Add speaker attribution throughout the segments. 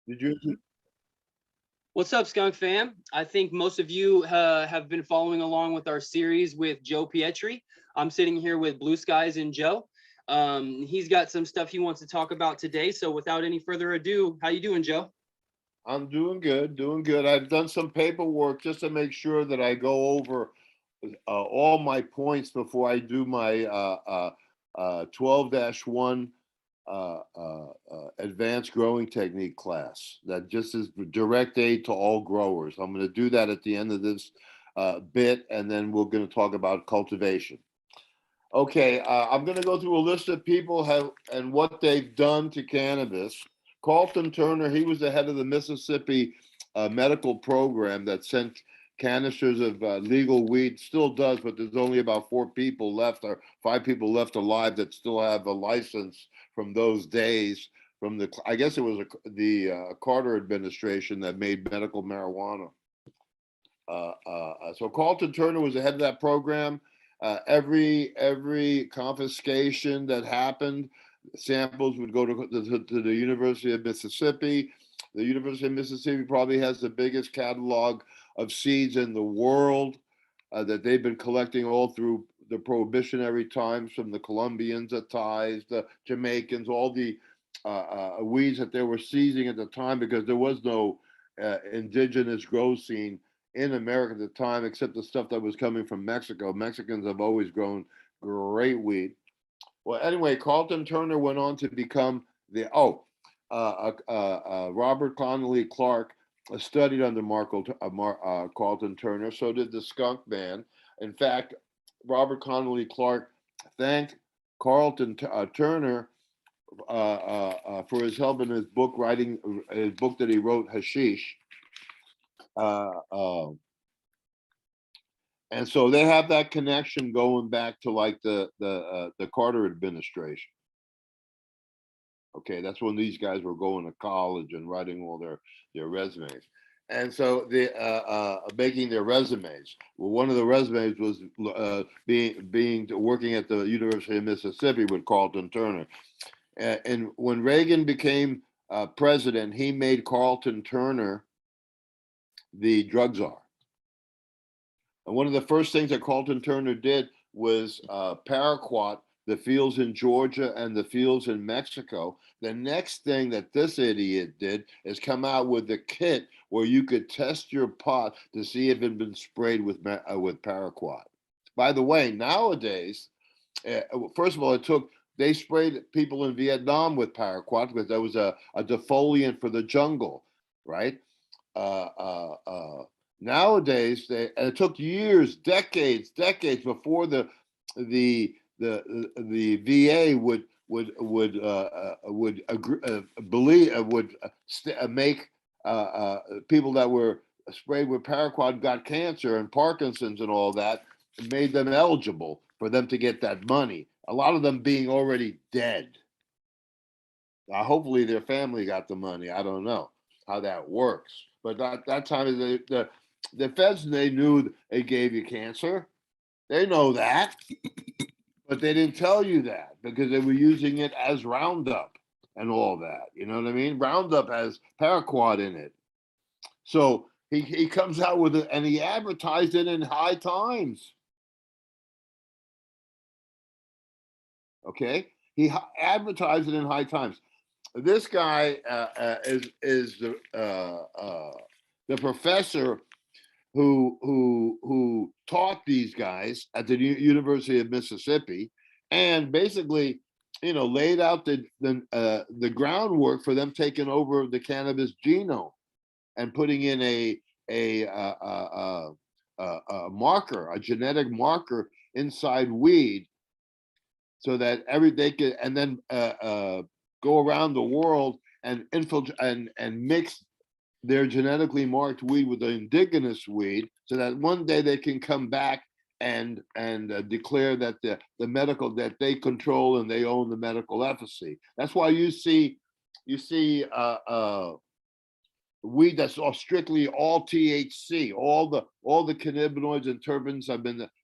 Speaker 1: Did you?
Speaker 2: What's up, Skunk fam? I think most of you have been following along with our series with Joe Pietri. I'm sitting here with Blue Skies and Joe. He's got some stuff he wants to talk about today. So without any further ado, how you doing, Joe?
Speaker 1: I'm doing good, doing good. I've done some paperwork just to make sure that I go over all my points before I do my 12-1 advanced growing technique class. That just is direct aid to all growers. I'm going to do that at the end of this bit, and then we're going to talk about cultivation. Okay, I'm going to go through a list of people have and what they've done to cannabis. Carlton Turner, he was the head of the Mississippi medical program that sent canisters of legal weed, still does, but there's only about 4 people left or 5 people left alive that still have a license from those days. From the, I guess it was the Carter administration that made medical marijuana. So Carlton Turner was the head of that program. Every confiscation that happened, samples would go to the University of Mississippi. The University of Mississippi probably has the biggest catalog of seeds in the world that they've been collecting all through the prohibitionary times, from the Colombians at ties, the Jamaicans, all the weeds that they were seizing at the time, because there was no indigenous grow scene in America at the time, except the stuff that was coming from Mexico. Mexicans have always grown great weed. Well, anyway, Carlton Turner went on to become the Robert Connolly Clark studied under Carlton Turner. So did the Skunk Man. In fact, Robert Connolly Clark thanked Carlton Turner for his help in his book writing, his book that he wrote, Hashish. And so they have that connection going back to like the Carter administration. Okay, that's when these guys were going to college and writing all their resumes. And so they making their resumes. Well, one of the resumes was being working at the University of Mississippi with Carlton Turner. And when Reagan became president, he made Carlton Turner the drug czar. And one of the first things that Carlton Turner did was paraquat the fields in Georgia and the fields in Mexico. The next thing that this idiot did is come out with a kit where you could test your pot to see if it had been sprayed with paraquat. By the way, nowadays, first of all, they sprayed people in Vietnam with paraquat because that was a defoliant for the jungle, right? Nowadays, and it took years, decades before the VA would make people that were sprayed with paraquat got cancer and Parkinson's and all that, made them eligible for them to get that money. A lot of them being already dead. Hopefully their family got the money. I don't know how that works, but that time the feds, they knew it gave you cancer. They know that, but they didn't tell you that because they were using it as Roundup and all that. You know what I mean? Roundup has paraquat in it. So he comes out with it and he advertised it in High Times. Okay? He advertised it in High Times. This guy is the professor who taught these guys at the University of Mississippi, and basically, laid out the groundwork for them taking over the cannabis genome and putting in a marker, a genetic marker inside weed, so that they could, and then go around the world and infiltrate and mix their genetically marked weed with the indigenous weed, so that one day they can come back and declare that the medical, that they control and they own the medical efficacy. That's why you see weed that's strictly all THC, all the cannabinoids and terpenes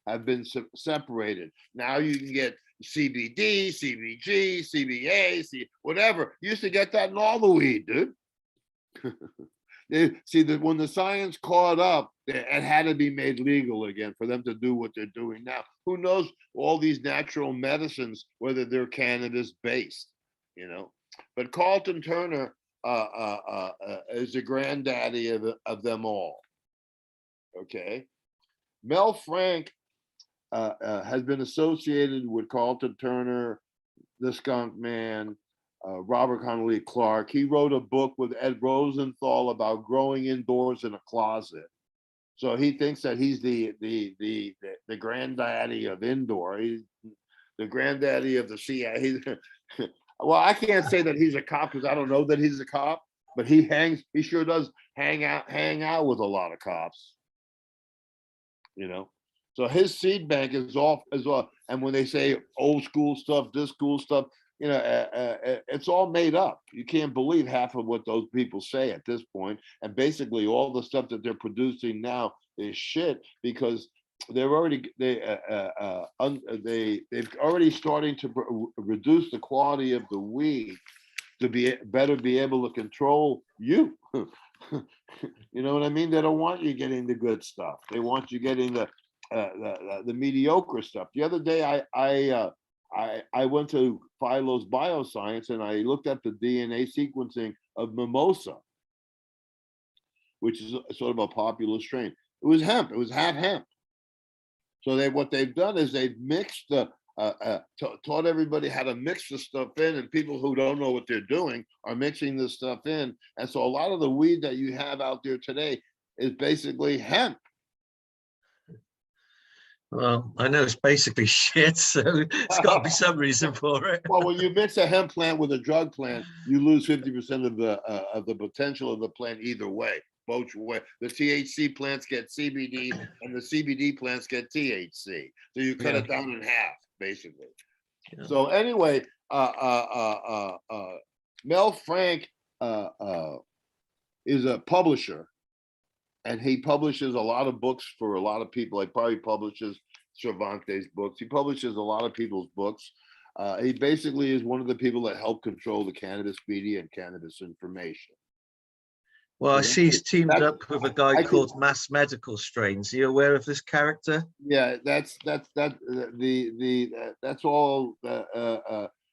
Speaker 1: have been separated. Now you can get CBD, CBG, CBA, whatever. You used to get that in all the weed, dude. See that when the science caught up, it had to be made legal again for them to do what they're doing now. Who knows all these natural medicines, whether they're cannabis based, you know? But Carlton Turner is the granddaddy of them all. Okay, Mel Frank has been associated with Carlton Turner, the Skunk Man, Robert Connolly Clark. He wrote a book with Ed Rosenthal about growing indoors in a closet. So he thinks that he's the granddaddy of indoor. He's the granddaddy of the CIA. Well, I can't say that he's a cop because I don't know that he's a cop, but he sure does hang out with a lot of cops. You know, so his seed bank is off as well. And when they say old school stuff, this school stuff, you know, it's all made up. You can't believe half of what those people say at this point. And basically, all the stuff that they're producing now is shit because they've already starting to reduce the quality of the weed to be able to control you. You know what I mean? They don't want you getting the good stuff. They want you getting the mediocre stuff. The other day, I went to Philo's Bioscience and I looked at the DNA sequencing of mimosa, which is sort of a popular strain. It was hemp. It was half hemp. So what they've done is they've mixed taught everybody how to mix the stuff in, and people who don't know what they're doing are mixing this stuff in. And so a lot of the weed that you have out there today is basically hemp.
Speaker 3: Well, I know it's basically shit, so it's got to be some reason for it.
Speaker 1: Well, when you mix a hemp plant with a drug plant, you lose 50% of the potential of the plant either way. Both way. The THC plants get CBD, and the CBD plants get THC. So you cut it down in half, basically. Yeah. So anyway, Mel Frank is a publisher, and he publishes a lot of books for a lot of people. He probably publishes Cervantes' books. He publishes a lot of people's books. He basically is one of the people that help control the cannabis media and cannabis information.
Speaker 3: Well, I see he's teamed up with a guy called Mass Medical Strains. Are you aware of this character?
Speaker 1: Yeah, that's all.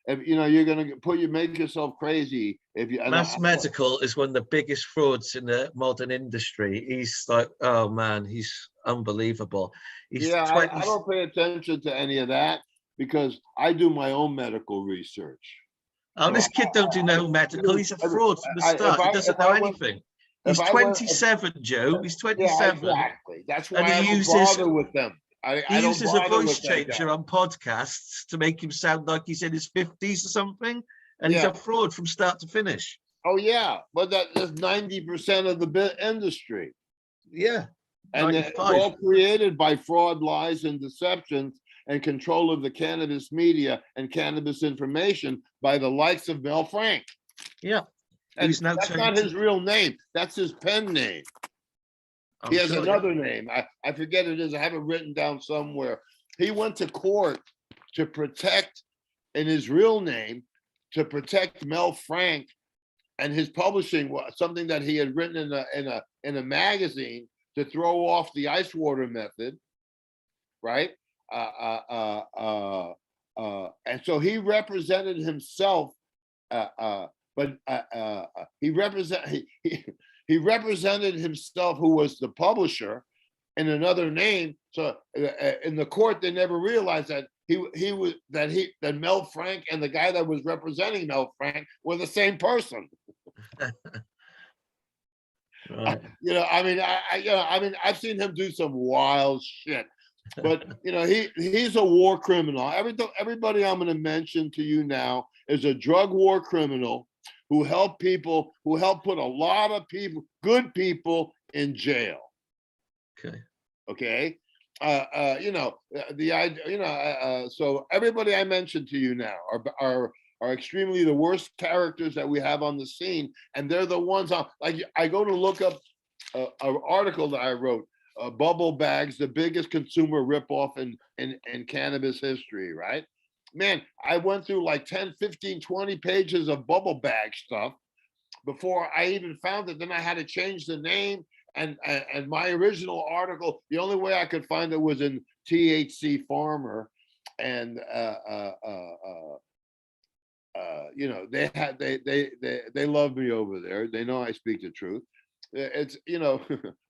Speaker 1: If, you know, you're going to make yourself crazy if you.
Speaker 3: Mass Medical is one of the biggest frauds in the modern industry. He's like, oh man, he's unbelievable. He's
Speaker 1: I don't pay attention to any of that because I do my own medical research.
Speaker 3: Oh, so this kid don't do no medical. He's a fraud from the start. He doesn't know anything. He's 27, Joe. He's 27.
Speaker 1: Yeah, exactly. That's why I don't bother with them.
Speaker 3: He uses a voice changer on podcasts to make him sound like he's in his 50s or something, and he's a fraud from start to finish.
Speaker 1: Oh yeah, but that's 90% of the industry.
Speaker 3: Yeah,
Speaker 1: and it's all created by fraud, lies, and deceptions, and control of the cannabis media and cannabis information by the likes of Mel Frank.
Speaker 3: Yeah.
Speaker 1: And that's not his real name. That's his pen name. He has another name. I forget it is. I have it written down somewhere. He went to court to protect, in his real name, to protect Mel Frank and his publishing, something that he had written in a magazine to throw off the ice water method, right? And so he represented himself. But he represented himself, who was the publisher, in another name. So in the court, they never realized that that Mel Frank and the guy that was representing Mel Frank were the same person.
Speaker 3: Right.
Speaker 1: You know, I mean, I've seen him do some wild shit. But you know, he's a war criminal. Everybody I'm going to mention to you now is a drug war criminal who helped put a lot of people, good people, in jail. Okay. You know, the idea. You know, so everybody I mentioned to you now are extremely the worst characters that we have on the scene, and they're the ones. I go to look up an article that I wrote. Bubble bags, the biggest consumer ripoff in cannabis history, right? Man, I went through like 10, 15, 20 pages of bubble bag stuff before I even found it. Then I had to change the name. And my original article, the only way I could find it was in THC Farmer, and you know, they love me over there. They know I speak the truth. It's, you know,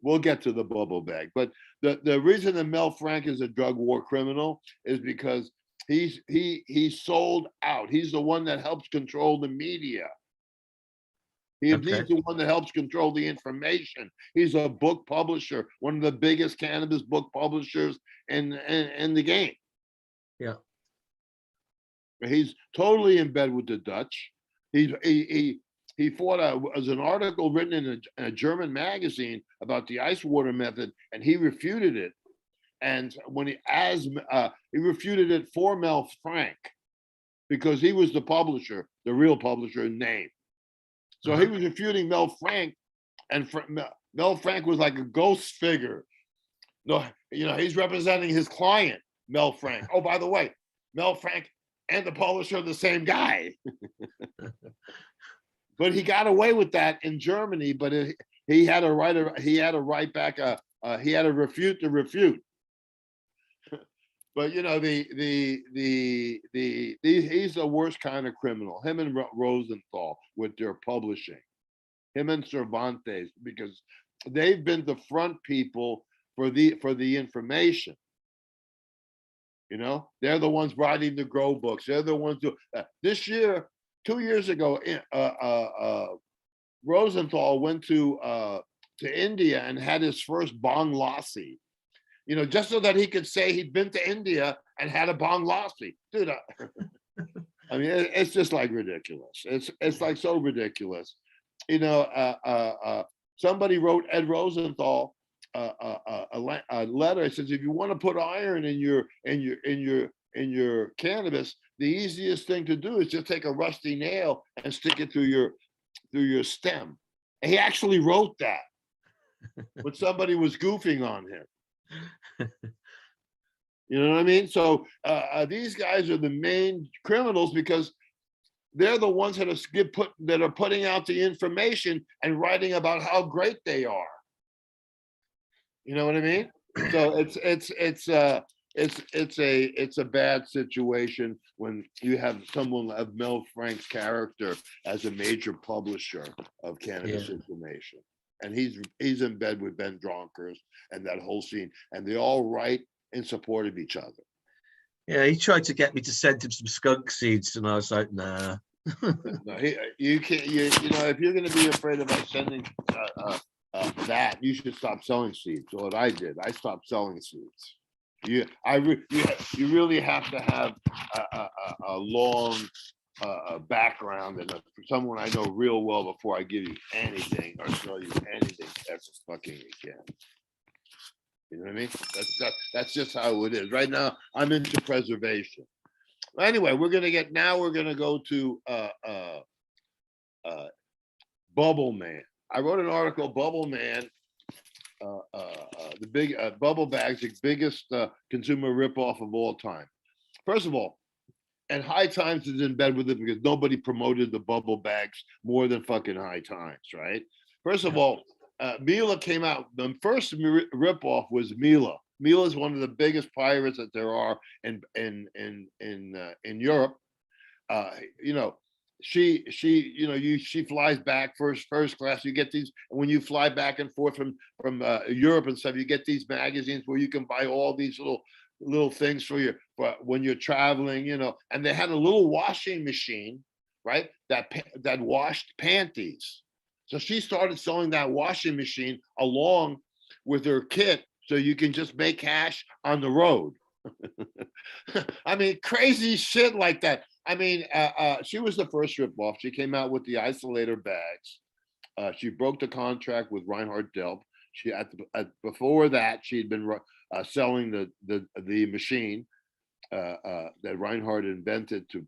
Speaker 1: we'll get to the bubble bag, but the reason that Mel Frank is a drug war criminal is because he's sold out. He's the one that helps control the media. He's
Speaker 3: Okay.
Speaker 1: the one that helps control the information. He's a book publisher, one of the biggest cannabis book publishers in the game.
Speaker 3: Yeah.
Speaker 1: He's totally in bed with the Dutch. He fought as an article written in a German magazine about the ice water method, and he refuted it. And when he refuted it for Mel Frank, because he was the publisher, the real publisher in name. So he was refuting Mel Frank, and Mel Frank was like a ghost figure. No, you know, he's representing his client, Mel Frank. Oh, by the way, Mel Frank and the publisher are the same guy. But he got away with that in Germany. But he had to write back he had to refute the refute. But you know, he's the worst kind of criminal. Him and Rosenthal with their publishing, him and Cervantes, because they've been the front people for the information. You know, they're the ones writing the grow books. They're the ones who this year, 2 years ago, Rosenthal went to India and had his first bong lassi. You know, just so that he could say he'd been to India and had a bong lassi. Dude, I mean, it's just like ridiculous. It's like so ridiculous. You know, somebody wrote Ed Rosenthal a letter. It says, if you want to put iron in your cannabis, the easiest thing to do is just take a rusty nail and stick it through your stem. And he actually wrote that when somebody was goofing on him. You know what I mean? So these guys are the main criminals because they're the ones that are putting out the information and writing about how great they are. You know what I mean? So it's a bad situation when you have someone of Mel Frank's character as a major publisher of cannabis information. And he's in bed with Ben Dronkers and that whole scene, and they all write in support of each other.
Speaker 3: Yeah, he tried to get me to send him some skunk seeds, and I was like, nah.
Speaker 1: No, you can't. You know, if you're going to be afraid of us sending that, you should stop selling seeds. So what I did, I stopped selling seeds. You really have to have a long background and someone I know real well before I give you anything or sell you anything ever fucking again. You know what I mean? That's just how it is. Right now, I'm into preservation. Anyway, we're gonna go to Bubble Man. I wrote an article, Bubble Man, the big bubble bags, the biggest consumer ripoff of all time. First of all, and High Times is in bed with it because nobody promoted the bubble bags more than fucking High Times, right? First of all, Mila came out. The first ripoff was Mila. Mila is one of the biggest pirates that there are in Europe. You know, she flies back first class. You get these when you fly back and forth from Europe and stuff. You get these magazines where you can buy all these little things for when you're traveling, you know. And they had a little washing machine, right? That washed panties. So she started selling that washing machine along with her kit, so you can just make cash on the road. I mean, crazy shit like that. I mean, she was the first ripoff. She came out with the isolator bags. She broke the contract with Reinhard Delp. She before that she had been selling the machine that Reinhard invented to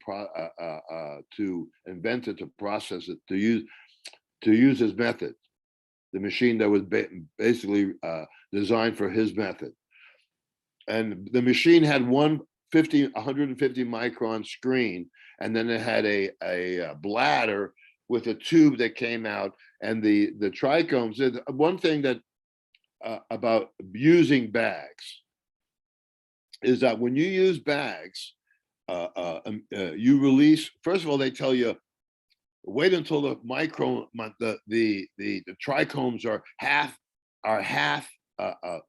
Speaker 1: process it to use his method. The machine that was basically designed for his method. And the machine had 150 micron screen, and then it had a bladder with a tube that came out, and the trichomes. One thing that about using bags is that when you use bags, you release. First of all, they tell you wait until the trichomes are half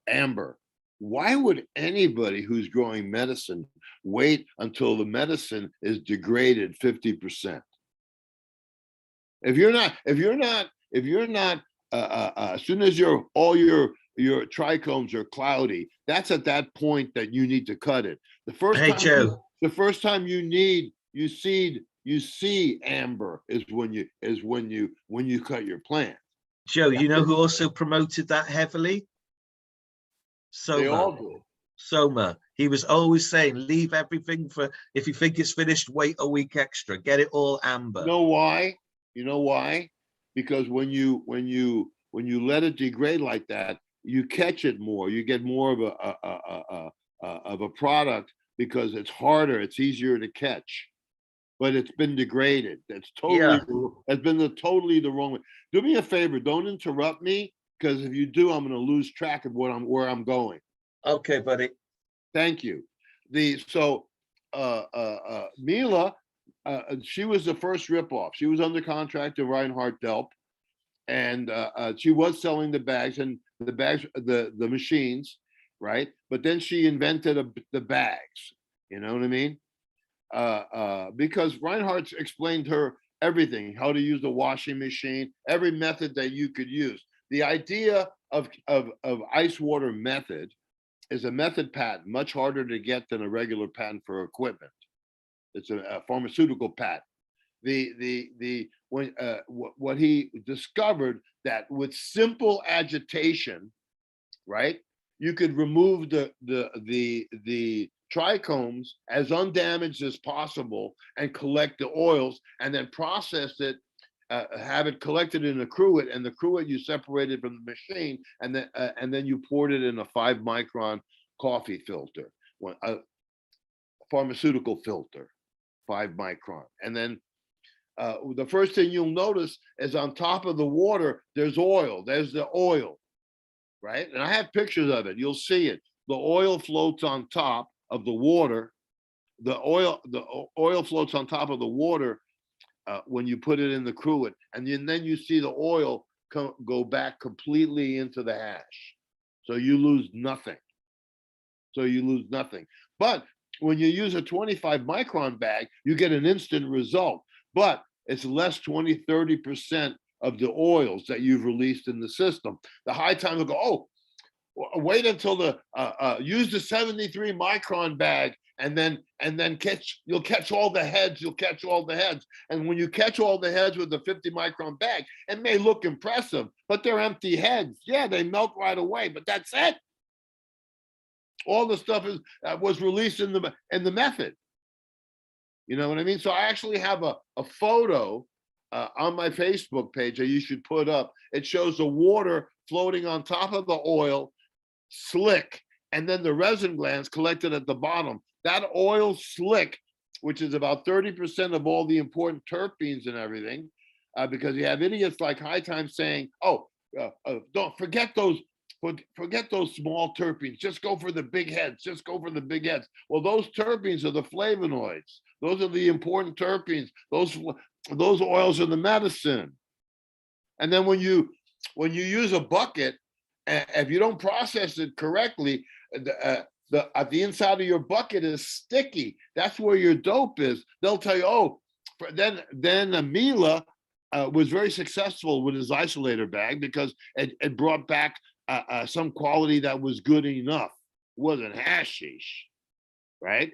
Speaker 1: amber. Why would anybody who's growing medicine wait until the medicine is degraded 50%? If you're not, as soon as all your trichomes are cloudy, that's at that point that you need to cut it. The first time you see amber is when you cut your plant.
Speaker 3: Joe, you know who also promoted that heavily?
Speaker 1: They all
Speaker 3: Soma.
Speaker 1: do.
Speaker 3: Soma. He was always saying, leave everything for, if you think it's finished, wait a week extra, get it all amber.
Speaker 1: You know why? You know why? Because when you let it degrade like that, you catch it more. You get more of a product because it's harder. It's easier to catch, but it's been degraded. That's totally. Yeah. That's been totally the wrong way. Do me a favor. Don't interrupt me, because if you do, I'm going to lose track of where I'm going.
Speaker 3: Okay, buddy.
Speaker 1: Thank you. Mila. She was the first ripoff. She was under contract to Reinhardt Delp, and she was selling the bags and the machines, right? But then she invented the bags. You know what I mean? Because Reinhardt explained her everything, how to use the washing machine, every method that you could use. The idea of ice water method is a method patent, much harder to get than a regular patent for equipment. It's a pharmaceutical patent. What he discovered, that with simple agitation, right, you could remove the trichomes as undamaged as possible and collect the oils, and then process it, have it collected in a cruet, and the cruet you separated from the machine, and then you poured it in a 5-micron coffee filter, a pharmaceutical filter. 5-micron. And then the first thing you'll notice is on top of the water, there's oil. There's the oil, right? And I have pictures of it. You'll see it. The oil floats on top of the water. The oil floats on top of the water when you put it in the cruet. And then you see the oil go back completely into the hash. So you lose nothing. But when you use a 25-micron bag, you get an instant result, but it's less 20-30% of the oils that you've released in the system. The high time will go, oh, wait until use the 73-micron bag, and then you'll catch all the heads. And when you catch all the heads with the 50-micron bag, it may look impressive, but they're empty heads. Yeah, they melt right away, but that's it. All the stuff was released in the method. You know what I mean? So I actually have a photo on my Facebook page that you should put up. It shows the water floating on top of the oil, slick, and then the resin glands collected at the bottom. That oil slick, which is about 30% of all the important terpenes and everything, because you have idiots like High Time saying, oh, don't forget those small terpenes. Just go for the big heads. Well, those terpenes are the flavonoids. Those are the important terpenes. Those oils are the medicine. And then when you use a bucket, if you don't process it correctly, at the inside of your bucket is sticky. That's where your dope is. They'll tell you, oh, then Mila was very successful with his isolator bag because it brought back some quality that was good enough. It wasn't hashish, right?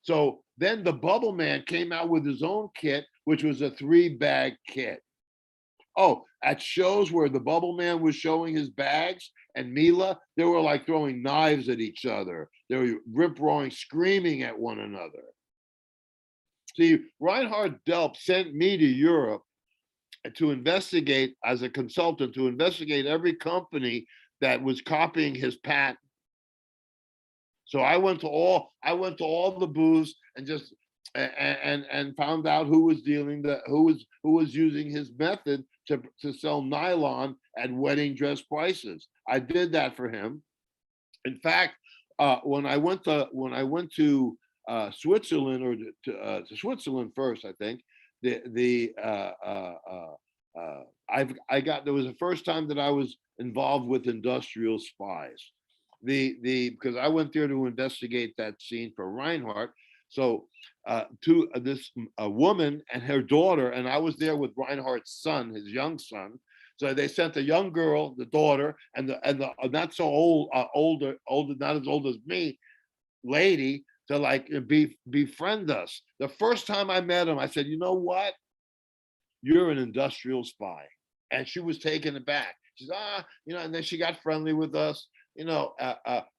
Speaker 1: So then the Bubble Man came out with his own kit, which was a 3-bag kit. Oh, at shows where the Bubble Man was showing his bags and Mila, they were like throwing knives at each other. They were rip-roaring, screaming at one another. See, Reinhardt Delp sent me to Europe to investigate, as a consultant, to investigate every company that was copying his patent. So I went to all the booths and just and found out who was who was using his method to sell nylon at wedding dress prices. I did that for him. In fact, when I went to Switzerland, or to Switzerland first, I think I got there was the first time that I was involved with industrial spies. The Because I went there to investigate that scene for Reinhardt. So to this a woman and her daughter, and I was there with Reinhardt's son, his young son. So they sent a young girl, the daughter, and the not so old, older, not as old as me, lady, to like befriend us. The first time I met him, I said, you know what? You're an industrial spy. And she was taken aback. She's, and then she got friendly with us.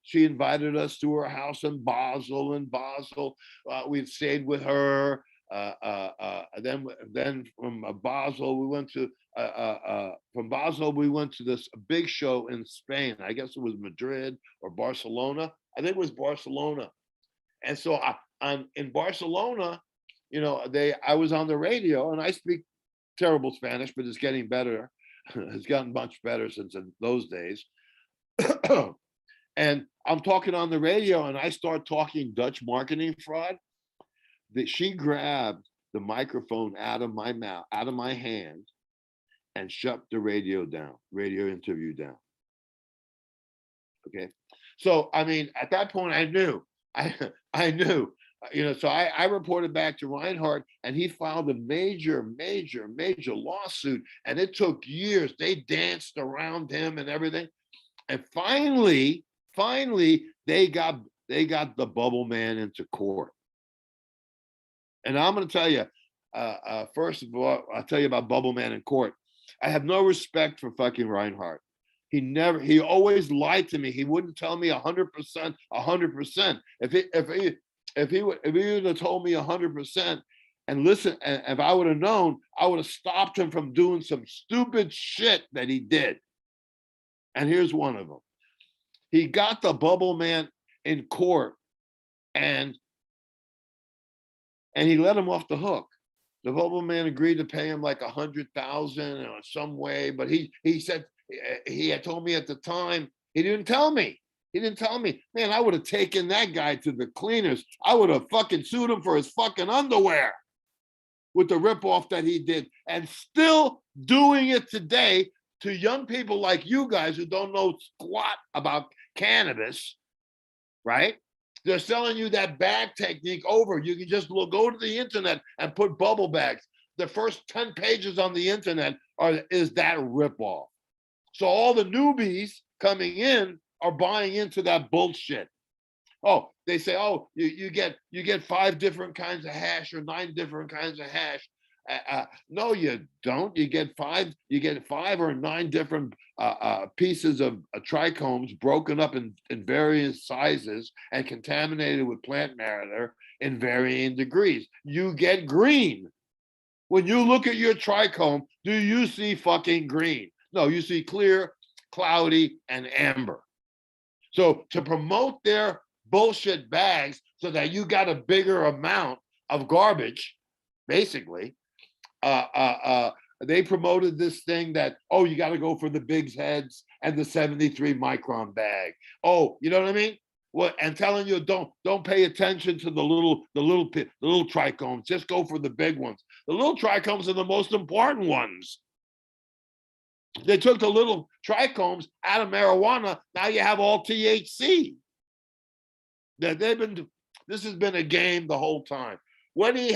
Speaker 1: She invited us to her house in Basel. We've stayed with her. Then from Basel, we went to this big show in Spain. I guess it was Madrid or Barcelona. I think it was Barcelona. And so in Barcelona, I was on the radio, and I speak terrible Spanish, but it's getting better. It's gotten much better since in those days. And I'm talking on the radio, and I start talking Dutch marketing fraud. That she grabbed the microphone out of my mouth, out of my hand, and shut the radio interview down. Okay. So, I mean, at that point, I knew, so I reported back to Reinhardt, and he filed a major lawsuit, and it took years. They danced around him and everything. And finally, they got the bubble man into court. And I'm going to tell you, first of all, I'll tell you about Bubble Man in court. I have no respect for fucking Reinhardt. He always lied to me. He wouldn't tell me 100%. If he would have told me 100%, and listen, and if I would have known, I would have stopped him from doing some stupid shit that he did. And here's one of them. He got the Bubble Man in court, and he let him off the hook. The Bubble Man agreed to pay him like $100,000 or some way, but he said, he had told me at the time, he didn't tell me. Man, I would have taken that guy to the cleaners. I would have fucking sued him for his fucking underwear with the ripoff that he did, and still doing it today to young people like you guys who don't know squat about cannabis, right? They're selling you that bag technique over. You can just go to the internet and put bubble bags. The first 10 pages on the internet is that ripoff. So all the newbies coming in are buying into that bullshit. Oh, they say, oh, you get 5 different kinds of hash or 9 different kinds of hash. No, you don't. You get 5 or 9 different pieces of trichomes broken up in various sizes and contaminated with plant matter in varying degrees. You get green. When you look at your trichome, do you see fucking green? No, you see clear, cloudy, and amber. So to promote their bullshit bags so that you got a bigger amount of garbage, basically, they promoted this thing that, oh, you got to go for the big heads and the 73 micron bag. Oh, you know what I mean? What, and telling you don't pay attention to the little trichomes. Just go for the big ones. The little trichomes are the most important ones. They took the little trichomes out of marijuana. Now you have all THC. This has been a game the whole time. When he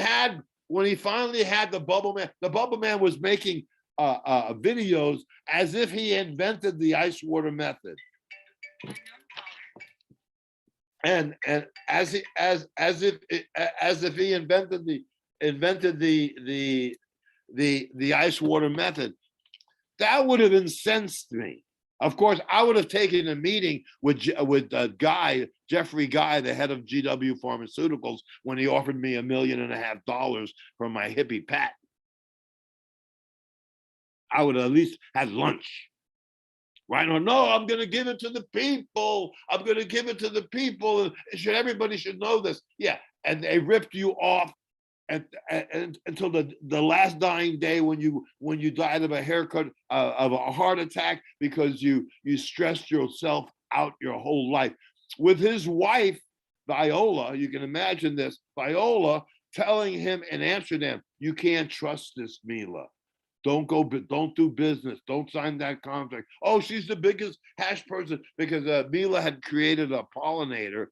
Speaker 1: finally had the Bubble Man was making videos as if he invented the ice water method, and as if he invented the ice water method. That would have incensed me. Of course, I would have taken a meeting with Jeffrey Guy, the head of GW Pharmaceuticals, when he offered me $1.5 million for my hippie pat. I would have at least had lunch. Right? Or no, I'm going to give it to the people. I'm going to give it to the people. Everybody should know this. Yeah, and they ripped you off and until the last dying day when you died of a haircut of a heart attack because you stressed yourself out your whole life. With his wife Viola, you can imagine this, Viola telling him in Amsterdam, you can't trust this Mila. Don't do business. Don't sign that contract. Oh, she's the biggest hash person because Mila had created a pollinator,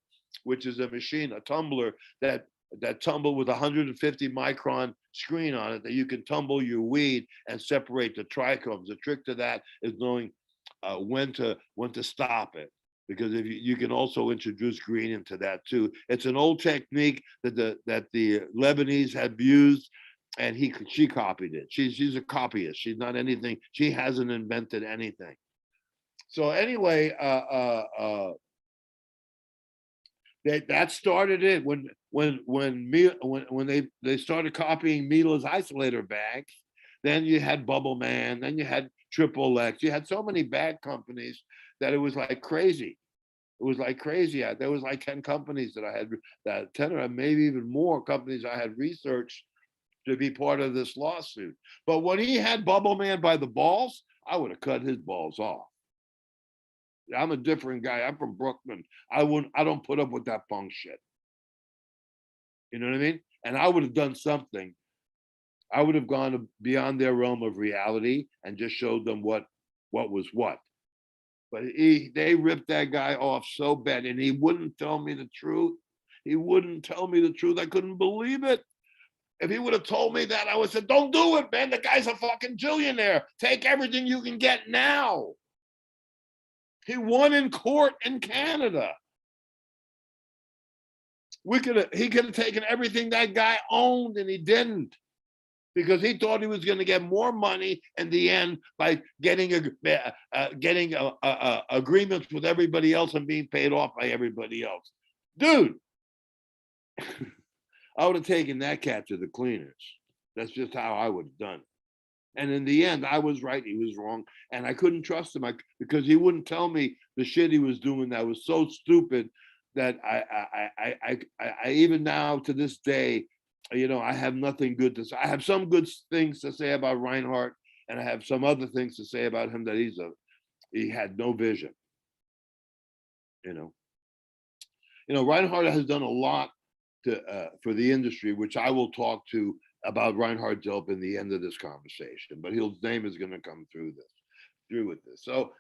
Speaker 1: which is a machine, a tumbler that tumble with 150 micron screen on it that you can tumble your weed and separate the trichomes. The trick to that is knowing when to stop it, because if you can also introduce green into that too. It's an old technique that the Lebanese have used, and she copied it. She's a copyist. She's not anything. She hasn't invented anything. So anyway, that started it when they started copying Mila's isolator bags. Then you had Bubble Man. Then you had Triple X. You had so many bag companies that it was like crazy. It was like crazy. There was like 10 companies that I had, 10 or maybe even more companies I had researched to be part of this lawsuit. But when he had Bubble Man by the balls, I would have cut his balls off. I'm a different guy. I'm from Brooklyn. I don't put up with that punk shit. You know what I mean? And I would have done something. I would have gone beyond their realm of reality and just showed them what was what. But they ripped that guy off so bad, and he wouldn't tell me the truth. He wouldn't tell me the truth. I couldn't believe it. If he would have told me that, I would have said, don't do it, man. The guy's a fucking billionaire. Take everything you can get now. He won in court in Canada. He could have taken everything that guy owned, and he didn't, because he thought he was going to get more money in the end by getting agreements with everybody else and being paid off by everybody else. Dude, I would have taken that cat to the cleaners. That's just how I would have done it. And in the end, I was right, he was wrong, and I couldn't trust him because he wouldn't tell me the shit he was doing that was so stupid that I even now to this day, I have nothing good to say. I have some good things to say about Reinhardt, and I have some other things to say about him that he had no vision. Reinhardt has done a lot for the industry, which I will talk to about Reinhard Delp in the end of this conversation, but his name is going to come through with this. So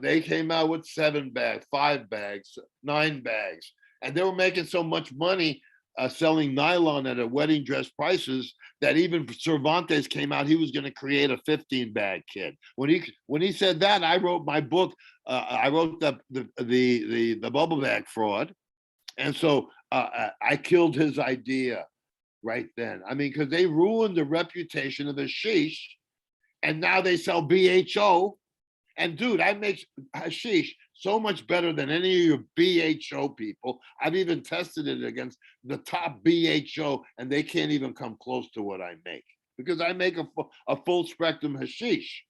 Speaker 1: they came out with 7 bags, 5 bags, 9 bags, and they were making so much money selling nylon at a wedding dress prices that even Cervantes came out. He was going to create a 15-bag kit. When he said that, I wrote my book. I wrote the bubble bag fraud, and so I killed his idea right then. I mean, because they ruined the reputation of hashish, and now they sell BHO. And dude, I make hashish so much better than any of your BHO people. I've even tested it against the top BHO, and they can't even come close to what I make, because I make a full spectrum hashish.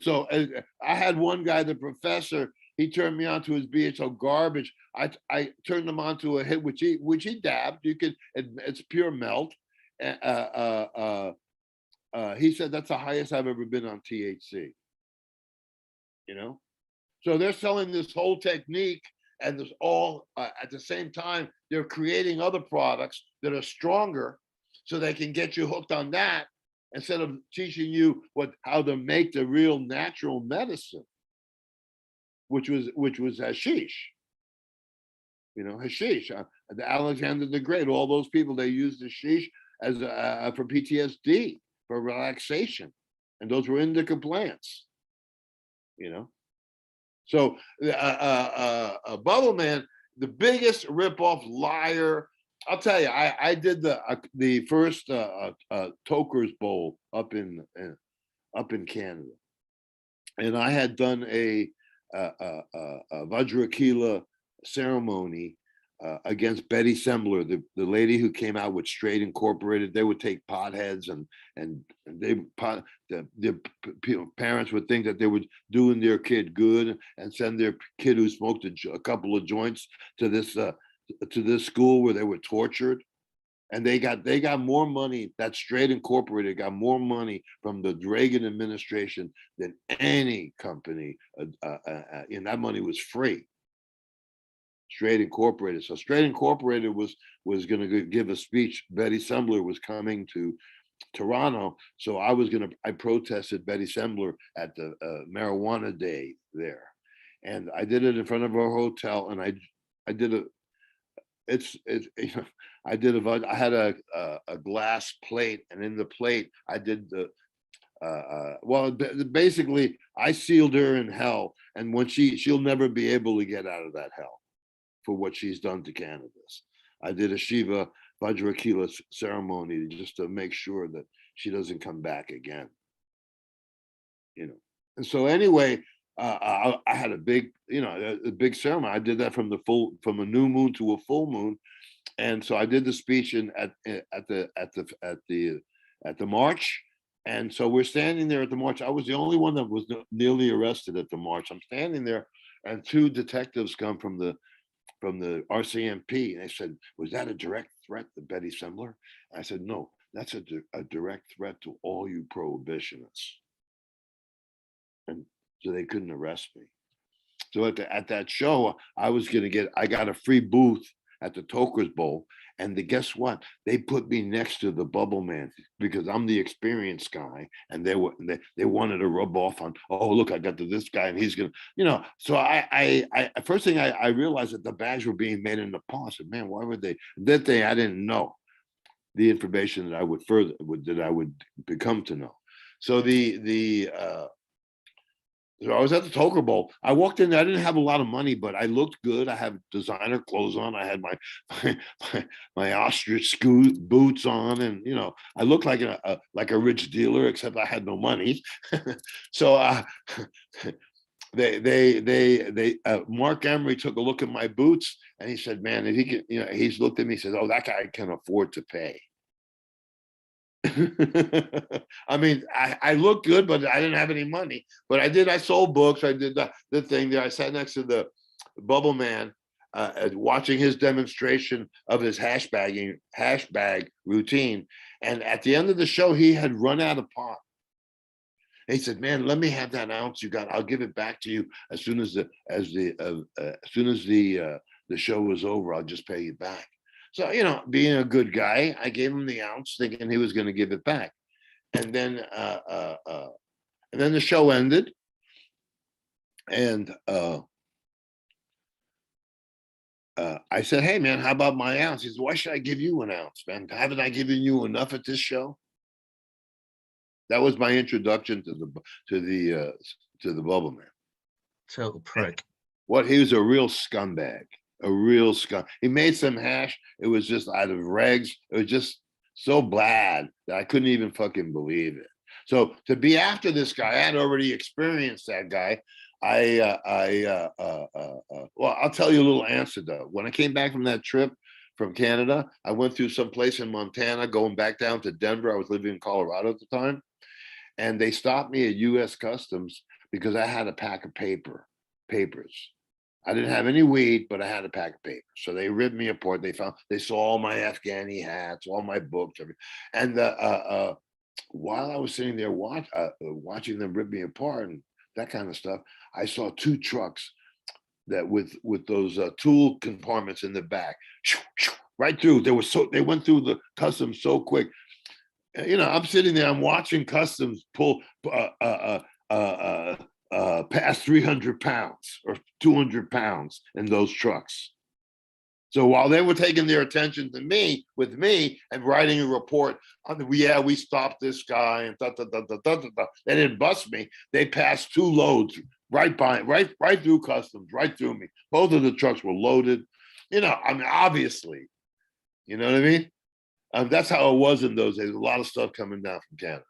Speaker 1: So I had one guy, the professor, he turned me on to his BHO garbage. I turned him on to a hit which he dabbed. It's pure melt. He said that's the highest I've ever been on THC. So they're selling this whole technique, and there's all at the same time they're creating other products that are stronger, so they can get you hooked on that instead of teaching you how to make the real natural medicine, which was hashish. Hashish. The Alexander the Great, all those people, they used hashish as for PTSD, for relaxation, and those were indica plants. So Bubble Man, the biggest ripoff liar. I'll tell you, I did the first Toker's Bowl up in Canada, and I had done a Vajrakila ceremony against Betty Sembler, the lady who came out with Straight Incorporated. They would take potheads and the parents would think that they were doing their kid good and send their kid who smoked a couple of joints to this to this school where they were tortured. And they got more money. That Straight Incorporated got more money from the Reagan administration than any company, and that money was free. Straight Incorporated. So Straight Incorporated was going to give a speech. Betty Sembler was coming to Toronto, so I protested Betty Sembler at the marijuana day there, and I did it in front of her hotel, and I did a. It's you know, I had a glass plate, and in the plate I did the well, basically I sealed her in hell, and when she'll never be able to get out of that hell for what she's done to cannabis. I did a Shiva Vajrakila ceremony just to make sure that she doesn't come back again. You know, and so anyway, I had a big, a big ceremony. I did that from a new moon to a full moon, and so I did the speech at the march, and so we're standing there at the march. I was the only one that was nearly arrested at the march. I'm standing there, and two detectives come from the RCMP, and they said, "Was that a direct threat to Betty Sembler?" I said, "No, that's a direct threat to all you prohibitionists." And so they couldn't arrest me. So at that show, I got a free booth at the Toker's Bowl, and guess what? They put me next to the Bubble Man because I'm the experienced guy, and they wanted to rub off on, oh look, I got this guy, and he's gonna, So I first thing I realized that the bags were being made in Nepal. I said, man, why would they? That thing I didn't know the information that I would become to know. So so I was at the Toker Bowl. I walked in. I didn't have a lot of money, but I looked good. I had designer clothes on. I had my ostrich boots on, and I looked like a rich dealer, except I had no money. So Mark Emery took a look at my boots, and he said, "Man, if he can, he's looked at me. He says, oh, that guy can afford to pay." I mean, I looked good, but I didn't have any money. But I sold books. I did the thing there. I sat next to the Bubble Man, watching his demonstration of his hash bag routine. And at the end of the show, he had run out of pot. And he said, "Man, let me have that ounce you got. I'll give it back to you as soon as the show was over. I'll just pay you back." So, being a good guy, I gave him the ounce thinking he was going to give it back. And then the show ended. And I said, "Hey man, how about my ounce?" He said, "Why should I give you an ounce, man? Haven't I given you enough at this show?" That was my introduction to the Bubble Man.
Speaker 3: Total prick.
Speaker 1: He was a real scumbag. A real scum. He made some hash. It was just out of regs. It was just so bad that I couldn't even fucking believe it. So to be after this guy, I had already experienced that guy. Well, I'll tell you a little anecdote. When I came back from that trip from Canada, I went through some place in Montana, going back down to Denver. I was living in Colorado at the time, and they stopped me at U.S. Customs because I had a pack of papers. I didn't have any weed, but I had a pack of papers. So they ripped me apart. They saw all my Afghani hats, all my books, everything. And while I was sitting there watching them rip me apart and that kind of stuff, I saw two trucks that with those tool compartments in the back, right through. They went through the customs so quick. I'm sitting there, I'm watching customs pull past 300 pounds or 200 pounds in those trucks. So while they were taking their attention to me and writing a report on we stopped this guy and they didn't bust me. They passed two loads right through customs, right through me. Both of the trucks were loaded. I mean, obviously, you know what I mean? That's how it was in those days. A lot of stuff coming down from Canada.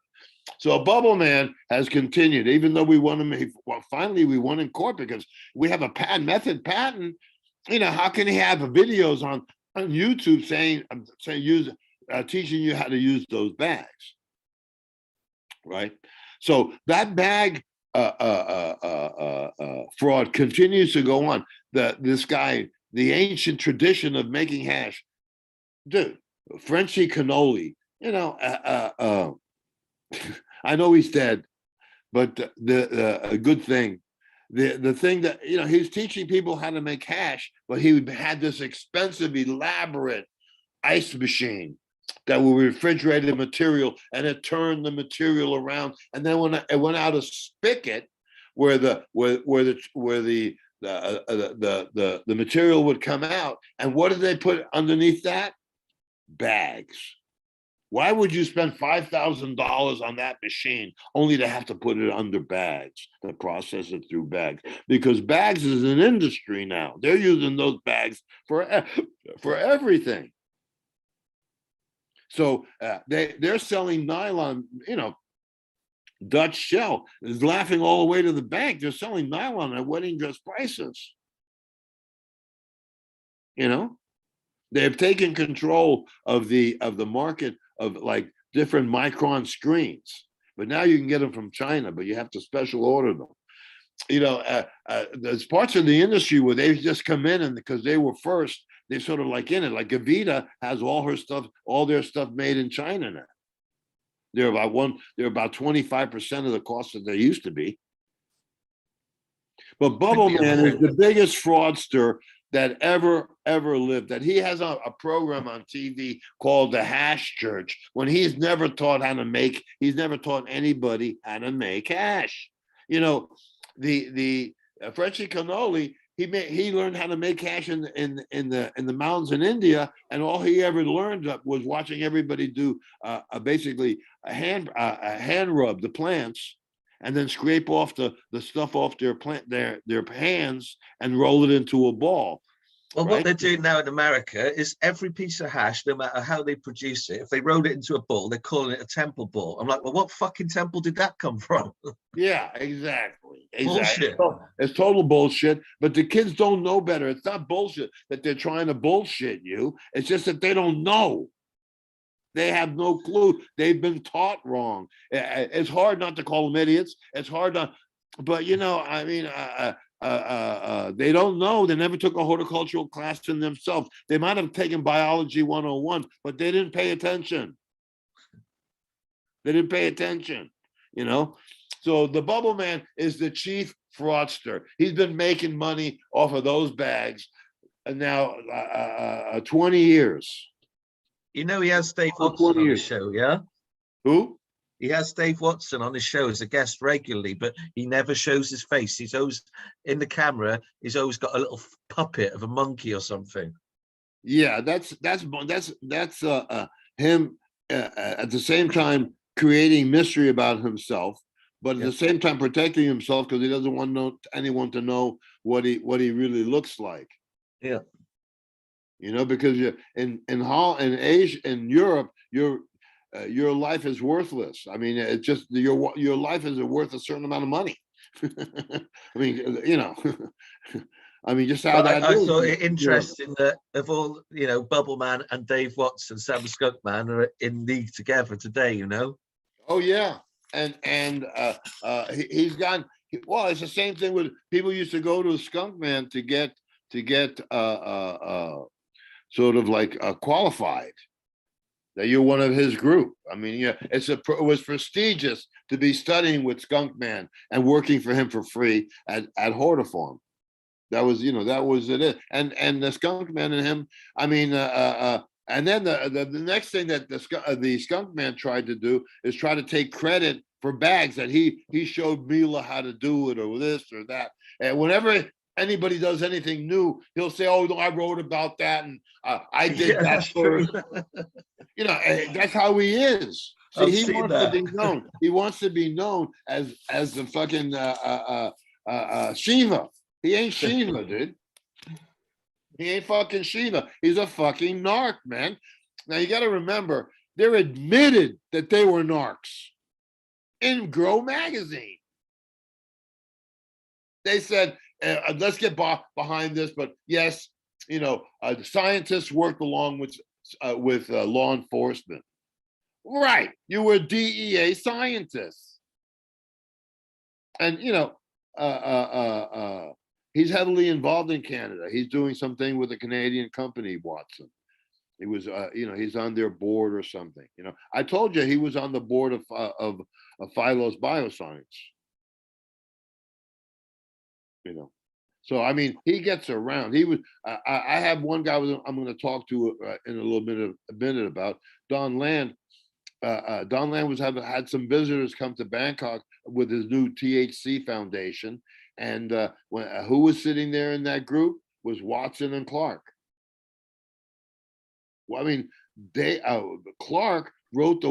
Speaker 1: So a Bubble Man has continued, even though we won him. Finally, we won in court because we have a patent. How can he have videos on YouTube saying teaching you how to use those bags, right? So that bag fraud continues to go on. This guy the ancient tradition of making hash, dude. Frenchy cannoli, I know he's dead, but the a good thing, the thing that he's teaching people how to make hash, but he had this expensive, elaborate ice machine that will refrigerate the material, and it turned the material around, and then when it went out a spigot where the material would come out, and what did they put underneath that? Bags. Why would you spend $5,000 on that machine only to have to put it under bags, to process it through bags? Because bags is an industry now. They're using those bags for everything. So they're selling nylon, Dutch Shell is laughing all the way to the bank. They're selling nylon at wedding dress prices. They've taken control of the market of like different micron screens, but now you can get them from China, but you have to special order them. There's parts of the industry where they just come in, and because they were first, they're sort of like in it. Like Gavita has all their stuff made in China now. They're about 25% of the cost that they used to be. But Bubble Man is the biggest fraudster that ever lived. That he has a program on TV called the Hash Church, when he's never taught anybody how to make hash. The Frenchy cannoli, he learned how to make hash in the mountains in India, and all he ever learned was watching everybody do basically a hand rub the plants, and then scrape off the stuff off their hands and roll it into a ball.
Speaker 3: Well, right? What they're doing now in America is every piece of hash, no matter how they produce it, if they roll it into a ball, they're calling it a temple ball. I'm like, well, what fucking temple did that come from?
Speaker 1: Yeah, exactly.
Speaker 3: Bullshit.
Speaker 1: It's total bullshit, but the kids don't know better. It's not bullshit that they're trying to bullshit you. It's just that they don't know. They have no clue. They've been taught wrong. It's hard not to call them idiots. It's hard not, but they don't know. They never took a horticultural class in themselves. They might have taken biology 101, but they didn't pay attention. So the Bubble Man is the chief fraudster. He's been making money off of those bags now 20 years.
Speaker 3: He has Dave Watson on his show, yeah?
Speaker 1: Who?
Speaker 3: He has Dave Watson on his show as a guest regularly, but he never shows his face. He's always in the camera. He's always got a little puppet of a monkey or something.
Speaker 1: Yeah, that's him at the same time creating mystery about himself, but at the same time protecting himself because he doesn't want anyone to know what he really looks like.
Speaker 3: Yeah.
Speaker 1: Because you're in Asia, in Europe, your life is worthless. I mean, it's just your life is worth a certain amount of money. I mean, just how that
Speaker 3: I thought it interesting that of all, Bubble Man and Dave Watson, Sam Skunk Man are in league together today,
Speaker 1: Oh yeah. And he's gone. Well, it's the same thing with people used to go to a Skunk Man to get sort of like qualified, that you're one of his group. I mean, it was prestigious to be studying with Skunk Man and working for him for free at Hortiform. That was it. And the Skunk Man and him. I mean, and then the next thing that the Skunk Man tried to do is try to take credit for bags that he showed Mila how to do it, or this or that. And whenever anybody does anything new, he'll say, "Oh no, I wrote about that, and I did that first." That's how he is. See, he wants to be known. He wants to be known as the fucking Shiva. He ain't Shiva, dude. He ain't fucking Shiva. He's a fucking narc, man. Now you got to remember, they're admitted that they were narcs in Grow magazine. They said, let's get behind this, but yes, scientists worked along with law enforcement. Right, you were DEA scientists, and he's heavily involved in Canada. He's doing something with a Canadian company, Watson. He was, he's on their board or something. I told you he was on the board of Phylos Bioscience. So I mean, he gets around. He was. I have one guy I'm going to talk to in a minute about Don Land. Don Land had some visitors come to Bangkok with his new THC foundation, and who was sitting there in that group was Watson and Clark. Well, I mean, Clark wrote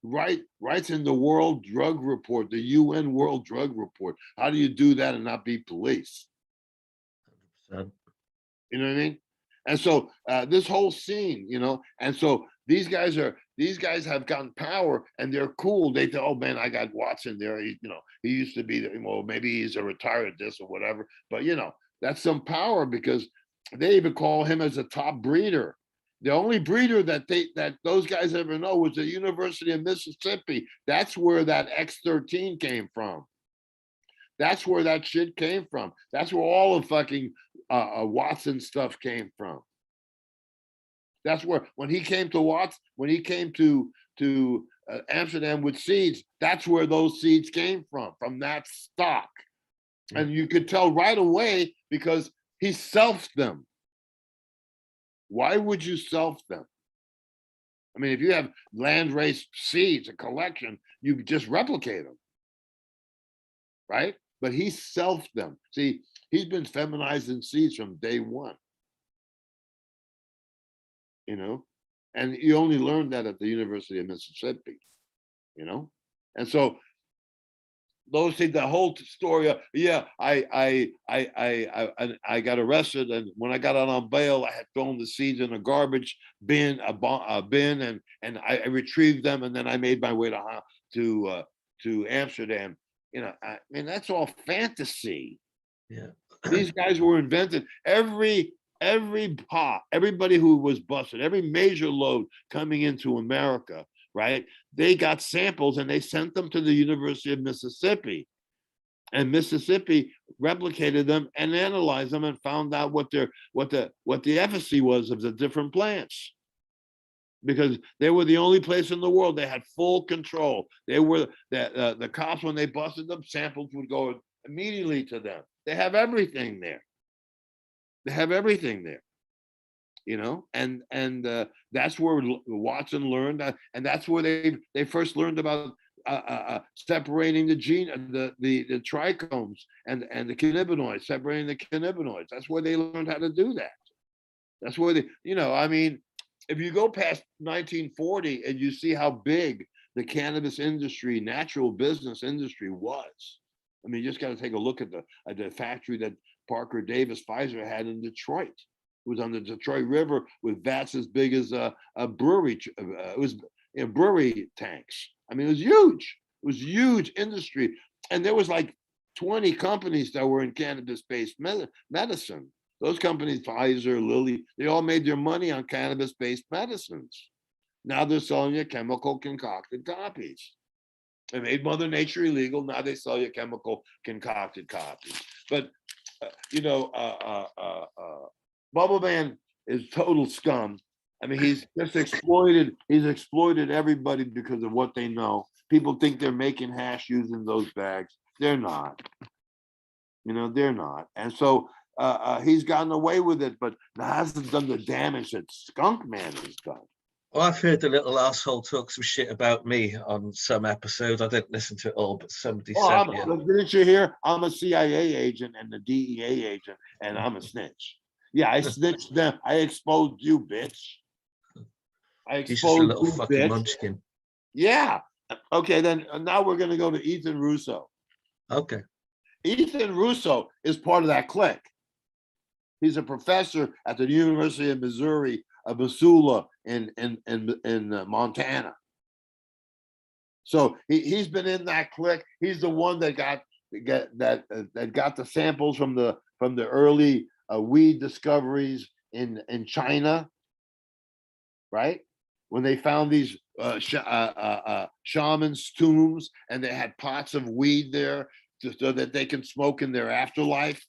Speaker 1: writes in the World Drug Report, the UN World Drug Report. How do you do that and not be police?
Speaker 3: 100%.
Speaker 1: You know what I mean? And so this whole scene, and so these guys have gotten power and they're cool. They think, oh man, I got Watson there. He used to be, well, maybe he's a retired this or whatever, but that's some power because they even call him as a top breeder. The only breeder that those guys ever know was the University of Mississippi. That's where that X13 came from. That's where that shit came from. That's where all of fucking Watson stuff came from. That's where when he came to Amsterdam with seeds, that's where those seeds came from that stock. Yeah. And you could tell right away because he selfed them. Why would you self them? I mean, if you have land-raised seeds, a collection, you just replicate them, right? But he selfed them. See, he's been feminizing seeds from day one, and you only learned that at the University of Mississippi, and so those things, the whole story of, I got arrested, and when I got out on bail, I had thrown the seeds in a garbage bin, and I retrieved them, and then I made my way to Amsterdam. I mean, that's all fantasy.
Speaker 3: Yeah,
Speaker 1: these guys were invented. Everybody who was busted, every major load coming into America, right? They got samples and they sent them to the University of Mississippi, and Mississippi replicated them and analyzed them and found out what the efficacy was of the different plants, because they were the only place in the world they had full control. They were the cops, when they busted them, samples would go immediately to them. They have everything there. And that's where Watson learned, and that's where they first learned about separating the the trichomes and the cannabinoids, separating the cannabinoids. That's where they learned how to do that. That's where I mean, if you go past 1940 and you see how big the cannabis industry, natural business industry was. I mean, you just got to take a look at the factory that Parker Davis Pfizer had in Detroit. It was on the Detroit River with vats as big as a brewery. It was brewery tanks. I mean, it was huge. It was huge industry, and there was like 20 companies that were in cannabis-based medicine. Those companies, Pfizer, Lilly, they all made their money on cannabis-based medicines. Now they're selling you chemical concocted copies. They made Mother Nature illegal. Now they sell you chemical concocted copies. But Bubble Man is total scum. I mean, he's just exploited. He's exploited everybody because of what they know. People think they're making hash using those bags. They're not. They're not. And so he's gotten away with it, but hasn't done the damage that Skunk Man has done.
Speaker 3: Well, I've heard the little asshole talk some shit about me on some episodes. I didn't listen to it all, but somebody said,
Speaker 1: didn't you hear? I'm a CIA agent and a DEA agent, and I'm a snitch. Yeah, I snitched them. I exposed you, bitch. I exposed
Speaker 3: you, little fucking bitch. Munchkin.
Speaker 1: Yeah. Okay, then now we're going to go to Ethan Russo.
Speaker 3: Okay.
Speaker 1: Ethan Russo is part of that clique. He's a professor at the University of Missouri, Missoula in Montana. So he's been in that clique. He's the one that got the samples from the early weed discoveries in China, right? When they found these shamans' tombs, and they had pots of weed there so that they can smoke in their afterlife.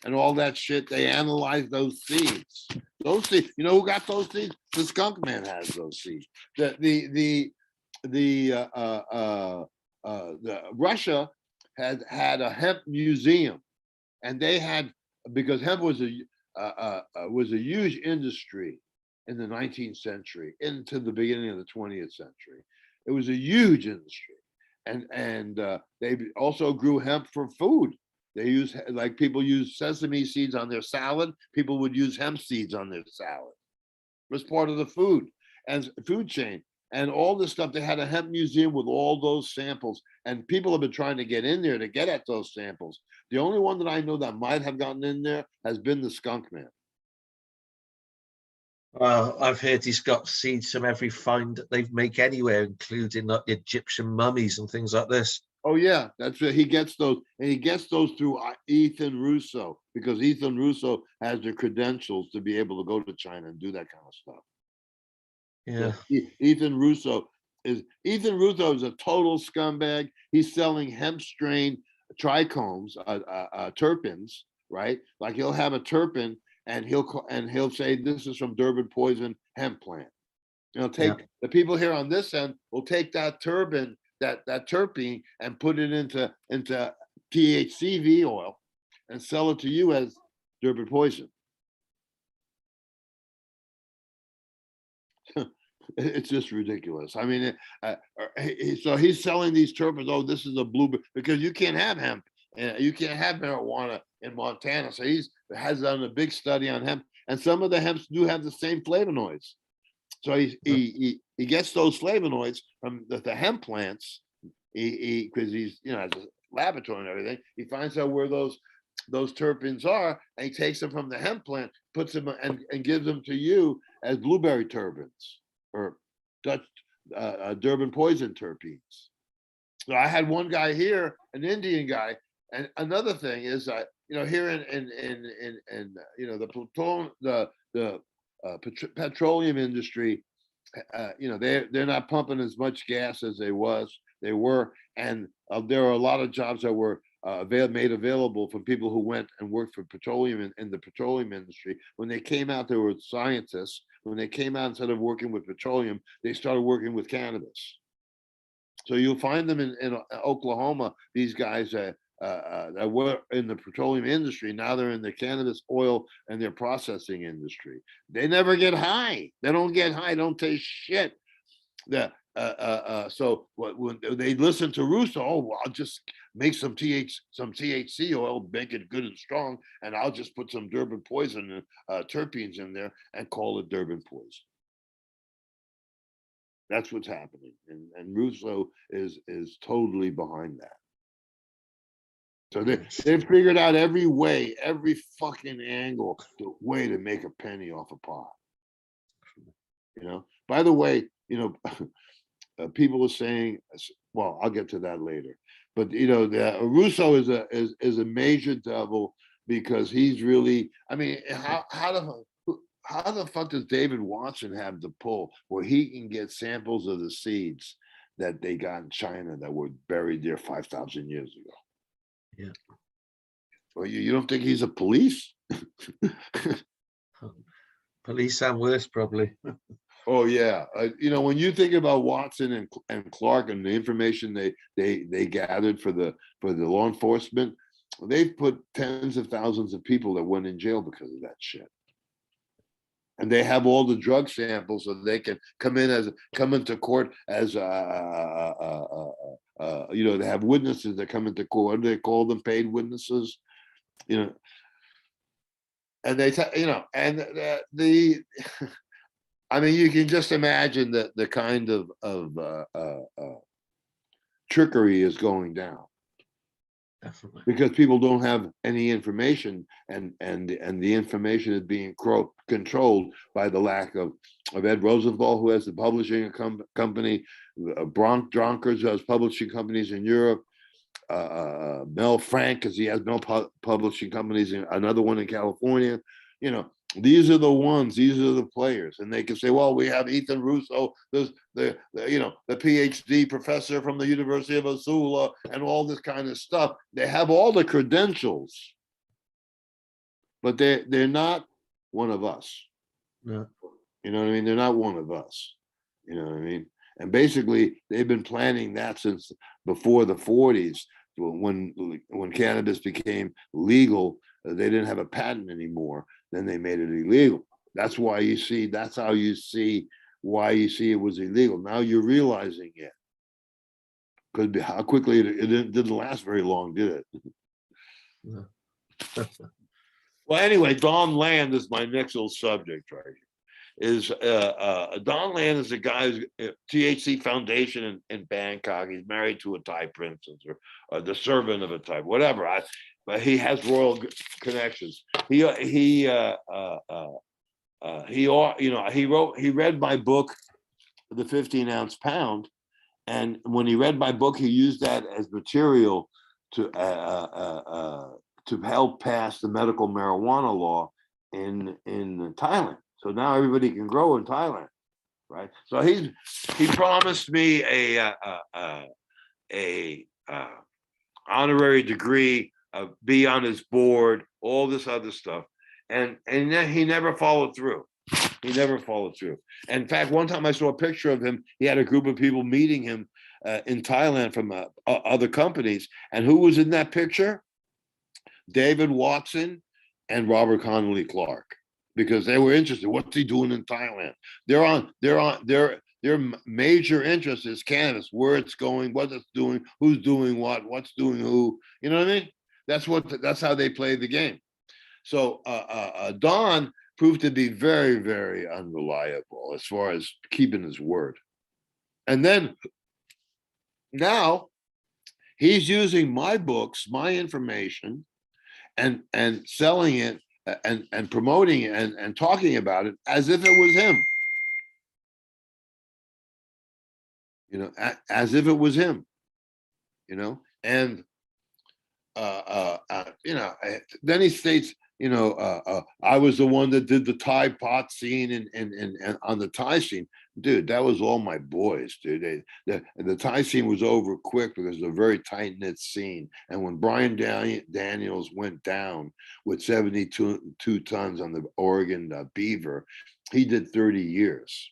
Speaker 1: and all that shit. They analyzed those seeds. Those seeds, you know who got those seeds? The skunk man has those seeds. The Russia had a hemp museum, and they had, because hemp was a huge industry in the 19th century into the beginning of the 20th century. It was a huge industry, and they also grew hemp for food. They use, like, people use sesame seeds on their salad. People would use hemp seeds on their salad. It was part of the food and food chain. And all this stuff, they had a hemp museum with all those samples, and people have been trying to get in there to get at those samples. The only one that I know that might have gotten in there has been the skunk man.
Speaker 3: Well, I've heard he's got seeds from every find that they make anywhere, including like Egyptian mummies and things like this.
Speaker 1: Oh yeah, that's where he gets those, and he gets those through Ethan Russo, because Ethan Russo has the credentials to be able to go to China and do that kind of stuff.
Speaker 3: Yeah.
Speaker 1: Ethan Russo is a total scumbag. He's selling hemp strain trichomes, terpenes, right? Like, he'll have a terpene, and he'll say this is from Durban poison hemp plant. Take the people here on this end will take that terpene, that terpene, and put it into THCV oil and sell it to you as Durban poison. It's just ridiculous. I mean, so he's selling these terpenes. Oh, this is a blueberry, because you can't have hemp and you can't have marijuana in Montana. So has done a big study on hemp, and some of the hemps do have the same flavonoids. So he gets those flavonoids from the hemp plants. Because he's, has a laboratory and everything. He finds out where those terpenes are, and he takes them from the hemp plant, puts them and gives them to you as blueberry terpenes or Dutch Durban poison terpenes. So I had one guy here, an Indian guy, and another thing is, here in the petroleum industry, they're not pumping as much gas as they were, and there are a lot of jobs that were made available for people who went and worked for petroleum in the petroleum industry. When they came out, they were scientists. When they came out, instead of working with petroleum, they started working with cannabis. So you'll find them in Oklahoma, these guys that were in the petroleum industry. Now they're in the cannabis oil and their processing industry. They never get high. They don't get high. Don't taste shit. So when they listen to Russo, well, I'll just make some THC oil, make it good and strong, and I'll just put some Durban poison terpenes in there and call it Durban poison. That's what's happening, and Russo is totally behind that. So they've figured out every way, every fucking angle, the way to make a penny off a pot. By the way, people are saying, well, I'll get to that later. But Russo is a major devil, because he's really, I mean, how the fuck does David Watson have the pull where he can get samples of the seeds that they got in China that were buried there 5,000 years ago?
Speaker 3: Yeah.
Speaker 1: Well, you don't think he's a police?
Speaker 3: Police and worse, probably.
Speaker 1: Oh yeah, when you think about Watson and Clark and the information they gathered for the law enforcement, they've put tens of thousands of people that went in jail because of that shit. And they have all the drug samples, so they can come into court as they have witnesses that come into court. What do they call them? Paid witnesses, and they I mean, you can just imagine the kind of trickery is going down.
Speaker 3: Definitely.
Speaker 1: Because people don't have any information, and the information is being controlled by the lack of Ed Rosenthal, who has the publishing company, Bronk Dronkers, who has publishing companies in Europe, Mel Frank, because he has no publishing companies, another one in California. These are the ones, these are the players, and they can say, well, we have Ethan Russo, the PhD professor from the University of Missoula, and all this kind of stuff. They have all the credentials, but they're not one of us.
Speaker 3: No.
Speaker 1: You know what I mean? They're not one of us. You know what I mean? And basically, they've been planning that since before the 40s, when cannabis became legal. They didn't have a patent anymore. Then they made it illegal. That's why you see. That's how you see why you see it was illegal. Now you're realizing it. Could be how quickly it didn't last very long, did it?
Speaker 3: No.
Speaker 1: Well, anyway, Don Land is my next little subject right here. Don Land is a guy who's THC Foundation in Bangkok. He's married to a Thai princess or the servant of a Thai, whatever. But he has royal connections. He read my book, The 15-Ounce Pound, and when he read my book, he used that as material to help pass the medical marijuana law in Thailand. So now everybody can grow in Thailand, right? So he promised me a honorary degree, be on his board, all this other stuff, and he never followed through. He never followed through. In fact, one time I saw a picture of him. He had a group of people meeting him in Thailand from other companies, and who was in that picture? David Watson and Robert Connolly Clark, because they were interested. What's he doing in Thailand? Their major interest is cannabis, where it's going, what it's doing, who's doing what, what's doing who. You know what I mean? That's how they play the game. So Don proved to be very, very unreliable as far as keeping his word. And then now he's using my books, my information, and selling it and promoting it and talking about it as if it was him. You know, as if it was him. You know, and then he states, I was the one that did the Thai pot scene and on the Thai scene. Dude, that was all my boys, dude. The Thai scene was over quick because it was a very tight-knit scene. And when Brian Daniels went down with 72 tons on the Oregon Beaver, he did 30 years.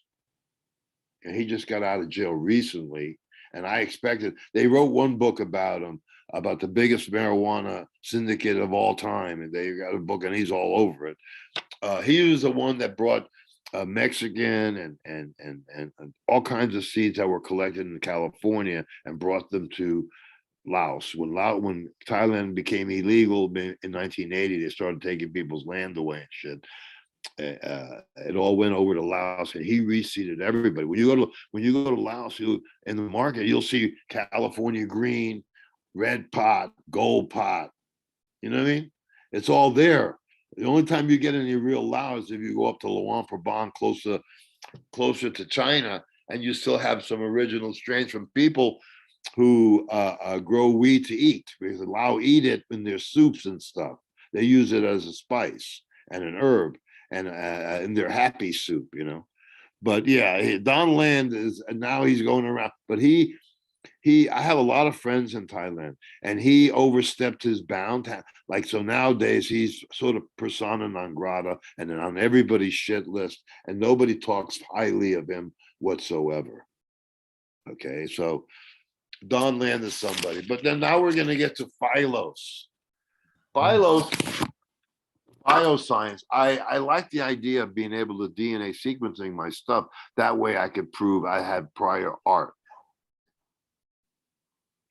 Speaker 1: And he just got out of jail recently. And I expected, they wrote one book about him, about the biggest marijuana syndicate of all time. And they got a book and he's all over it. He was the one that brought Mexican and all kinds of seeds that were collected in California and brought them to Laos. When Thailand became illegal in 1980, they started taking people's land away and shit. It all went over to Laos, and he reseeded everybody. When you go to Laos, in the market, you'll see California green, red pot, gold pot. You know what I mean? It's all there. The only time you get any real Laos is if you go up to Luang Prabang, closer to China, and you still have some original strains from people who grow weed to eat, because Lao eat it in their soups and stuff. They use it as a spice and an herb, and in their happy soup, But yeah, Don Land is now he's going around, but I have a lot of friends in Thailand, and he overstepped his bound. So nowadays he's sort of persona non grata and on everybody's shit list, and nobody talks highly of him whatsoever. Okay, so Don Land is somebody, but then now we're going to get to Phylos. Bioscience. I like the idea of being able to DNA sequencing my stuff. That way I could prove I had prior art.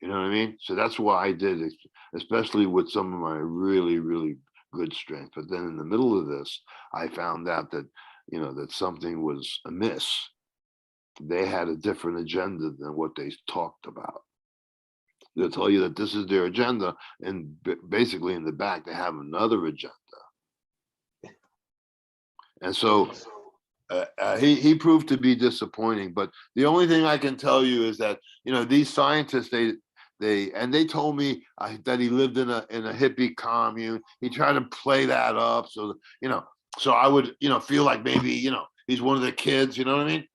Speaker 1: You know what I mean? So that's why I did it, especially with some of my really, really good strength. But then in the middle of this, I found out that, that something was amiss. They had a different agenda than what they talked about. They'll tell you that this is their agenda, and basically in the back, they have another agenda. And so he proved to be disappointing. But the only thing I can tell you is that, these scientists, they told me that he lived in a hippie commune. He tried to play that up. So, so I would, feel like maybe, he's one of the kids, you know what I mean?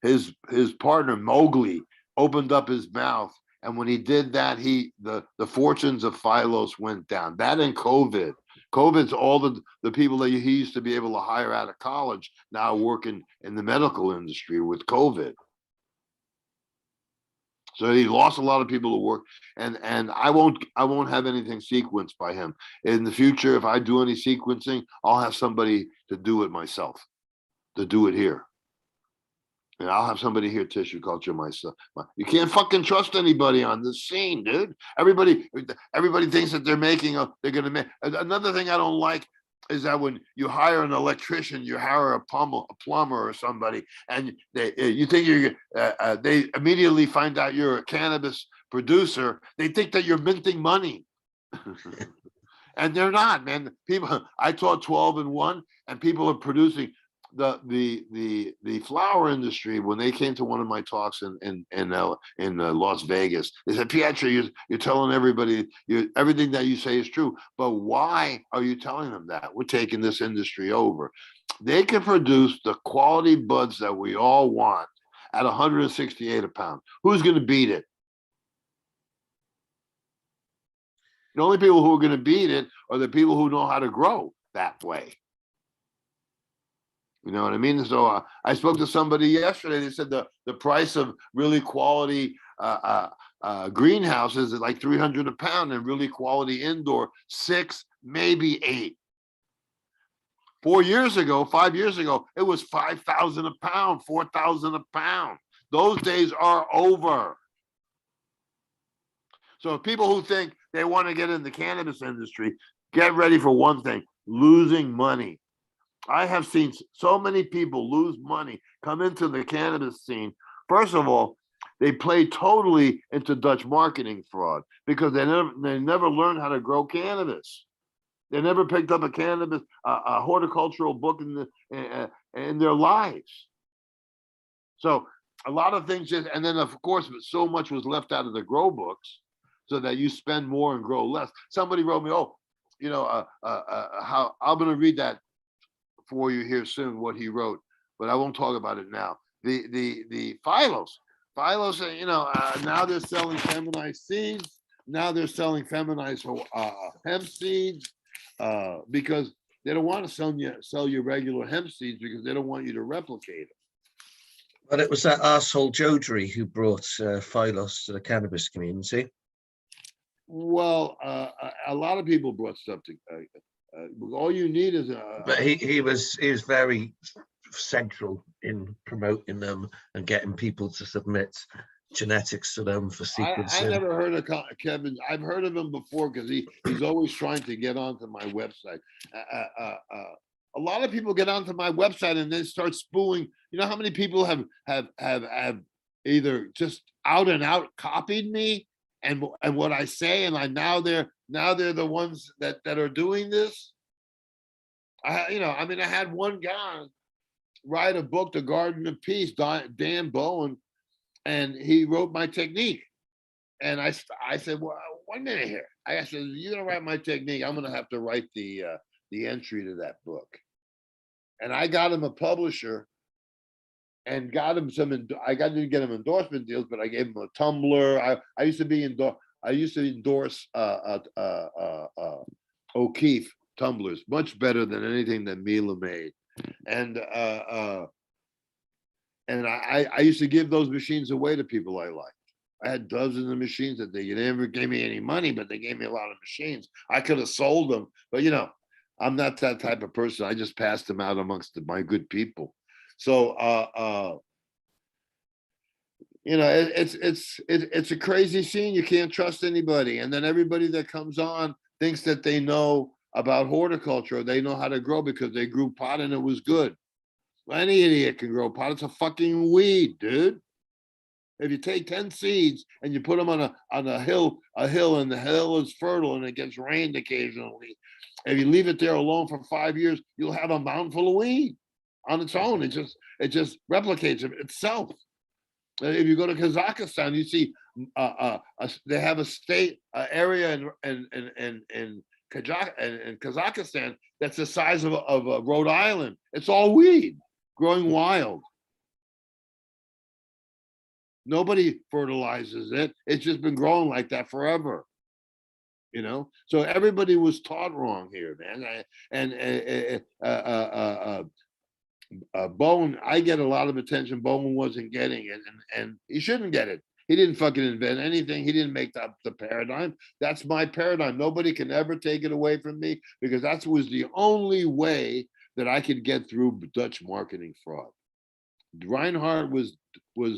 Speaker 1: His partner Mowgli opened up his mouth And when he did that, the fortunes of Phylos went down. That and COVID. COVID's all the people that he used to be able to hire out of college now working in the medical industry with COVID. So he lost a lot of people to work, and I won't have anything sequenced by him in the future. If I do any sequencing, I'll have somebody to do it myself, to do it here, and I'll have somebody here tissue culture myself. You can't fucking trust anybody on this scene, dude. Everybody thinks that they're gonna make. Another thing I don't like is that when you hire an electrician, you hire a plumber or somebody, and you think they immediately find out you're a cannabis producer. They think that you're minting money, and they're not, man. People, I taught 12-in-1, and people are producing the flower industry. When they came to one of my talks in Las Vegas, they said, Pietro, you're telling everybody everything that you say is true, but why are you telling them that? We're taking this industry over. They can produce the quality buds that we all want at 168 a pound. Who's going to beat it? The only people who are going to beat it are the people who know how to grow that way. You know what I mean? So I spoke to somebody yesterday. They said the price of really quality greenhouses is like $300 a pound, and really quality indoor $6, maybe $8. 5 years ago, it was $5,000 a pound, $4,000 a pound. Those days are over. So people who think they want to get in the cannabis industry, get ready for one thing: losing money. I have seen so many people lose money, come into the cannabis scene. First of all, they play totally into Dutch marketing fraud because they never learned how to grow cannabis. They never picked up a horticultural book in their lives. So a lot of things and then of course, so much was left out of the grow books, so that you spend more and grow less. Somebody wrote me, how I'm going to read that for you here soon, what he wrote, but I won't talk about it now. The Phylos, now they're selling feminized seeds. Now they're selling feminized hemp seeds because they don't want to sell you regular hemp seeds because they don't want you to replicate it.
Speaker 3: But it was that arsehole Jodry who brought Phylos to the cannabis community.
Speaker 1: Well, a lot of people brought stuff to. All you need is
Speaker 3: but he was very central in promoting them and getting people to submit genetics to them for sequencing.
Speaker 1: I never heard of Kevin. I've heard of him before because he's always trying to get onto my website. A lot of people get onto my website and then start spooling. You know how many people have either just out and out copied me and what I say, and now they're the ones that are doing this. I had one guy write a book, The Garden of Peace, Dan Bowen, and he wrote my technique. And I said, well, 1 minute here. I said, you're gonna write my technique. I'm gonna have to write the entry to that book. And I got him a publisher and got him I got to get him endorsement deals, but I gave him a Tumblr. I used to endorse O'Keefe tumblers, much better than anything that Mila made. And I used to give those machines away to people I liked. I had dozens of machines that they never gave me any money, but they gave me a lot of machines. I could have sold them, but I'm not that type of person. I just passed them out amongst my good people. So it's a crazy scene. You can't trust anybody, and then everybody that comes on thinks that they know about horticulture. They know how to grow because they grew pot and it was good. Well, any idiot can grow pot. It's a fucking weed, dude. If you take 10 seeds and you put them on a hill, and the hill is fertile and it gets rained occasionally, if you leave it there alone for 5 years, you'll have a mountain full of weed on its own. It just replicates itself. If you go to Kazakhstan, you see they have a state area in Kazakhstan that's the size of Rhode Island. It's all weed growing wild. Nobody fertilizes it. It's just been growing like that forever. So everybody was taught wrong here, man. Bowen, I get a lot of attention. Bowen wasn't getting it, and he shouldn't get it. He didn't fucking invent anything. He didn't make up the paradigm. That's my paradigm. Nobody can ever take it away from me, because that was the only way that I could get through Dutch marketing fraud. Reinhardt was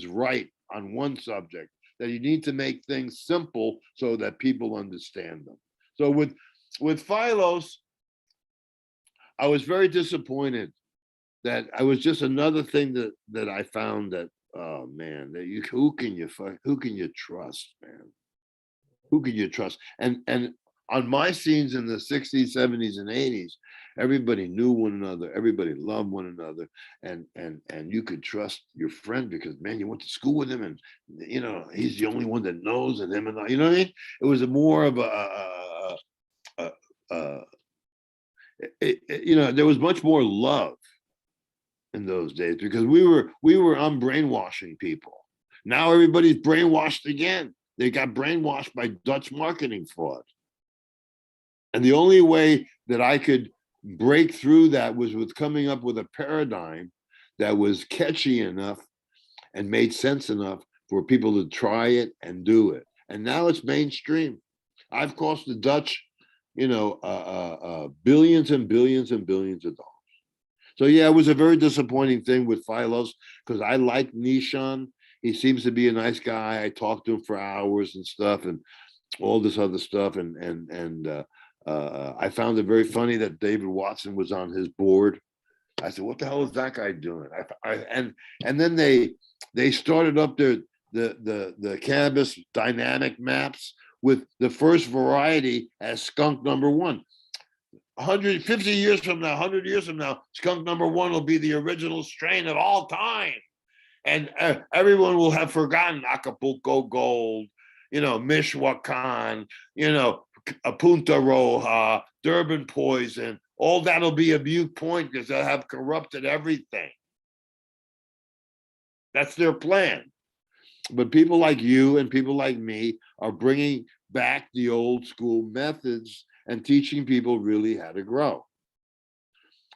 Speaker 1: right on one subject, that you need to make things simple so that people understand them. So with Phylos, I was very disappointed that I was just another thing that I found that, oh man, that who can you trust, man? Who can you trust? And on my scenes in the 60s, 70s, and 80s, everybody knew one another, everybody loved one another, and you could trust your friend because, man, you went to school with him, and he's the only one that knows, and him, and you know what I mean? It was more of there was much more love in those days, because we were unbrainwashing people. Now everybody's brainwashed again. They got brainwashed by Dutch marketing fraud. And the only way that I could break through that was with coming up with a paradigm that was catchy enough and made sense enough for people to try it and do it. And now it's mainstream. I've cost the Dutch, billions and billions and billions of dollars. So yeah, it was a very disappointing thing with Phylos, because I like Nishan. He seems to be a nice guy. I talked to him for hours and stuff, and all this other stuff. And I found it very funny that David Watson was on his board. I said, "What the hell is that guy doing?" And then they started up the cannabis dynamic maps with the first variety as skunk number 1. 150 years from now, 100 years from now, skunk number 1 will be the original strain of all time. And everyone will have forgotten Acapulco Gold, Michoacan, a Punta Roja, Durban Poison. All that'll be a mute point, because they'll have corrupted everything. That's their plan. But people like you and people like me are bringing back the old school methods and teaching people really how to grow.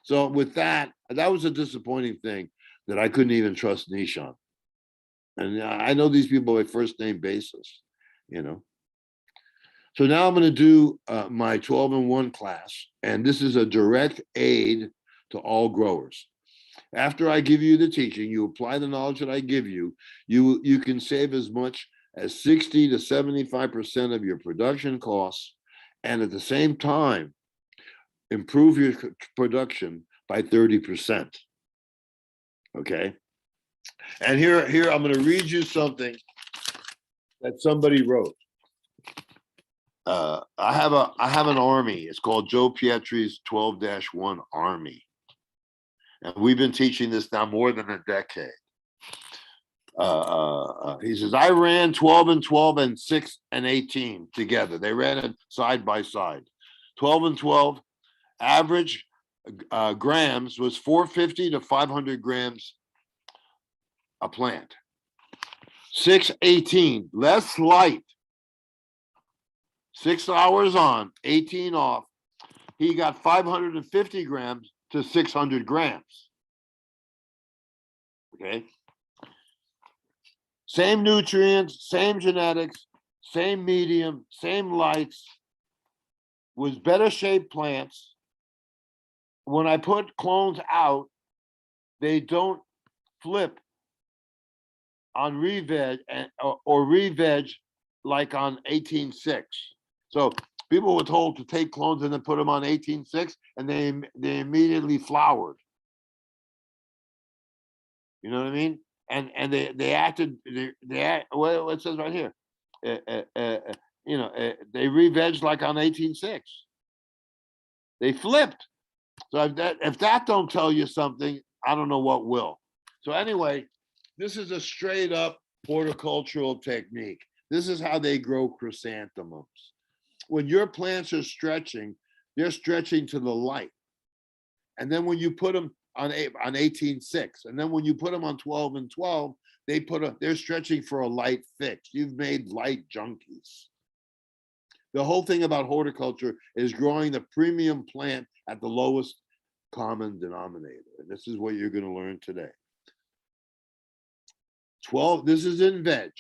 Speaker 1: So with that was a disappointing thing, that I couldn't even trust Nishan. And I know these people by first name basis, So now I'm going to do my 12-in-1 class, and this is a direct aid to all growers. After I give you the teaching, you apply the knowledge that I give you, you can save as much as 60 to 75% of your production costs, and at the same time, improve your production by 30%. Okay? And here I'm going to read you something that somebody wrote. I have an army. It's called Joe Pietri's 12-1 Army. And we've been teaching this now more than a decade. He says, I ran 12-12 and 6-18 together. They ran it side by side. 12-12 average grams was 450 to 500 grams a plant. 6-18, less light. 6 hours on, 18 off. He got 550 grams to 600 grams. Okay. Same nutrients, same genetics, same medium, same lights, with better shaped plants. When I put clones out, they don't flip on re-veg or re-veg like on 18-6. So people were told to take clones and then put them on 18-6, and they immediately flowered. You know what I mean? And they acted. Well, it says right here. They re-veg like on 18-6. They flipped. So if that don't tell you something, I don't know what will. So anyway, this is a straight up horticultural technique. This is how they grow chrysanthemums. When your plants are stretching, they're stretching to the light. And then when you put them on 18-6, and then when you put them on 12-12, they're stretching for a light fix. You've made light junkies. The whole thing about horticulture is growing the premium plant at the lowest common denominator. And this is what you're going to learn today. 12, this is in veg.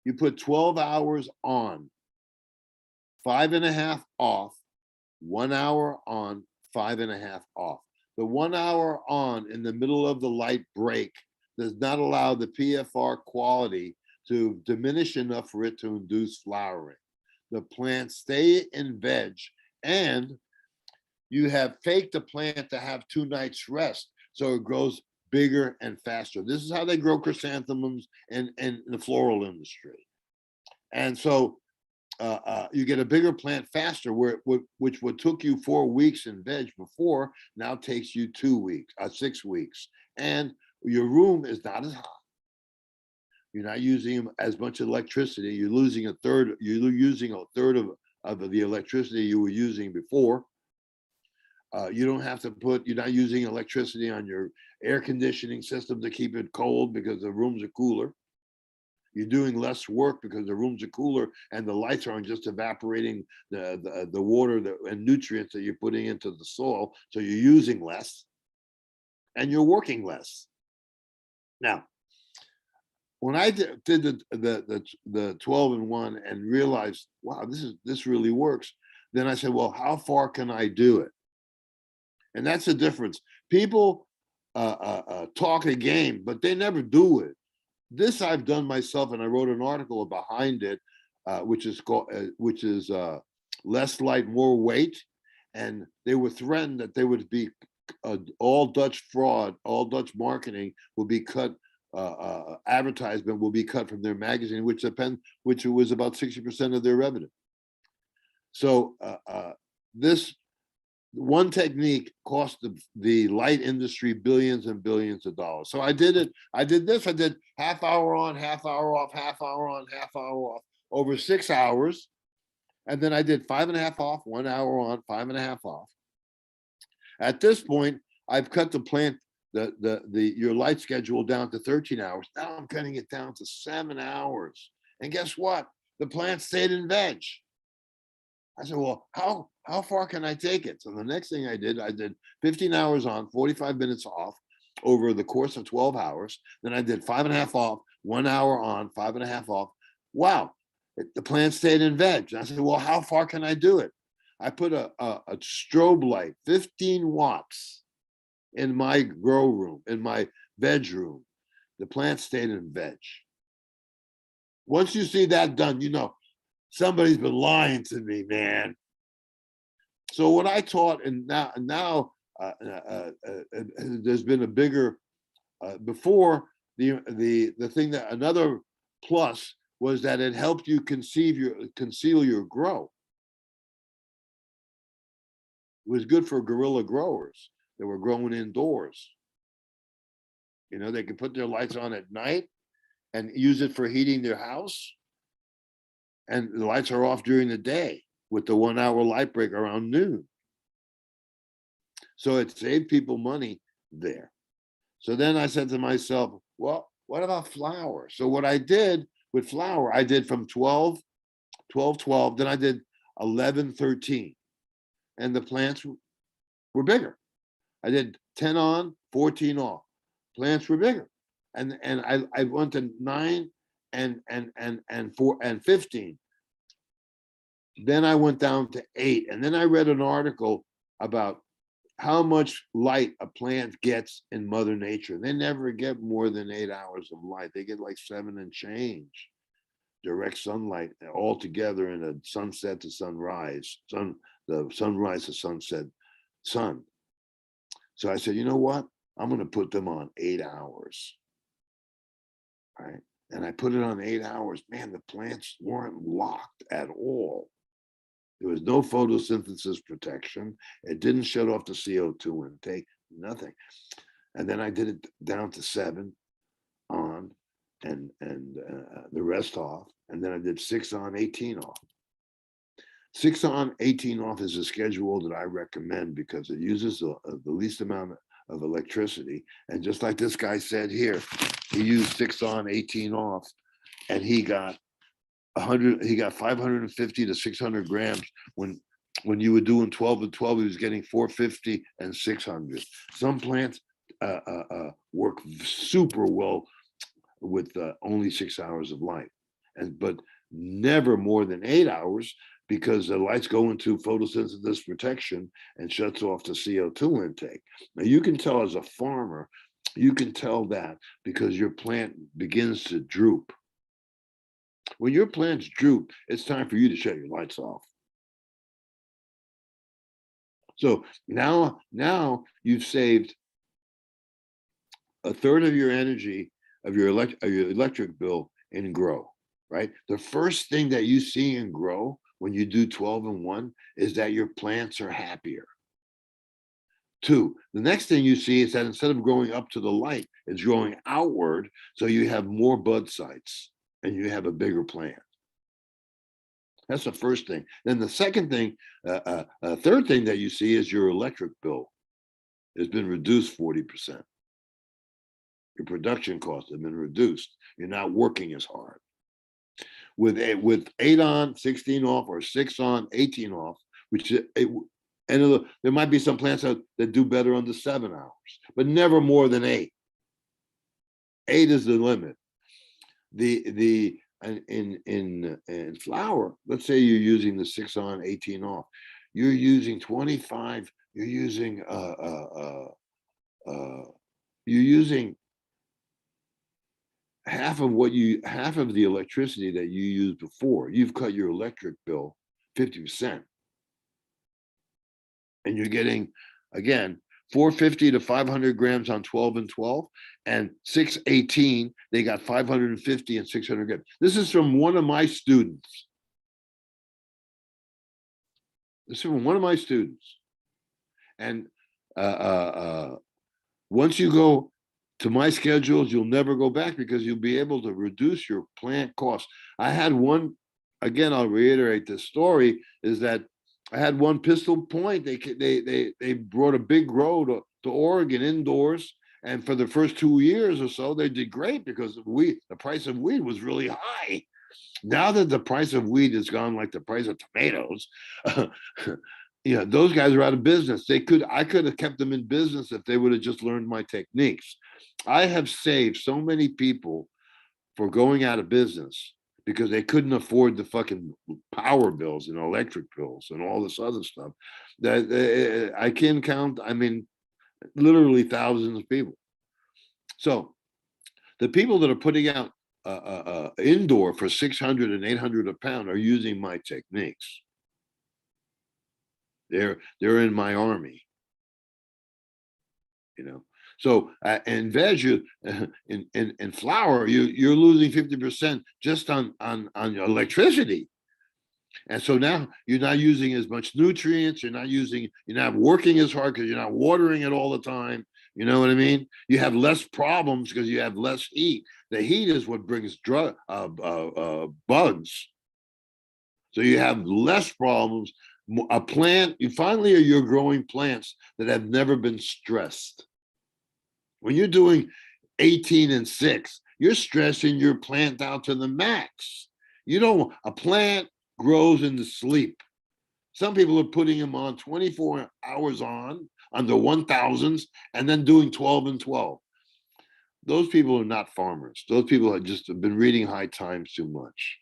Speaker 1: You put 12 hours on, 5.5 off, 1 hour on, 5.5 off. The 1 hour on in the middle of the light break does not allow the PFR quality to diminish enough for it to induce flowering. The plants stay in veg, and you have faked the plant to have 2 nights rest, so it grows bigger and faster. This is how they grow chrysanthemums in the floral industry. And so you get a bigger plant faster, which would took you 4 weeks in veg before now takes you 2 weeks, 6 weeks. And your room is not as hot. You're not using as much electricity. You're losing a third. You're using a third of the electricity you were using before. You don't have to you're not using electricity on your air conditioning system to keep it cold because the rooms are cooler. You're doing less work because the rooms are cooler and the lights aren't just evaporating the water and nutrients that you're putting into the soil. So you're using less and you're working less. Now, when I did the 12-in-1 and realized, wow, this really works, then I said, well, how far can I do it? And that's the difference. People talk a game, but they never do it. This I've done myself, and I wrote an article behind it, which is less light, more weight. And they were threatened that they would be all Dutch fraud, all Dutch marketing will be cut. Advertisement will be cut from their magazine, which was about 60% of their revenue. So this one technique cost the light industry billions and billions of dollars. So I did it. I did half hour on, half hour off, half hour on, half hour off over 6 hours. And then I did 5.5 off, 1 hour on, 5.5 off. At this point, I've cut the plant, your light schedule down to 13 hours. Now I'm cutting it down to 7 hours. And guess what? The plant stayed in veg. I said, well, how far can I take it? So the next thing I did 15 hours on, 45 minutes off over the course of 12 hours. Then I did 5.5 off, 1 hour on, 5.5 off. Wow, the plant stayed in veg. And I said, well, how far can I do it? I put a strobe light, 15 watts in my grow room, in my veg room. The plant stayed in veg. Once you see that done, you know, somebody's been lying to me, man. So what I taught, and now there's been a bigger, before the thing that another plus was that it helped you conceal your grow. It was good for guerrilla growers that were growing indoors. You know, they could put their lights on at night and use it for heating their house. And the lights are off during the day with the 1 hour light break around noon. So it saved people money there. So then I said to myself, well, what about flower? So what I did with flower, I did from 12, then I did 11, 13. And the plants were bigger. I did 10 on, 14 off. Plants were bigger. And I went to 9 and 4 and 15. Then I went down to 8. And then I read an article about how much light a plant gets in Mother Nature. They never get more than 8 hours of light. They get like 7 and change direct sunlight all together in a sunset to sunrise, the sunrise to sunset sun. So I said, you know what? I'm going to put them on 8 hours. Right. And I put it on 8 hours. Man, the plants weren't locked at all. There was no photosynthesis protection. It didn't shut off the CO2 intake, nothing. And then I did it down to 7 on and the rest off. And then I did 6 on, 18 off. 6 on, 18 off is a schedule that I recommend because it uses the least amount of electricity. And just like this guy said here, he used 6 on, 18 off, and he got 550 to 600 grams. When you were doing 12 and 12, he was getting 450 and 600. Some plants work super well with only 6 hours of light, but never more than 8 hours, because the lights go into photosynthesis protection and shuts off the CO2 intake. Now you can tell as a farmer, you can tell that because your plant begins to droop. When your plants droop, it's time for you to shut your lights off. So now you've saved a third of your energy of your electric bill in grow, right? The first thing that you see in grow when you do 12 and 1 is that your plants are happier. 2, the next thing you see is that instead of growing up to the light, it's growing outward, so you have more bud sites and you have a bigger plant. That's the first thing. Then the second thing, third thing that you see is your electric bill has been reduced 40%. Your production costs have been reduced. You're not working as hard. With 8 on, 16 off, or 6 on, 18 off, and there might be some plants that do better under 7 hours, but never more than 8. 8 is the limit. In flower, let's say you're using the 6 on, 18 off, you're using 25. You're using half of the electricity that you used before. You've cut your electric bill 50%. And you're getting, again, 450 to 500 grams on 12 and 12, and 618, they got 550 and 600 grams. This is from one of my students. And once you go to my schedules, you'll never go back, because you'll be able to reduce your plant costs. I had one, again, I'll reiterate this story, is that I had one Pistol Point. They brought a big grow to Oregon indoors, and for the first 2 years or so, they did great because the price of weed was really high. Now that the price of weed has gone like the price of tomatoes, those guys are out of business. I could have kept them in business if they would have just learned my techniques. I have saved so many people for going out of business because they couldn't afford the fucking power bills and electric bills and all this other stuff that I can count. I mean, literally thousands of people. So the people that are putting out indoor for 600 and 800 a pound are using my techniques. They're in my army, So in veg, in flower, you're losing 50% just on your electricity, and so now you're not using as much nutrients. You're not working as hard because you're not watering it all the time. You know what I mean? You have less problems because you have less heat. The heat is what brings bugs. So you have less problems. A plant, you're growing plants that have never been stressed. When you're doing 18 and 6, you're stressing your plant out to the max. A plant grows in the sleep. Some people are putting them on 24 hours on the 1000s and then doing 12 and 12. Those people are not farmers. Those people have just been reading High Times too much.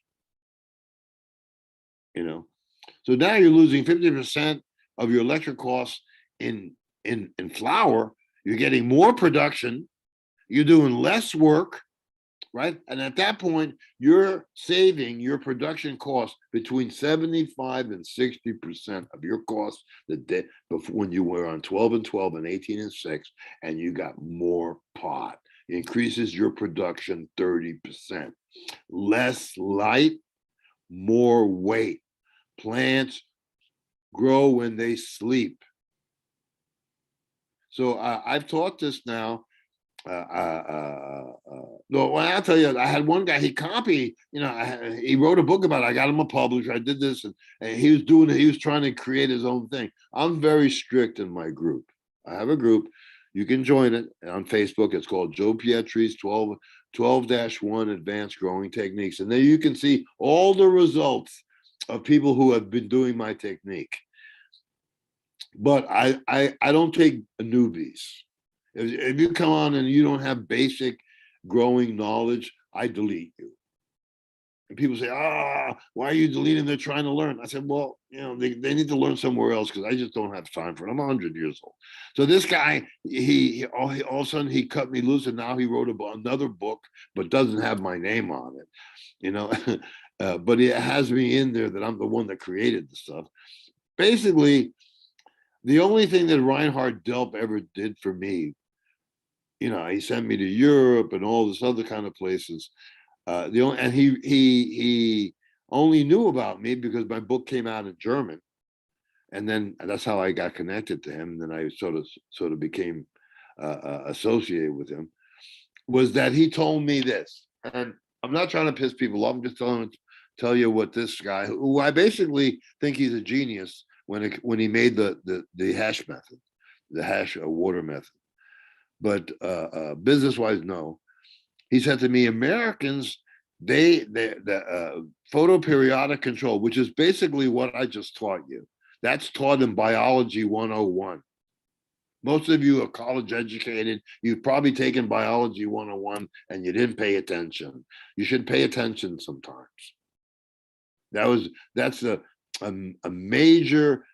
Speaker 1: So now you're losing 50% of your electric costs in flower. You're getting more production. You're doing less work, right? And at that point, you're saving your production costs between 75 and 60% of your costs before, when you were on 12 and 12 and 18 and 6, and you got more pot. It increases your production 30%. Less light, more weight. Plants grow when they sleep. So I've taught this now. No, well, I'll tell you, I had one guy, he copied, he wrote a book about it. I got him a publisher. I did this, and he was trying to create his own thing. I'm very strict in my group. I have a group. You can join it on Facebook. It's called Joe Pietri's 12-1 Advanced Growing Techniques. And there you can see all the results of people who have been doing my technique. But I don't take newbies. If you come on and you don't have basic growing knowledge, I delete you. And people say, why are you deleting? They're trying to learn. I said, well, they need to learn somewhere else because I just don't have time for it. I'm 100 years old. So this guy, he all of a sudden he cut me loose, and now he wrote another book, but doesn't have my name on it, but it has me in there that I'm the one that created the stuff. Basically, the only thing that Reinhard Delp ever did for me, he sent me to Europe and all this other kind of places. He only knew about me because my book came out in German, and then that's how I got connected to him. And then I sort of became associated with him. Was that he told me this, and I'm not trying to piss people off. I'm just tell you what this guy, who I basically think he's a genius, when he made the hash method, the hash water method, but business wise, no. He said to me, Americans, the photoperiodic control, which is basically what I just taught you. That's taught in biology 101. Most of you are college educated. You've probably taken biology 101 and you didn't pay attention. You should pay attention sometimes. That's a major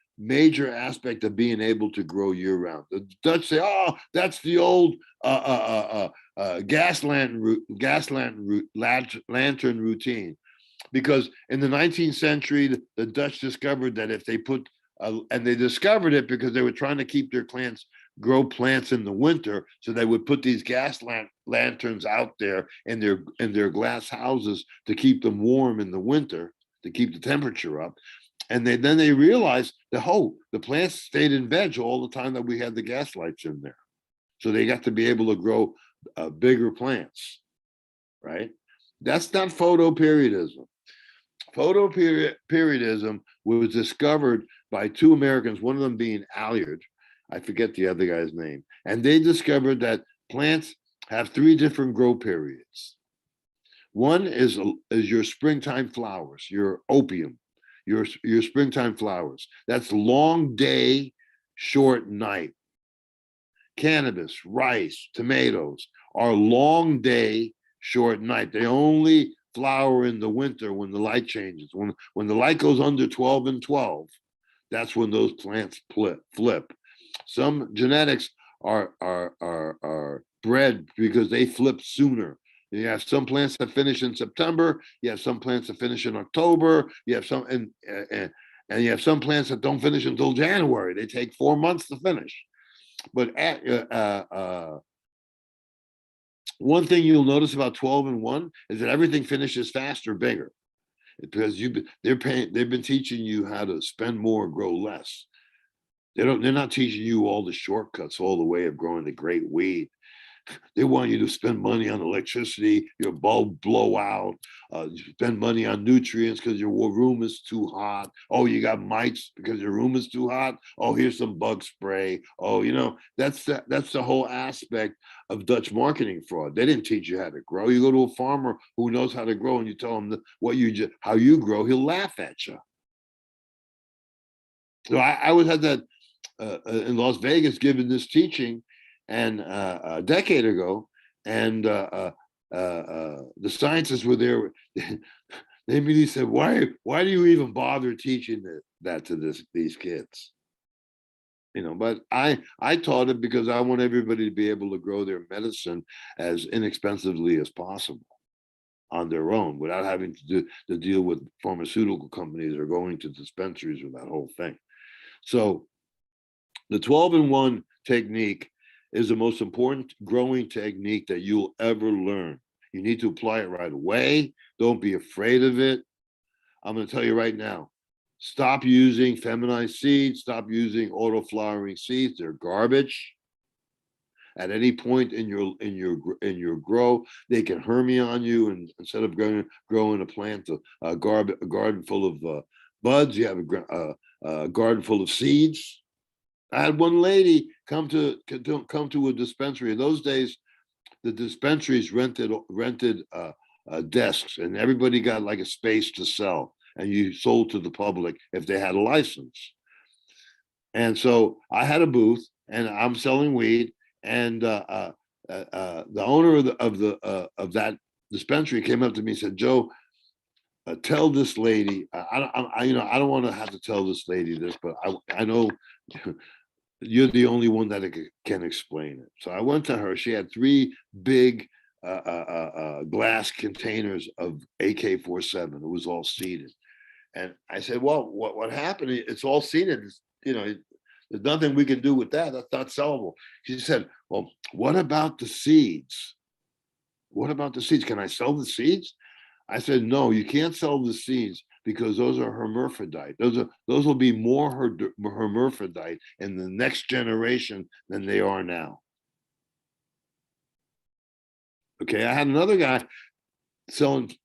Speaker 1: aspect of being able to grow year round. The Dutch say, that's the old gas lantern routine, because in the 19th century, the Dutch discovered that if they put, and they discovered it because they were trying to keep their grow plants in the winter, so they would put these gas lanterns out there in their glass houses to keep them warm in the winter, to keep the temperature up. And then they realized that, the plants stayed in veg all the time that we had the gas lights in there. So they got to be able to grow bigger plants, right? That's not photoperiodism. Photoperiodism was discovered by two Americans, one of them being Alliard. I forget the other guy's name. And they discovered that plants have three different grow periods. One is your springtime flowers, your opium. Your springtime flowers. That's long day, short night. Cannabis, rice, tomatoes are long day, short night. They only flower in the winter when the light changes. When the light goes under 12 and 12, that's when those plants flip. Some genetics are bred because they flip sooner. You have some plants that finish in September. You have some plants that finish in October. You have some, and you have some plants that don't finish until January. They take 4 months to finish. But one thing you'll notice about 12 and 1 is that everything finishes faster, bigger, because they've been teaching you how to spend more, grow less. They're not teaching you all the shortcuts, all the way of growing the great weed. They want you to spend money on electricity, your bulb blow out, spend money on nutrients because your room is too hot. Oh, you got mites because your room is too hot. Oh, here's some bug spray. Oh, that's the whole aspect of Dutch marketing fraud. They didn't teach you how to grow. You go to a farmer who knows how to grow and you tell him how you grow, he'll laugh at you. So I was at that in Las Vegas giving this teaching, and a decade ago, and the scientists were there. They immediately said, "Why do you even bother teaching that to these kids?" But I taught it because I want everybody to be able to grow their medicine as inexpensively as possible on their own, without having to deal with pharmaceutical companies or going to dispensaries with that whole thing. So the 12 and 1 technique is the most important growing technique that you'll ever learn. You need to apply it right away. Don't be afraid of it. I'm going to tell you right now, stop using feminized seeds. Stop using auto-flowering seeds. They're garbage. At any point in your grow, they can hermy on you, and instead of growing a plant, a garden full of buds, you have a garden full of seeds. I had one lady come to a dispensary. In those days, the dispensaries rented desks, and everybody got like a space to sell, and you sold to the public if they had a license. And so I had a booth, and I'm selling weed, and the owner of that dispensary came up to me and said, "Joe, tell this lady. I don't want to have to tell this lady this, but I know you're the only one that can explain it." So I went to her. She had three big glass containers of AK-47. It was all seated. And I said, "Well, what happened? It's all seated. There's nothing we can do with that. That's not sellable." She said, "Well, what about the seeds? What about the seeds? Can I sell the seeds?" I said, "No, you can't sell the seeds because those are hermaphrodite. Those will be more hermaphrodite in the next generation than they are now." Okay, I had another guy selling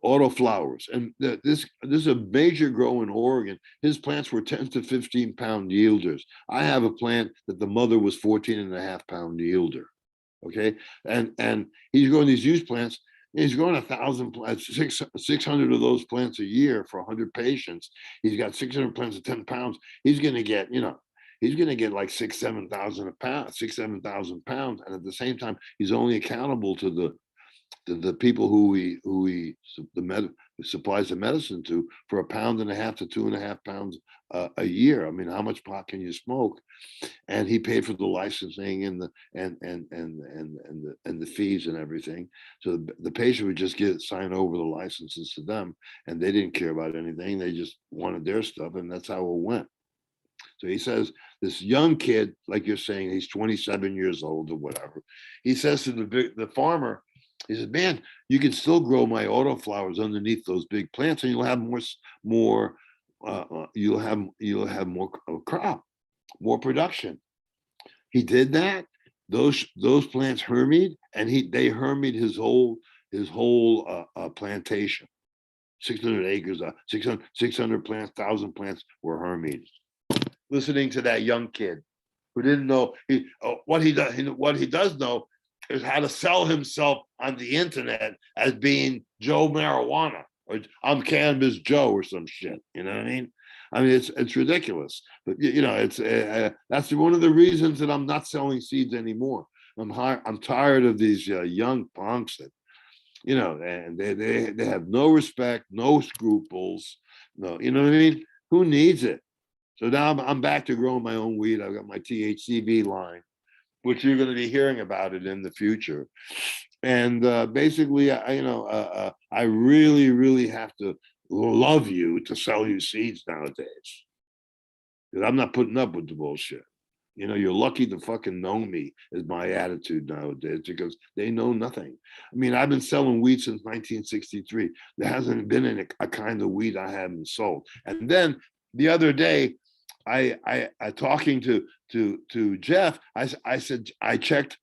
Speaker 1: auto flowers, and this is a major grow in Oregon. His plants were 10 to 15 pound yielders. I have a plant that the mother was 14 and a half pound yielder. Okay, and he's growing these huge plants. He's growing 1,000 plants, 600 of those plants a year for 100 patients. He's got 600 plants of 10 pounds. He's going to get, he's going to get like 7,000 a pound, 7,000 pounds. And at the same time, he's only accountable to the people who he supplies the medicine to for 1.5 to 2.5 pounds a year. I mean, how much pot can you smoke? And he paid for the licensing and the fees and everything. So the patient would just sign over the licenses to them, and they didn't care about anything. They just wanted their stuff, and that's how it went. So he says, this young kid, like you're saying, he's 27 years old or whatever. He says to the farmer, he says, "Man, you can still grow my autoflowers underneath those big plants, and you'll have more you'll have more crop, more production." He did that. Those plants hermied, and they hermied his whole plantation. 600 acres, 600 plants, 1,000 plants were hermied. Listening to that young kid who didn't know what he does know is how to sell himself on the internet as being Joe Marijuana, or I'm Cannabis Joe or some shit. You know what I mean? I mean, it's ridiculous. But it's that's one of the reasons that I'm not selling seeds anymore. I'm tired of these young punks that, and they have no respect, no scruples. No, you know what I mean? Who needs it? So now I'm back to growing my own weed. I've got my THCV line, which you're going to be hearing about it in the future. And basically, I really, really have to love you to sell you seeds nowadays, because I'm not putting up with the bullshit. You're lucky to fucking know me is my attitude nowadays, because they know nothing. I mean, I've been selling weed since 1963. There hasn't been a kind of weed I haven't sold. And then the other day, I talking to Jeff, I said I checked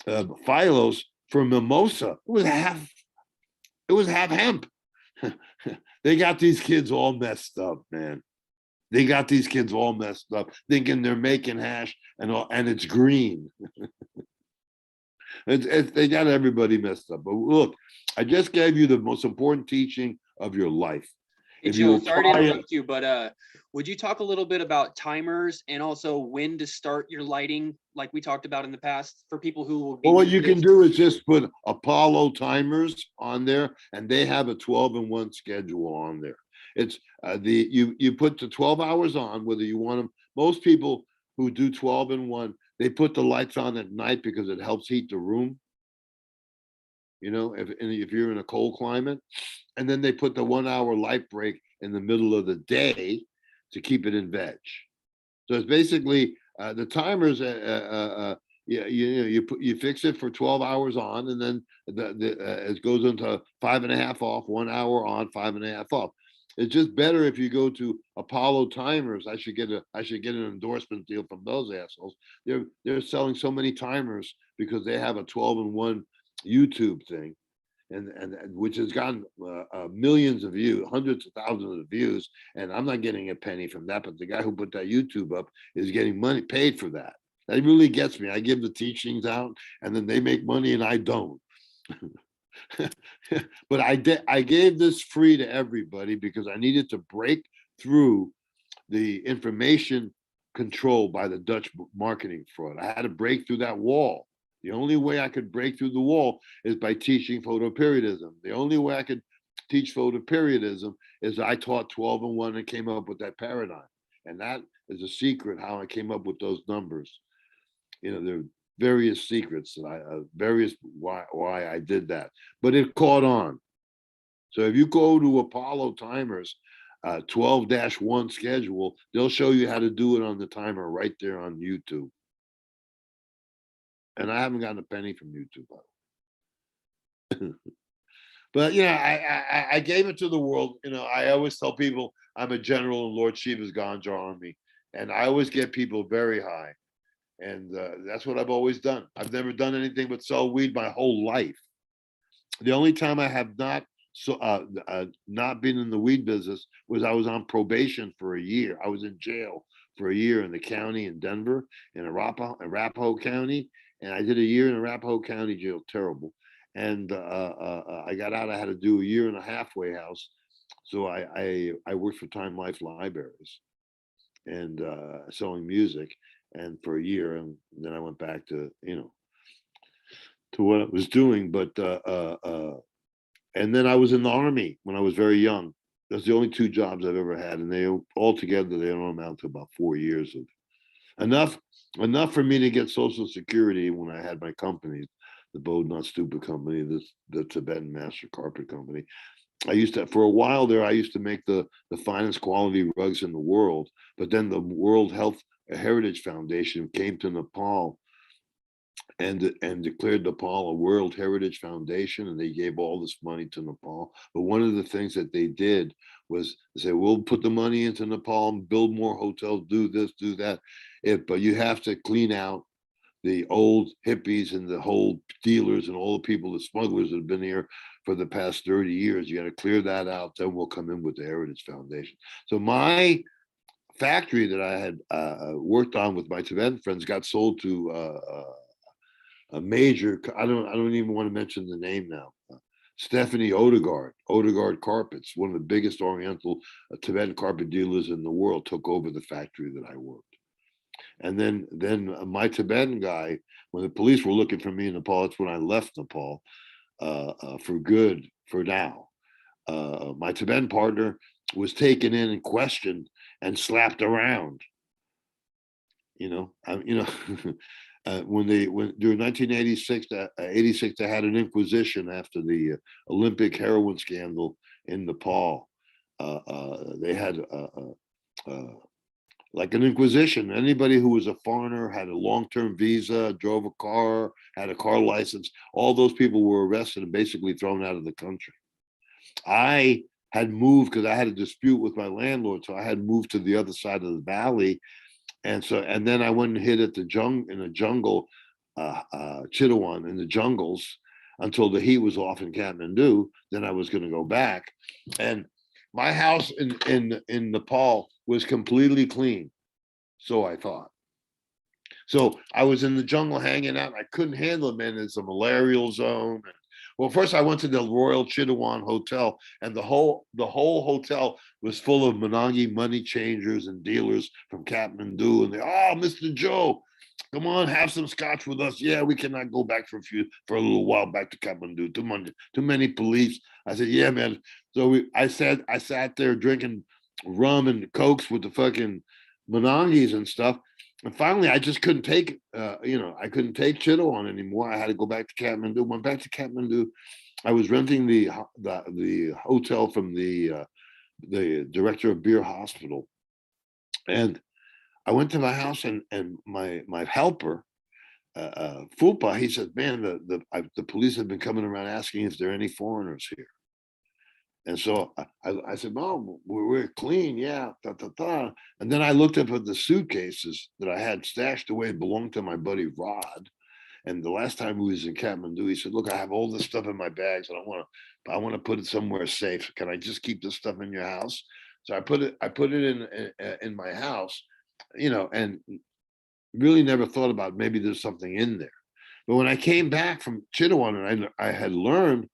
Speaker 1: Philos for mimosa. It was half hemp. They got these kids all messed up, man. They got these kids all messed up, thinking they're making hash and it's green. They got everybody messed up. But look, I just gave you the most important teaching of your life.
Speaker 2: Hey, Joe, sorry to interrupt you, but would you talk a little bit about timers and also when to start your lighting, like we talked about in the past, for people who will be.
Speaker 1: Well, what you can do is just put Apollo timers on there, and they have a 12-in-1 schedule on there. It's you put the 12 hours on, whether you want them. Most people who do 12-in-1, they put the lights on at night because it helps heat the room. If you're in a cold climate, and then they put the 1-hour light break in the middle of the day to keep it in veg. So it's basically the timers. You fix it for 12 hours on, and then it goes into 5.5 off, 1 hour on, 5.5 off. It's just better if you go to Apollo timers. I should get an endorsement deal from those assholes. They're selling so many timers because they have a 12-in-1 YouTube thing, and which has gotten millions of views, hundreds of thousands of views, and I'm not getting a penny from that, but the guy who put that YouTube up is getting money paid for that. That really gets me. I give the teachings out, and then they make money, and I don't. But I gave this free to everybody because I needed to break through the information control by the Dutch marketing fraud. I had to break through that wall. The only way I could break through the wall is by teaching photoperiodism. The only way I could teach photoperiodism is I taught 12 and 1 and came up with that paradigm. And that is a secret how I came up with those numbers. You know, there are various secrets that various why I did that, but it caught on. So if you go to Apollo Timers 12-1 schedule, they'll show you how to do it on the timer right there on YouTube. And I haven't gotten a penny from YouTube. But yeah, I gave it to the world. You know, I always tell people I'm a general in Lord Shiva's Ganja army, and I always get people very high. And that's what I've always done. I've never done anything but sell weed my whole life. The only time I have not not been in the weed business was I was on probation for a year. I was in jail for a year in the county in Denver, in Arapahoe County, and I did a year in Arapahoe County jail. Terrible. And I got out. I had to do a year and a halfway house. So I worked for Time Life Libraries and selling music, and for a year, and then I went back to to what I was doing. But and then I was in the army when I was very young. That's the only 2 jobs I've ever had, and they all together they don't amount to about 4 years of enough for me to get Social Security when I had my company, the Bode Not Stupid company, the Tibetan Master Carpet Company. I used to, for a while there, I used to make the finest quality rugs in the world. But then the World Health Heritage Foundation came to Nepal and declared Nepal a World Heritage Foundation, and they gave all this money to Nepal. But one of the things that they did was say, we'll put the money into Nepal and build more hotels, do this, do that. But you have to clean out the old hippies and the whole dealers and all the people, the smugglers that have been here for the past 30 years. You got to clear that out. Then we'll come in with the Heritage Foundation. So my factory that I had worked on with my Tibetan friends got sold to a major, I don't even want to mention the name now. Stephanie Odegaard Carpets, one of the biggest Oriental Tibetan carpet dealers in the world, took over the factory that I worked. And then my Tibetan guy, when the police were looking for me in Nepal, that's when I left Nepal for good for now. My Tibetan partner was taken in and questioned and slapped around. When during 1986 86, they had an inquisition after the Olympic heroin scandal in Nepal. They had like an inquisition. Anybody who was a foreigner, had a long-term visa, drove a car, had a car license, all those people were arrested and basically thrown out of the country. I had moved because I had a dispute with my landlord, so I had moved to the other side of the valley. And then I went and hid at the jungle, Chitawan in the jungles until the heat was off in Kathmandu. Then I was going to go back, and my house in Nepal was completely clean, so I thought. So I was in the jungle hanging out. I couldn't handle it, man. It's a malarial zone. Well, first I went to the Royal Chitawan Hotel, and the whole hotel was full of Monangi money changers and dealers from Kathmandu. And they, oh, Mr. Joe, come on, have some scotch with us. Yeah, we cannot go back for a little while back to Kathmandu. Too many police. I said, yeah, man. So I sat there drinking rum and cokes with the fucking Monangis and stuff. And finally, I just couldn't take, I couldn't take Chittagong anymore. I had to go back to Kathmandu. Went back to Kathmandu. I was renting the hotel from the director of Beer Hospital, and I went to my house, and my helper, Fupa, he said, "Man, the police have been coming around asking if there are any foreigners here." And so I said, "No, we're clean, yeah." And then I looked up at the suitcases that I had stashed away, belonged to my buddy Rod, And the last time we was in Kathmandu, he said, "Look, I have all this stuff in my bags, and I want to put it somewhere safe. Can I just keep this stuff in your house?" So I put it in my house, and really never thought about maybe there's something in there. But when I came back from Chittawan and I had learned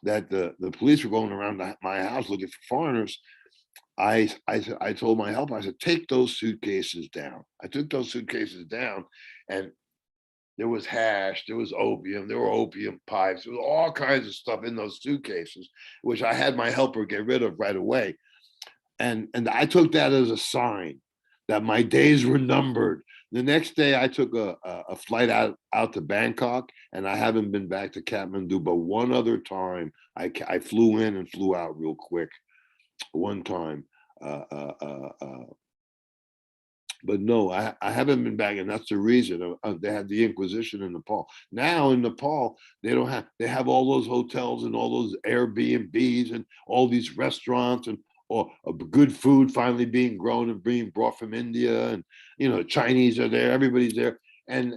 Speaker 1: that the police were going around my house looking for foreigners, I told my helper, I said, take those suitcases down. I took those suitcases down, and there was hash, there was opium, there were opium pipes, there was all kinds of stuff in those suitcases, which I had my helper get rid of right away. And I took that as a sign that my days were numbered. The next day, I took a flight out to Bangkok, and I haven't been back to Kathmandu. But one other time, I flew in and flew out real quick. One time, but no, I haven't been back, and that's the reason. They had the Inquisition in Nepal. Now in Nepal, they have all those hotels and all those Airbnbs and all these restaurants and or good food finally being grown and being brought from India, and Chinese are there, everybody's there, and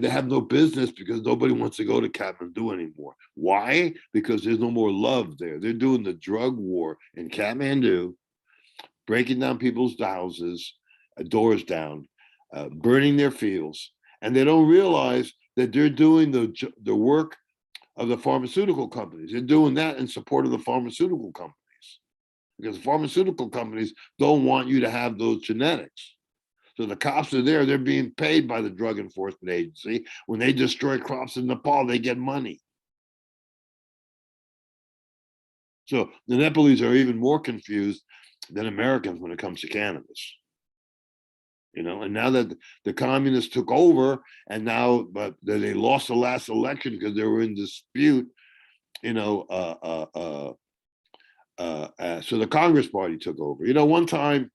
Speaker 1: they have no business because nobody wants to go to Kathmandu anymore. Why? Because there's no more love there. They're doing the drug war in Kathmandu, breaking down people's houses, doors down, burning their fields, and they don't realize that they're doing the work of the pharmaceutical companies. They're doing that in support of the pharmaceutical companies, because pharmaceutical companies don't want you to have those genetics. So the cops are there, they're being paid by the Drug Enforcement Agency. When they destroy crops in Nepal, they get money. So the Nepalese are even more confused than Americans when it comes to cannabis. And now that the communists took over, and now, but they lost the last election because they were in dispute, so the Congress Party took over. One time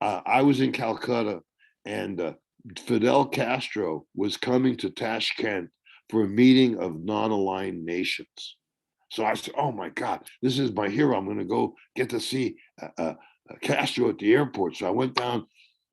Speaker 1: I was in Calcutta, and Fidel Castro was coming to Tashkent for a meeting of non-aligned nations. So I said, "Oh my God, this is my hero. I'm going to go get to see Castro at the airport." So I went down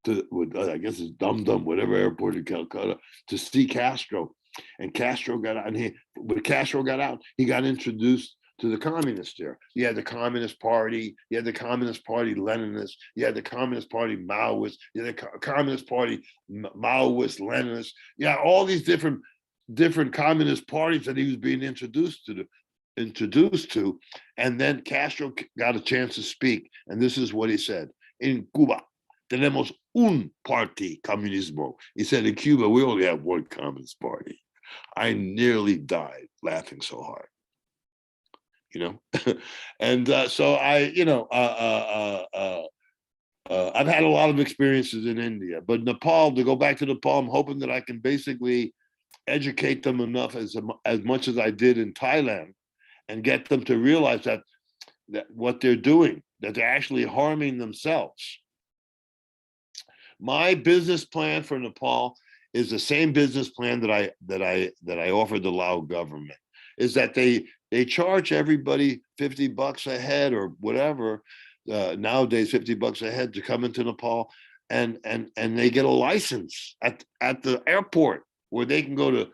Speaker 1: to, I guess it's Dum Dum, whatever airport in Calcutta, to see Castro. And Castro got out, and when Castro got out, he got introduced to the communists there. You had the Communist Party, you had the Communist Party Leninists, you had the Communist Party Maoists, you had the Communist Party Maoist Leninists. Yeah, all these different communist parties that he was being introduced to. And then Castro got a chance to speak, and this is what he said: "In Cuba, tenemos un party comunismo." He said, "In Cuba, we only have one communist party." I nearly died laughing so hard. And so I've had a lot of experiences in India, but Nepal, to go back to Nepal, I'm hoping that I can basically educate them enough as much as I did in Thailand, and get them to realize that what they're doing, that they're actually harming themselves. My business plan for Nepal is the same business plan that I offered the Lao government, is that they charge everybody $50 a head or whatever, nowadays $50 a head, to come into Nepal, and they get a license at the airport where they can go to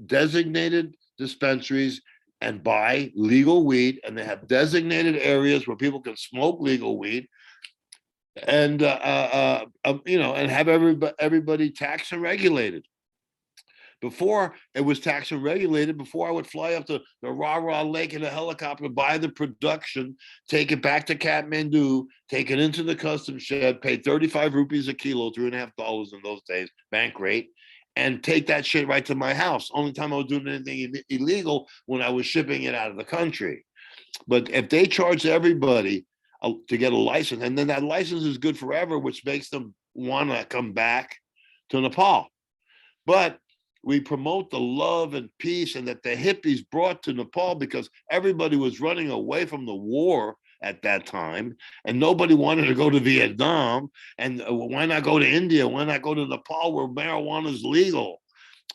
Speaker 1: designated dispensaries and buy legal weed, and they have designated areas where people can smoke legal weed, and and have everybody taxed and regulated. Before it was taxed and regulated, before I would fly up to the Rara Lake in a helicopter, buy the production, take it back to Kathmandu, take it into the customs shed, pay 35 rupees a kilo, $3.50 in those days, bank rate, and take that shit right to my house. Only time I was doing anything illegal when I was shipping it out of the country. But if they charge everybody to get a license, and then that license is good forever, which makes them want to come back to Nepal. But we promote the love and peace, and that the hippies brought to Nepal, because everybody was running away from the war at that time, and nobody wanted to go to Vietnam. And why not go to India? Why not go to Nepal, where marijuana is legal?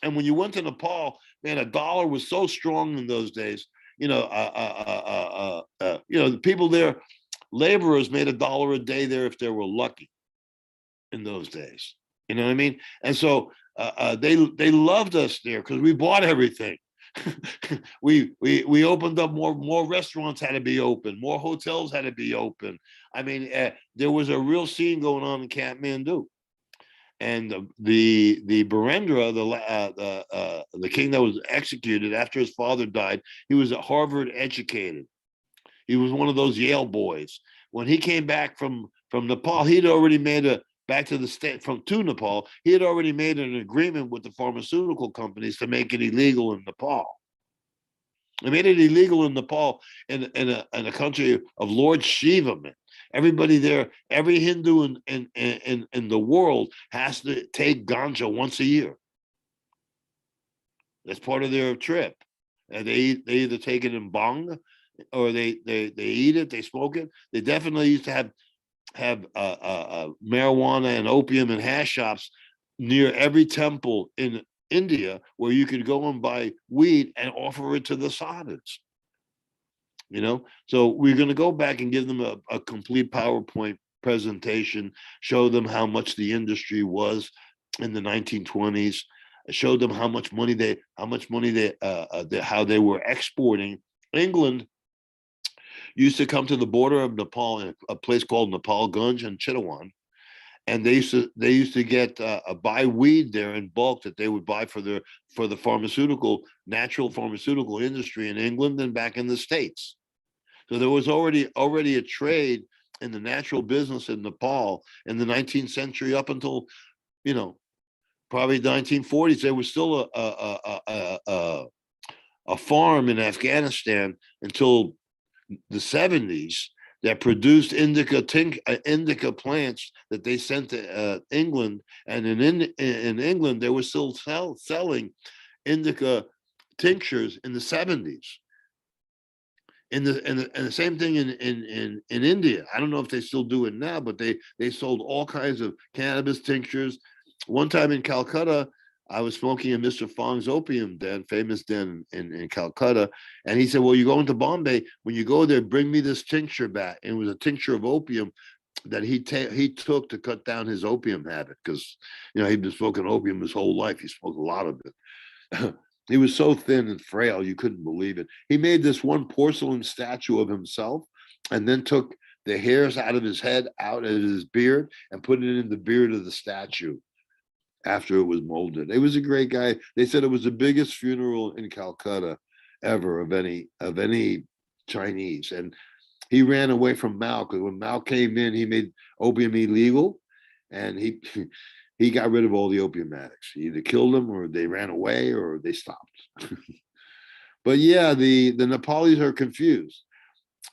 Speaker 1: And when you went to Nepal, man, a dollar was so strong in those days. The people there, laborers, made $1 a day there if they were lucky in those days. You know what I mean? And so they loved us there because we bought everything. we opened up more restaurants had to be open, more hotels had to be open. I mean, there was a real scene going on in Kathmandu. And the Barendra, the king that was executed after his father died, he was Harvard educated. He was one of those Yale boys. When he came back from Nepal, he'd already made a back to the state from to Nepal. He had already made an agreement with the pharmaceutical companies to make it illegal in Nepal. They made it illegal in Nepal in a country of Lord Shiva, man. Everybody there, every Hindu in the world has to take ganja once a year. That's part of their trip. And they either take it in bong or they eat it, they smoke it. They definitely used to have marijuana and opium and hash shops near every temple in India where you could go and buy weed and offer it to the sadhus. You know, so we're going to go back and give them a complete PowerPoint presentation, show them how much the industry was in the 1920s, show them how much money they how they were exporting. England used to come to the border of Nepal in a place called Nepalgunj and Chitwan, and they used to get buy weed there in bulk that they would buy for the natural pharmaceutical industry in England and back in the States. So there was already a trade in the natural business in Nepal in the 19th century up until, you know, probably the 1940s. There was still a farm in Afghanistan until the 70s that produced indica plants that they sent to England, and in England they were still selling indica tinctures in the 70s. And the same thing in India. I don't know if they still do it now, but they sold all kinds of cannabis tinctures. One time in Calcutta, I was smoking in Mr. Fong's opium den, famous den in Calcutta, and he said, "Well, you're going to Bombay. When you go there, bring me this tincture back." And it was a tincture of opium that he took to cut down his opium habit because, you know, he'd been smoking opium his whole life. He smoked a lot of it. He was so thin and frail, you couldn't believe it. He made this one porcelain statue of himself and then took the hairs out of his head, out of his beard, and put it in the beard of the statue after it was molded. He was a great guy. They said it was the biggest funeral in Calcutta ever of any Chinese. And he ran away from Mao because when Mao came in, he made opium illegal, and he got rid of all the opium addicts. He either killed them or they ran away or they stopped. But yeah, the Nepalis are confused.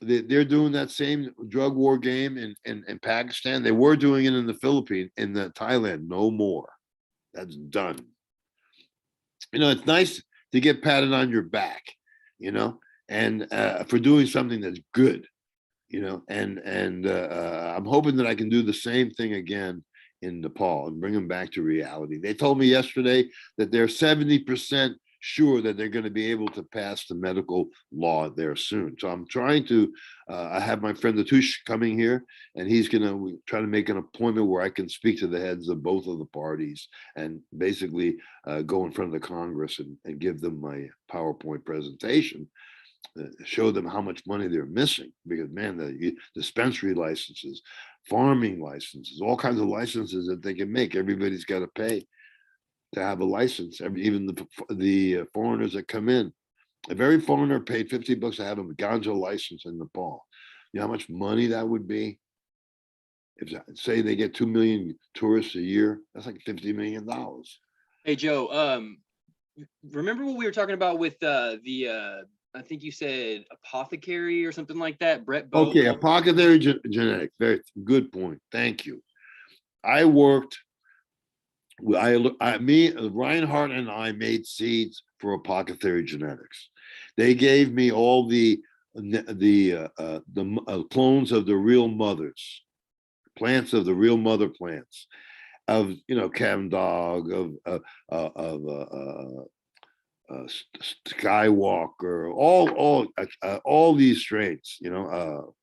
Speaker 1: They're doing that same drug war game in Pakistan. They were doing it in the Philippines, in the Thailand, no more. That's done. You know, it's nice to get patted on your back, you know, and for doing something that's good, you know, and I'm hoping that I can do the same thing again in Nepal and bring them back to reality. They told me yesterday that they're 70% sure that they're going to be able to pass the medical law there soon. So I'm trying to, I have my friend Atush coming here, and he's going to try to make an appointment where I can speak to the heads of both of the parties and basically go in front of the Congress and give them my PowerPoint presentation. Show them how much money they're missing, because man, the dispensary licenses, farming licenses, all kinds of licenses that they can make, everybody's got to pay to have a license. Even the foreigners that come in, if every foreigner paid $50 to have a ganja license in Nepal, you know how much money that would be? If say they get 2 million tourists a year, that's like $50 million.
Speaker 2: Hey Joe, remember what we were talking about with I think you said apothecary or something like that, Brett Bowe?
Speaker 1: Okay, apothecary genetics. Very good point. Thank you. I worked. Reinhardt and I made seeds for apothecary genetics. They gave me all the clones of the real mothers, plants of the real mother plants, of, you know, cam dog, of Skywalker, all these strains, you know.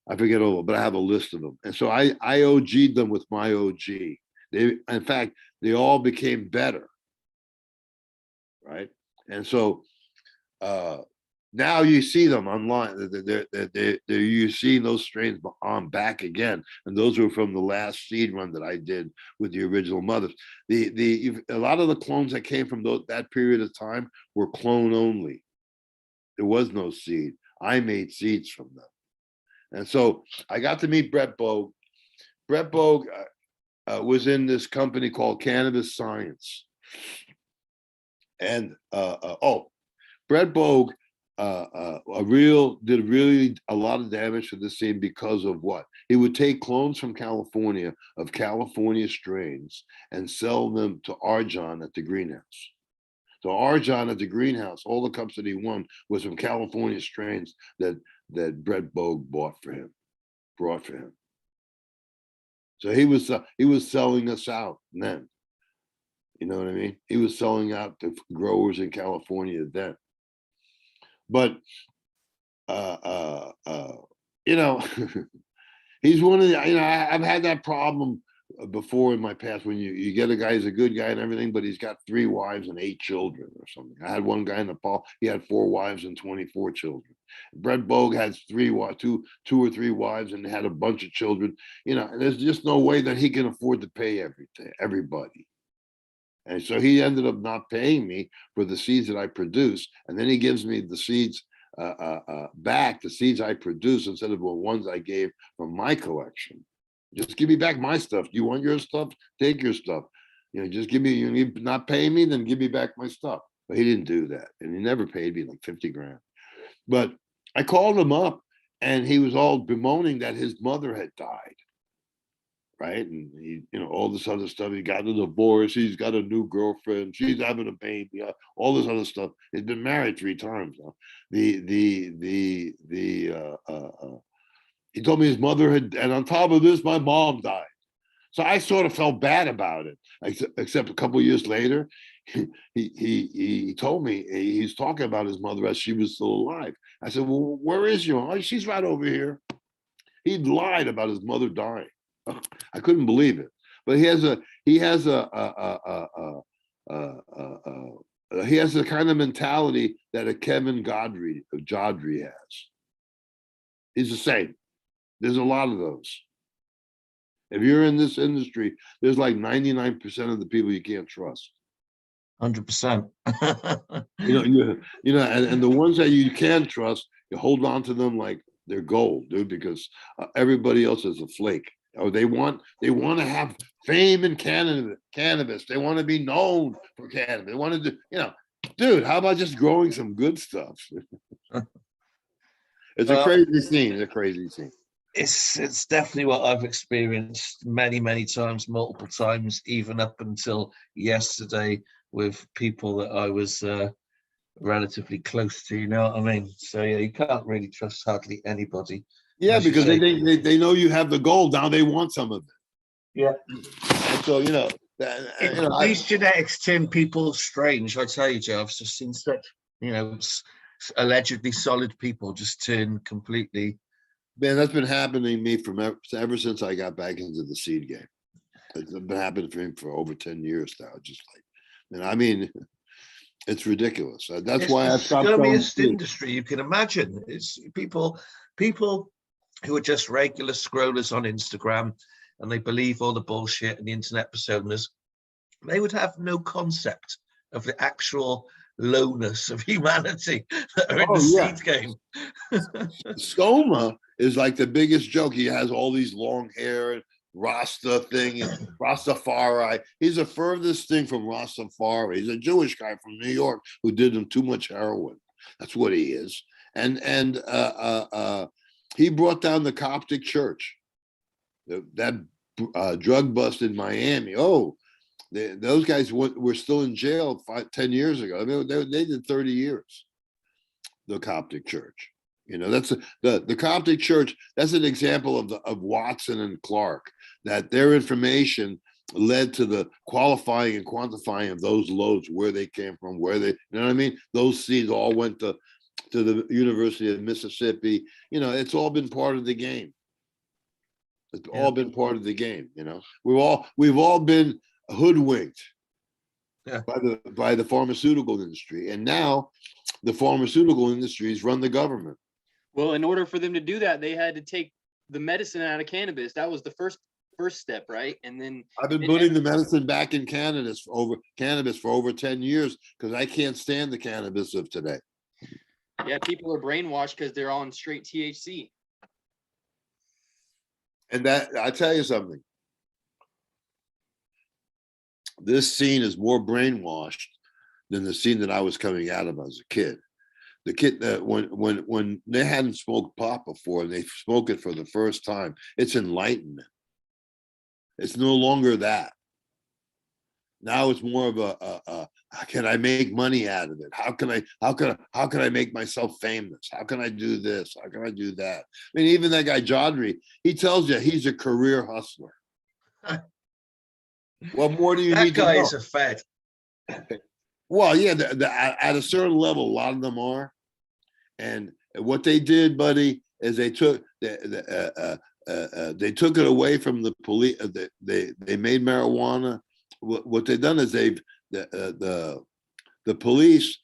Speaker 1: I forget all, but I have a list of them, and so I OG'd them with my OG. in fact, they all became better, right? And so now you see them online. You see those strains on back again, and those were from the last seed run that I did with the original mothers. A lot of the clones that came from that period of time were clone only. There was no seed. I made seeds from them, and so I got to meet Brett Bogue. Brett Bogue was in this company called Cannabis Science, and Brett Bogue did really a lot of damage to the scene because of what he would take clones from California of California strains and sell them to Arjan at the greenhouse. So Arjan at the greenhouse, all the cups that he won was from California strains that Brett Bogue brought for him. So he was selling us out then. You know what I mean? He was selling out to growers in California then. But you know, he's one of the, you know, I've had that problem before in my past when you get a guy who's a good guy and everything, but he's got 3 wives and 8 children or something. I had one guy in Nepal, he had 4 wives and 24 children. Brett Bogue has 2 or 3 wives and had a bunch of children. You know, and there's just no way that he can afford to pay everybody. And so he ended up not paying me for the seeds that I produce. And then he gives me the seeds back, the seeds I produce, instead of the ones I gave from my collection. Just give me back my stuff. You want your stuff? Take your stuff. You know, just give me, you not paying me, then give me back my stuff. But he didn't do that. And he never paid me like 50 grand. But I called him up and he was all bemoaning that his mother had died. Right. And he, you know, all this other stuff. He got a divorce. He's got a new girlfriend. She's having a baby. All this other stuff. He's been married 3 times now. He told me his mother had, and on top of this, my mom died. So I sort of felt bad about it. Except a couple of years later, he told me he's talking about his mother as she was still alive. I said, "Well, where is your mom?" "Oh, she's right over here." He lied about his mother dying. I couldn't believe it. But he has the kind of mentality that a Kevin Godry has. He's the same. There's a lot of those. If you're in this industry, there's like 99% of the people you can't trust.
Speaker 3: 100%.
Speaker 1: And the ones that you can trust, you hold on to them like they're gold, dude, because everybody else is a flake. Or they want to have fame in cannabis. They want to be known for cannabis. They want to do, you know, dude, how about just growing some good stuff? It's a crazy scene.
Speaker 3: It's definitely what I've experienced many times, multiple times, even up until yesterday with people that I was relatively close to, you know what I mean? So yeah, you can't really trust hardly anybody.
Speaker 1: Yeah, because they know you have the gold. Now they want some of it.
Speaker 3: Yeah.
Speaker 1: And so,
Speaker 3: these genetics turn people strange. I tell you, Joe, I've just seen such, allegedly solid people just turn completely.
Speaker 1: Man, that's been happening to me ever since I got back into the seed game. It's been happening for him for over 10 years now. Just like, and I mean, it's ridiculous. That's why I stopped.
Speaker 3: It's the scummiest industry you can imagine. It's people who are just regular scrollers on Instagram and they believe all the bullshit and the internet personas. They would have no concept of the actual lowness of humanity that are in the seed game.
Speaker 1: Stoma is like the biggest joke. He has all these long hair and Rasta thing and Rastafari. He's the furthest thing from Rastafari. He's a Jewish guy from New York who did him too much heroin. That's what he is. And he brought down the Coptic Church. That drug bust in Miami. Those guys were still in jail 10 years ago. I mean, they did 30 years. The Coptic Church. You know, that's the Coptic Church. That's an example of Watson and Clark, that their information led to the qualifying and quantifying of those loads, where they came from, you know what I mean? Those seeds all went to the University of Mississippi. You know, it's all been part of the game. It's all been part of the game, you know. We've all been hoodwinked by the pharmaceutical industry, and now the pharmaceutical industries run the government.
Speaker 2: Well, in order for them to do that, they had to take the medicine out of cannabis. That was the first step, right? And then
Speaker 1: I've been putting the medicine back in cannabis for over 10 years because I can't stand the cannabis of today.
Speaker 2: yeah, people are brainwashed because they're on straight THC.
Speaker 1: And that, I tell you something, this scene is more brainwashed than the scene that I was coming out of as a kid. The kid that when they hadn't smoked pot before and they smoke it for the first time, it's enlightenment. It's no longer that. Now it's more of a how can I make money out of it? How can I make myself famous? How can I do this? How can I do that? I mean, even that guy Jodry, he tells you he's a career hustler. What more do you need to know?
Speaker 3: That guy is a fed.
Speaker 1: Well, yeah, at a certain level, a lot of them are. And what they did, buddy, is they took it away from the police. They made marijuana. What they've done is the police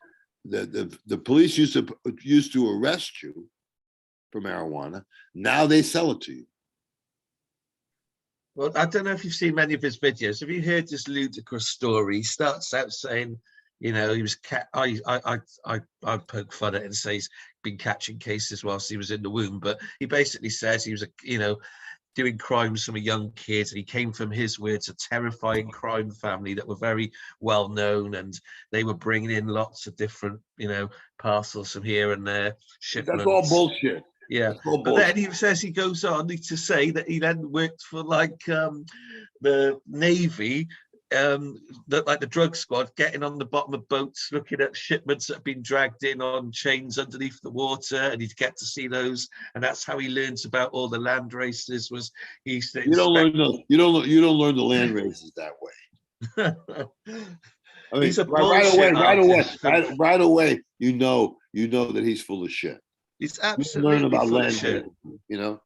Speaker 1: used to arrest you for marijuana. Now they sell it to you.
Speaker 3: Well, I don't know if you've seen many of his videos. Have you heard this ludicrous story? He starts out saying, you know, he was I poke fun at it and say he's been catching cases whilst he was in the womb, but he basically says he was doing crimes from a young kid, and he came from his words a terrifying crime family that were very well known, and they were bringing in lots of different parcels from here and there, shipments.
Speaker 1: That's all bullshit.
Speaker 3: Yeah, but then he says, he goes on to say that he then worked for like the Navy, like the drug squad, getting on the bottom of boats, looking at shipments that have been dragged in on chains underneath the water, and he'd get to see those, and that's how he learns about all the land races. Was he used to
Speaker 1: you don't learn the land races that way. I mean,
Speaker 3: he's a
Speaker 1: right away, you know that he's full of shit.
Speaker 3: He's absolutely learn about land shit.
Speaker 1: You know,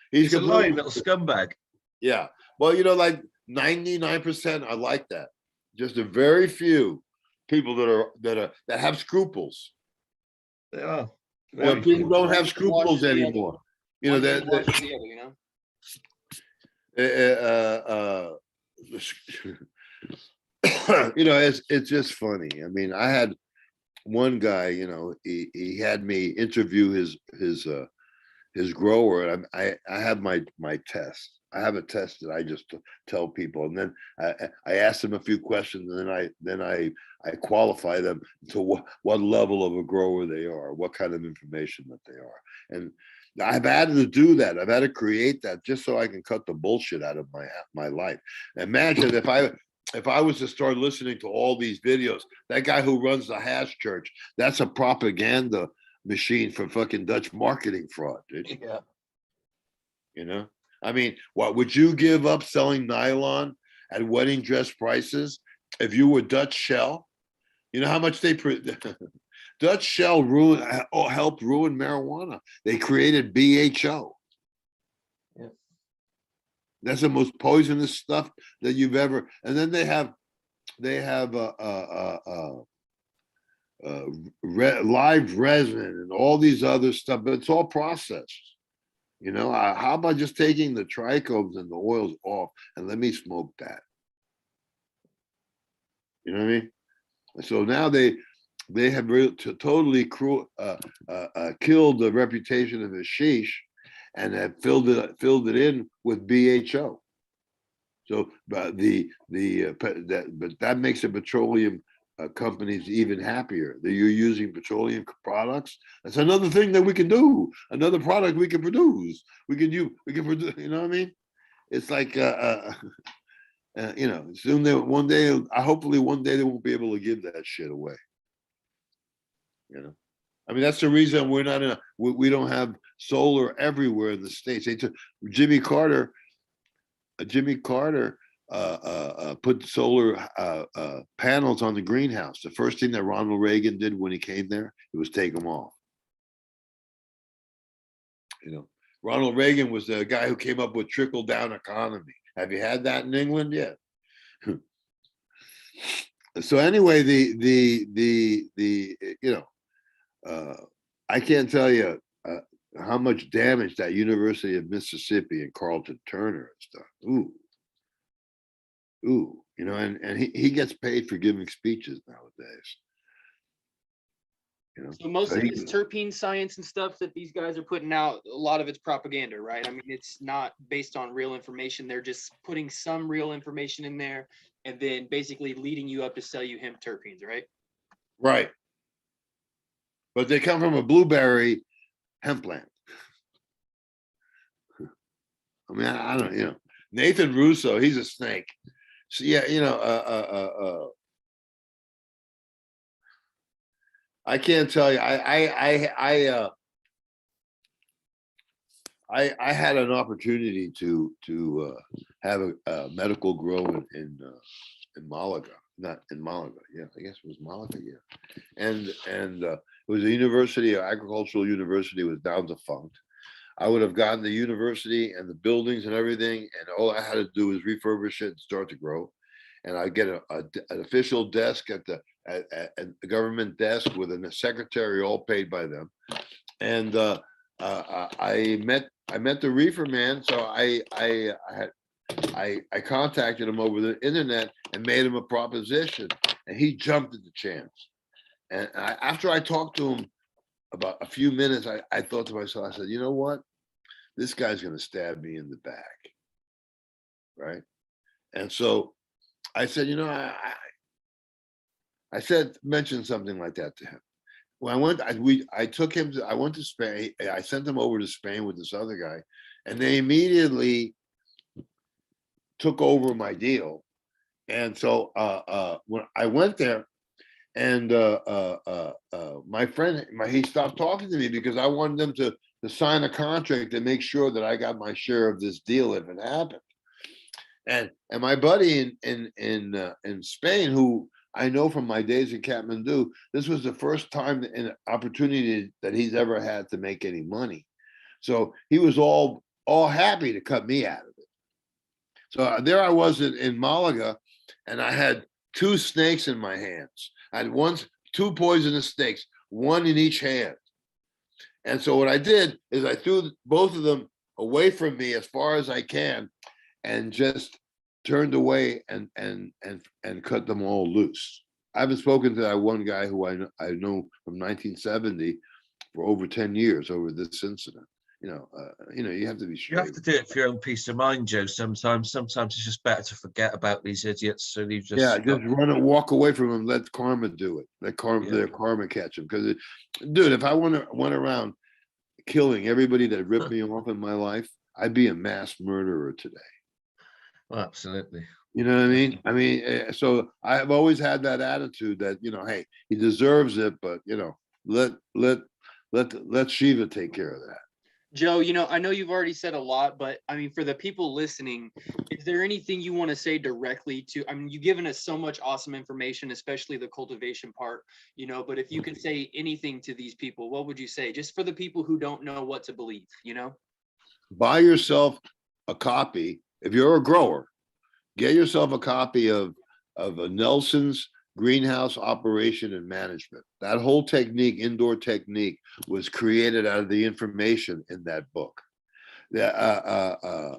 Speaker 3: he's a lying little scumbag.
Speaker 1: Yeah, well, like 99% are like that. Just a very few people that have scruples.
Speaker 3: They are.
Speaker 1: People don't have scruples anymore. You know that. It's just funny. I mean, I had one guy, he had me interview his grower, and I have my test. I have a test that I just tell people, and then I ask them a few questions, and then I qualify them to what level of a grower they are, what kind of information that they are, and I've had to do that. I've had to create that just so I can cut the bullshit out of my life. Imagine if I was to start listening to all these videos, that guy who runs the hash church, that's a propaganda machine for fucking Dutch marketing fraud, dude.
Speaker 3: Yeah.
Speaker 1: I mean, what would you give up selling nylon at wedding dress prices if you were Dutch Shell? You know how much Dutch Shell helped ruin marijuana. They created BHO.
Speaker 3: Yeah.
Speaker 1: That's the most poisonous stuff that you've ever. And then they have live resin and all these other stuff, but it's all processed. How about just taking the trichomes and the oils off and let me smoke that? You know what I mean? So now they have totally killed the reputation of hashish and have filled it in with BHO. So, but that makes the petroleum companies even happier that you're using petroleum products. That's another thing that we can do. Another product we can produce. We can produce. You know what I mean? It's like soon hopefully one day they won't be able to give that shit away. I mean, that's the reason we're not we don't have solar everywhere in the States. They took Jimmy Carter put solar panels on the greenhouse. The first thing that Ronald Reagan did when he came there, it was take them off. Ronald Reagan was the guy who came up with trickle down economy. Have you had that in England yet? So anyway, I can't tell you how much damage that University of Mississippi and Carlton Turner has done. Ooh, and he gets paid for giving speeches nowadays.
Speaker 2: So most
Speaker 1: So
Speaker 2: of
Speaker 1: he-
Speaker 2: this terpene science and stuff that these guys are putting out, a lot of it's propaganda, right? I mean, it's not based on real information. They're just putting some real information in there and then basically leading you up to sell you hemp terpenes, right?
Speaker 1: Right. But they come from a blueberry hemp plant. I mean, I don't, Nathan Russo, he's a snake. So yeah, I can't tell you. I had an opportunity to have a medical grow in Malaga, not in Malaga. Yeah, I guess it was Malaga. Yeah, and it was a university, agricultural university, was down defunct. I would have gotten the university and the buildings and everything, and all I had to do was refurbish it and start to grow. And I get an official desk at the government desk with a secretary, all paid by them. And I met the reefer man, so I contacted him over the internet and made him a proposition, and he jumped at the chance. And after I talked to him about a few minutes, I thought to myself, I said, you know what? This guy's going to stab me in the back, right? And so I said, I mentioned something like that to him. When I took him I went to Spain. I sent him over to Spain with this other guy, and they immediately took over my deal. And so when I went there, and my friend, he stopped talking to me because I wanted them to sign a contract to make sure that I got my share of this deal if it happened. And my buddy in Spain, who I know from my days in Kathmandu, this was the first time an opportunity that he's ever had to make any money. So he was all happy to cut me out of it. So there I was in Malaga, and I had two snakes in my hands. I had two poisonous snakes, one in each hand. And so what I did is I threw both of them away from me as far as I can, and just turned away and cut them all loose. I haven't spoken to that one guy who I know from 1970 for over 10 years over this incident. You have to be
Speaker 3: You have
Speaker 1: straight.
Speaker 3: to do it for your own peace of mind, Joe. Sometimes it's just better to forget about these idiots. So you've just
Speaker 1: walk away from them. Let karma do it. Let karma catch them. Because, dude, if I went around killing everybody that ripped me off in my life, I'd be a mass murderer today.
Speaker 3: Well, absolutely.
Speaker 1: You know what I mean? So I've always had that attitude that, hey, he deserves it, but let Shiva take care of that.
Speaker 2: Joe, I know you've already said a lot, but I mean, for the people listening, is there anything you want to say directly to, I mean, you've given us so much awesome information, especially the cultivation part, but if you could say anything to these people, what would you say? Just for the people who don't know what to believe, Buy
Speaker 1: yourself a copy. If you're a grower, get yourself a copy of Nelson's Greenhouse Operation and Management. That whole technique, indoor technique, was created out of the information in that book. I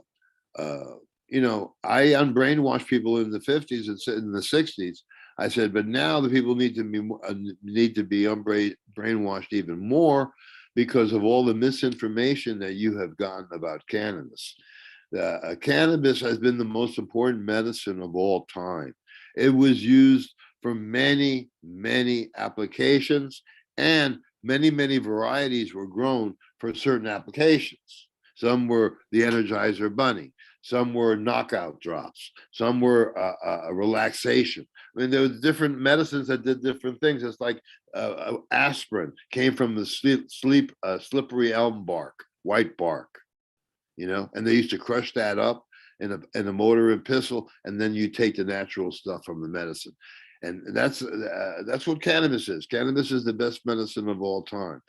Speaker 1: unbrainwashed people in the 50s and in the 60s. I said, but now the people need to be brainwashed even more because of all the misinformation that you have gotten about cannabis. Cannabis has been the most important medicine of all time. It was used for many, many applications, and many, many varieties were grown for certain applications. Some were the Energizer Bunny, some were knockout drops, some were relaxation. I mean, there were different medicines that did different things. It's like aspirin came from the slippery elm bark, white bark, and they used to crush that up in a mortar and pestle, and then you take the natural stuff from the medicine. And that's what cannabis is. Cannabis is the best medicine of all time.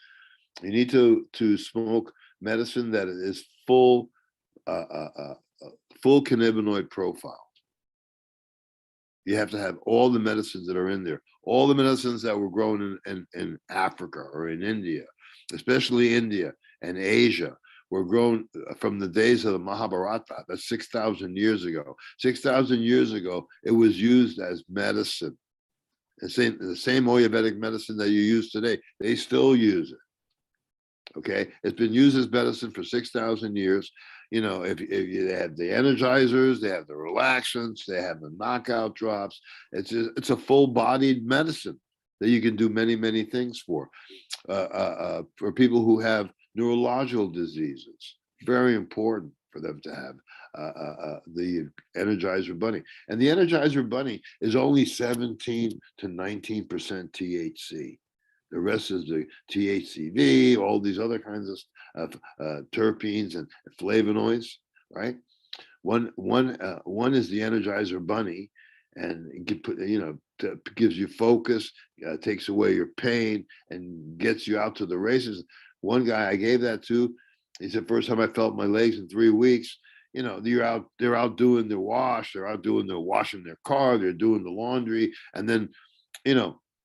Speaker 1: You need to smoke medicine that is full full cannabinoid profile. You have to have all the medicines that are in there, all the medicines that were grown in Africa or in India, especially India and Asia, were grown from the days of the Mahabharata. That's 6,000 years ago. 6,000 years ago, it was used as medicine. The same Ayurvedic medicine that you use today, they still use it. Okay, it's been used as medicine for 6,000 years. You know, if they have the energizers, they have the relaxants, they have the knockout drops. It's a full-bodied medicine that you can do many things for people who have neurological diseases. Very important for them to have the Energizer Bunny. And the Energizer Bunny is only 17 to 19% THC. The rest is the THCV, all these other kinds of terpenes and flavonoids, right? One is the Energizer Bunny, and gives you focus, takes away your pain, and gets you out to the races. One guy I gave that to, he said, first time I felt my legs in 3 weeks. You know, they're out doing their wash, they're washing their car, they're doing the laundry, and then,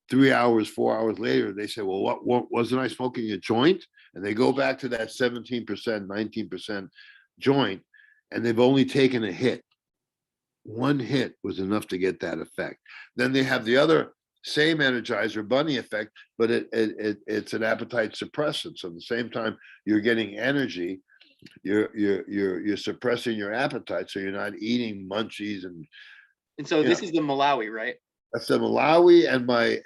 Speaker 1: 3 hours, 4 hours later, they say, well, what wasn't I smoking a joint? And they go back to that 17%, 19% joint, and they've only taken a hit. One hit was enough to get that effect. Then they have the other same Energizer Bunny effect, but it's an appetite suppressant. So at the same time you're getting energy, you're suppressing your appetite, so you're not eating munchies
Speaker 2: And so this is the Malawi, right?
Speaker 1: That's the Malawi and my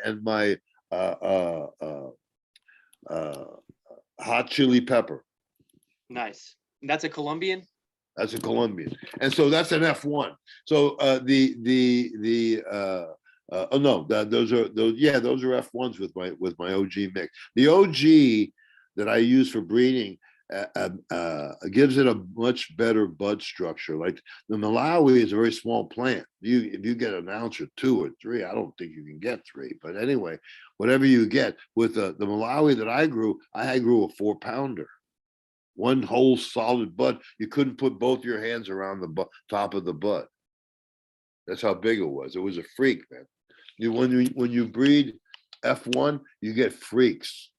Speaker 1: hot chili pepper.
Speaker 2: Nice. And that's a Colombian?
Speaker 1: That's a Colombian. And so that's an F1. So those are F1s with my OG mix. The OG that I use for breeding gives it a much better bud structure. Like the Malawi is a very small plant. If you get an ounce or 2 or 3, I don't think you can get 3. But anyway, whatever you get with the Malawi that I grew a 4-pounder. One whole solid bud. You couldn't put both your hands around the top of the bud. That's how big it was. It was a freak, man. When you breed F1, you get freaks.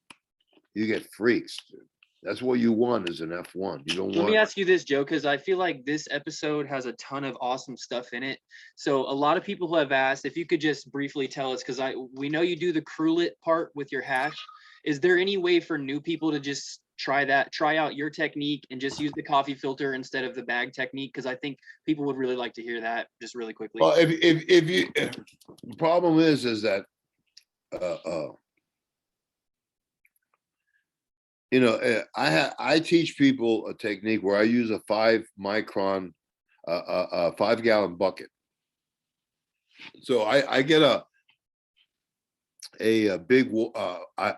Speaker 1: You get freaks, dude. That's what you want is an F1. You don't want.
Speaker 2: Let me ask you this, Joe, because I feel like this episode has a ton of awesome stuff in it. So a lot of people who have asked if you could just briefly tell us, because we know you do the crulet part with your hash. Is there any way for new people to just try out your technique and just use the coffee filter instead of the bag technique? Because I think people would really like to hear that just really quickly.
Speaker 1: Well, if the problem is that I teach people a technique where I use a 5-micron 5-gallon bucket. So I get a big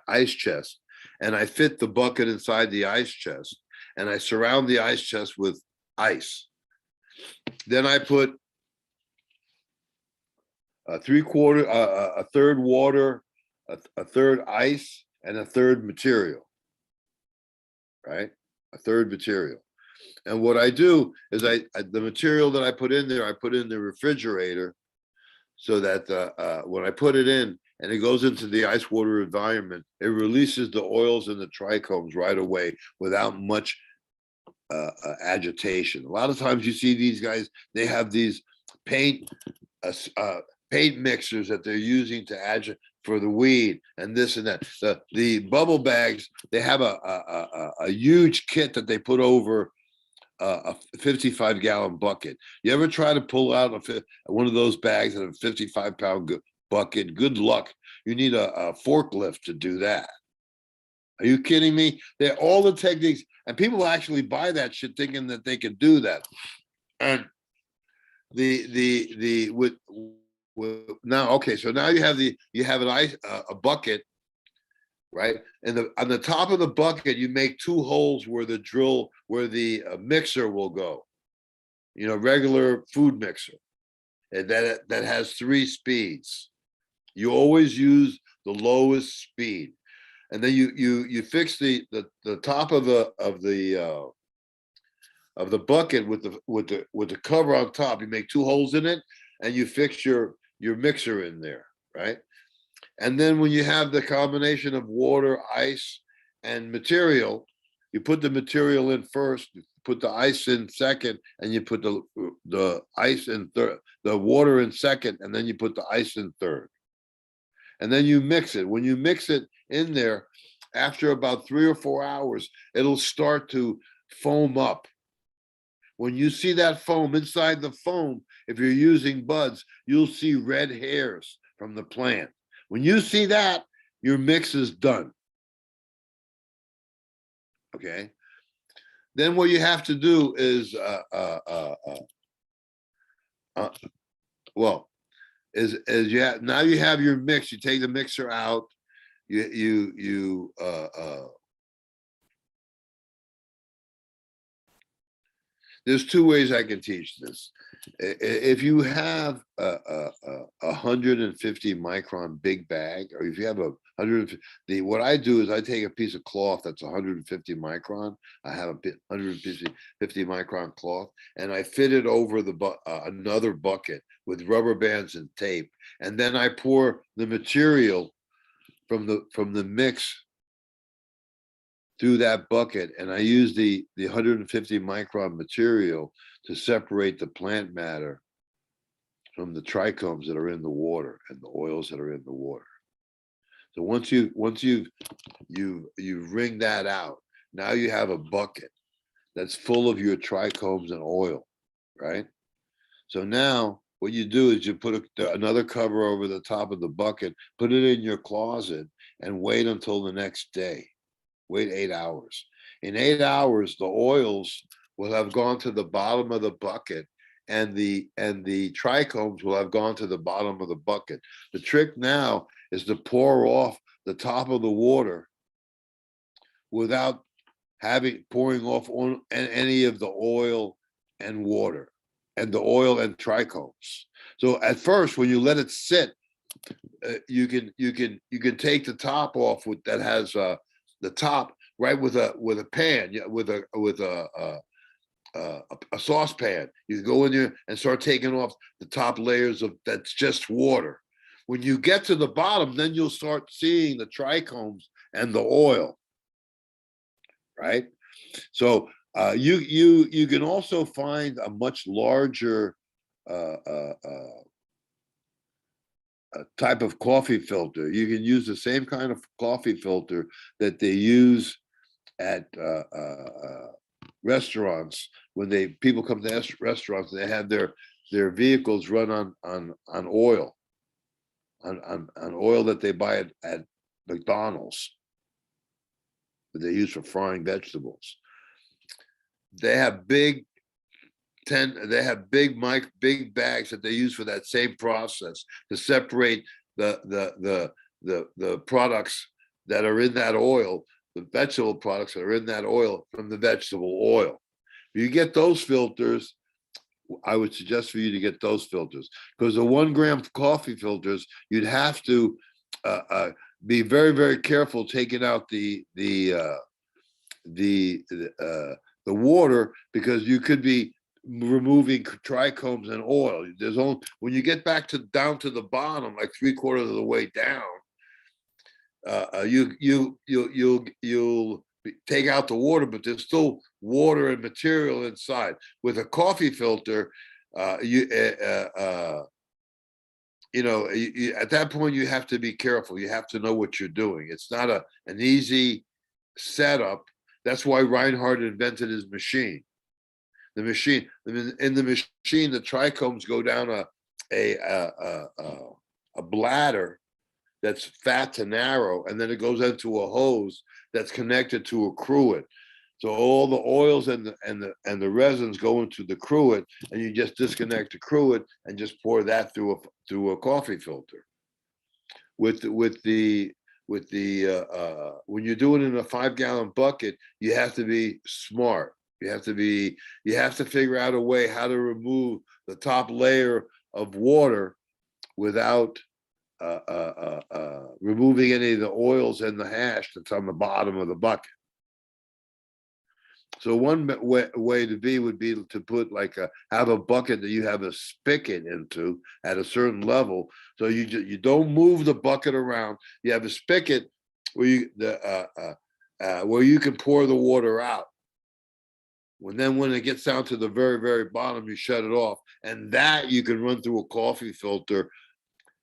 Speaker 1: ice chest, and I fit the bucket inside the ice chest, and I surround the ice chest with ice. Then I put a third water, a third ice, and a third material. Right? A third material. And what I do is the material that I put in there, I put in the refrigerator so that when I put it in and it goes into the ice water environment, it releases the oils and the trichomes right away without much agitation. A lot of times you see these guys, they have these paint mixers that they're using to agitate for the weed and this and that. The bubble bags, they have a huge kit that they put over a 55-gallon bucket. You ever try to pull out one of those bags in a 55-pound bucket? Good luck. You need a forklift to do that. Are you kidding me? They're all the techniques, and people actually buy that shit thinking that they can do that. And so now you have a bucket, right? And on the top of the bucket, you make 2 holes where the mixer will go. Regular food mixer, and that has 3 speeds. You always use the lowest speed. and then you fix the top of the bucket with the cover on top. You make 2 holes in it, and you fix your mixer in there, right? And then when you have the combination of water, ice, and material, you put the material in first, you put the ice in second, and you put the ice in third, the water in second, and then you put the ice in third. And then you mix it. When you mix it in there, after about 3 or 4 hours, it'll start to foam up. When you see that foam, inside the foam, if you're using buds, you'll see red hairs from the plant. When you see that, your mix is done. Okay. Then what you have to do is, now you have your mix. You take the mixer out. There's 2 ways I can teach this. If you have a 150 micron big bag, or if you have a 150, what I do is I take a piece of cloth that's 150 micron. I have a 150 micron cloth, and I fit it over another bucket with rubber bands and tape, and then I pour the material from the mix through that bucket, and I use the 150 micron material to separate the plant matter from the trichomes that are in the water and the oils that are in the water. So once you wring that out, now you have a bucket that's full of your trichomes and oil, right? So now what you do is you put another cover over the top of the bucket, put it in your closet, and wait until the next day. Wait 8 hours. In 8 hours, the oils will have gone to the bottom of the bucket, and the trichomes will have gone to the bottom of the bucket. The trick now is to pour off the top of the water without pouring off on any of the oil and water, and the oil and trichomes. So at first, when you let it sit, you can take the top off that has the top right with a pan, with a saucepan. You can go in there and start taking off the top layers that's just water. When you get to the bottom, then you'll start seeing the trichomes and the oil, right? So you can also find a much larger type of coffee filter. You can use the same kind of coffee filter that they use at restaurants when people come to restaurants. They have their vehicles run on oil, on oil that they buy at McDonald's, that they use for frying vegetables. They have big big bags that they use for that same process to separate the products that are in that oil, the vegetable products that are in that oil, from the vegetable oil. If you get those filters, I would suggest for you to get those filters, because the 1 gram coffee filters, you'd have to be very, very careful taking out the water, because you could be removing trichomes and oil. There's only, when you get down to the bottom, like 3/4 of the way down, you'll take out the water, but there's still water and material inside. With a coffee filter, at that point you have to be careful. You have to know what you're doing. It's not an easy setup. That's why Reinhardt invented his machine. In the machine, the trichomes go down a bladder that's fat to narrow, and then it goes into a hose that's connected to a cruet. So all the oils and the resins go into the cruet, and you just disconnect the cruet and just pour that through a coffee filter. When you do it in a 5-gallon bucket, you have to be smart. You have to figure out a way how to remove the top layer of water without removing any of the oils and the hash that's on the bottom of the bucket. So one way to be would be to put like have a bucket that you have a spigot into at a certain level. So you don't move the bucket around. You have a spigot where you can pour the water out. When it gets down to the very, very bottom, you shut it off, and that you can run through a coffee filter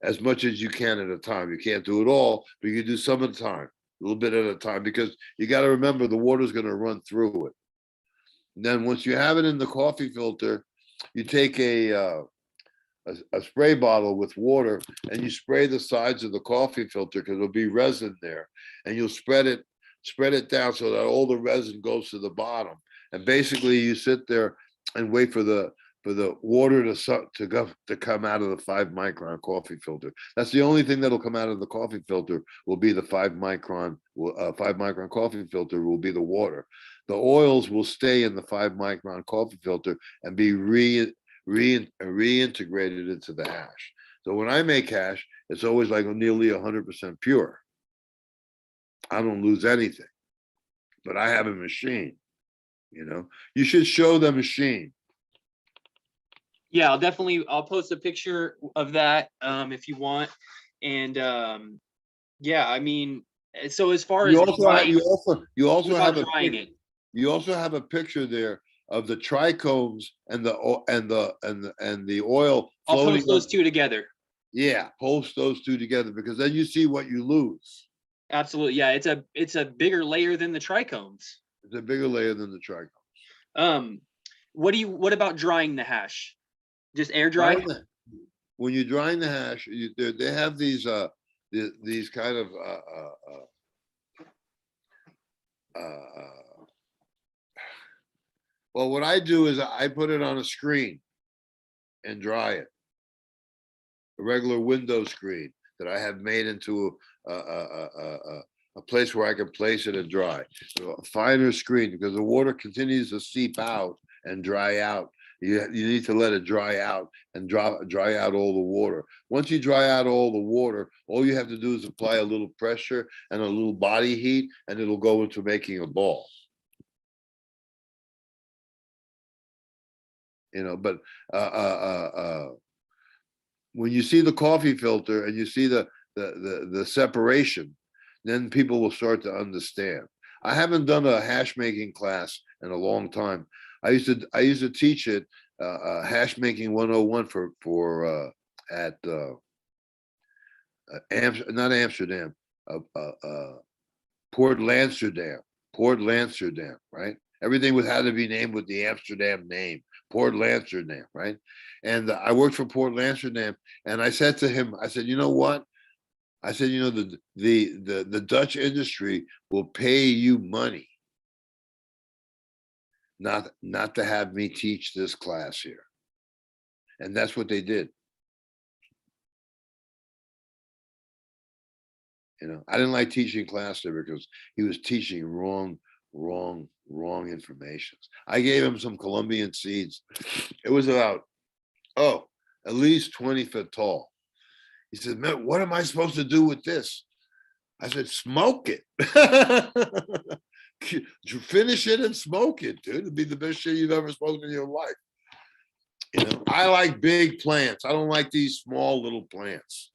Speaker 1: as much as you can at a time. You can't do it all, but you can do some at a time, a little bit at a time, because you got to remember the water's going to run through it. And then once you have it in the coffee filter, you take a spray bottle with water and you spray the sides of the coffee filter because there'll be resin there, and you'll spread it down so that all the resin goes to the bottom. And basically, you sit there and wait for the water to come out of the 5-micron coffee filter. That's the only thing that'll come out of the coffee filter will be the 5-micron coffee filter will be the water. The oils will stay in the 5-micron coffee filter and be reintegrated into the hash. So when I make hash, it's always like nearly 100% pure. I don't lose anything, but I have a machine. You should show the machine.
Speaker 2: Yeah, I'll post a picture of that if you want. And yeah, I mean, so as far as
Speaker 1: you also have a
Speaker 2: drying it.
Speaker 1: You also have a picture there of the trichomes and the oil.
Speaker 2: I'll post those two together.
Speaker 1: Yeah, post those two together because then you see what you lose.
Speaker 2: Absolutely, yeah. It's a bigger layer than the trichomes.
Speaker 1: It's a bigger layer than the trichomes.
Speaker 2: What about drying the hash? Just air dry?
Speaker 1: When you're drying the hash, they have these kind of well, what I do is I put it on a screen and dry it, a regular window screen that I have made into a place where I can place it and dry. So a finer screen because the water continues to seep out and dry out. You need to let it dry out and dry out all the water. Once you dry out all the water, all you have to do is apply a little pressure and a little body heat, and it'll go into making a ball. But when you see the coffee filter and you see the separation, then people will start to understand. I haven't done a hash making class in a long time. I used to teach it hash making 101 at not Amsterdam, Port Lanserdam, right? Everything had to be named with the Amsterdam name, Port Lanserdam, right? And I worked for Port Lanserdam, and I said to him, I said, you know what? I said, the Dutch industry will pay you money not to have me teach this class here. And that's what they did. I didn't like teaching class there because he was teaching wrong information. I gave him some Colombian seeds. It was about, at least 20 feet tall. He said, man, what am I supposed to do with this? I said, smoke it. Finish it and smoke it, dude. It'd be the best shit you've ever smoked in your life. I like big plants. I don't like these small little plants.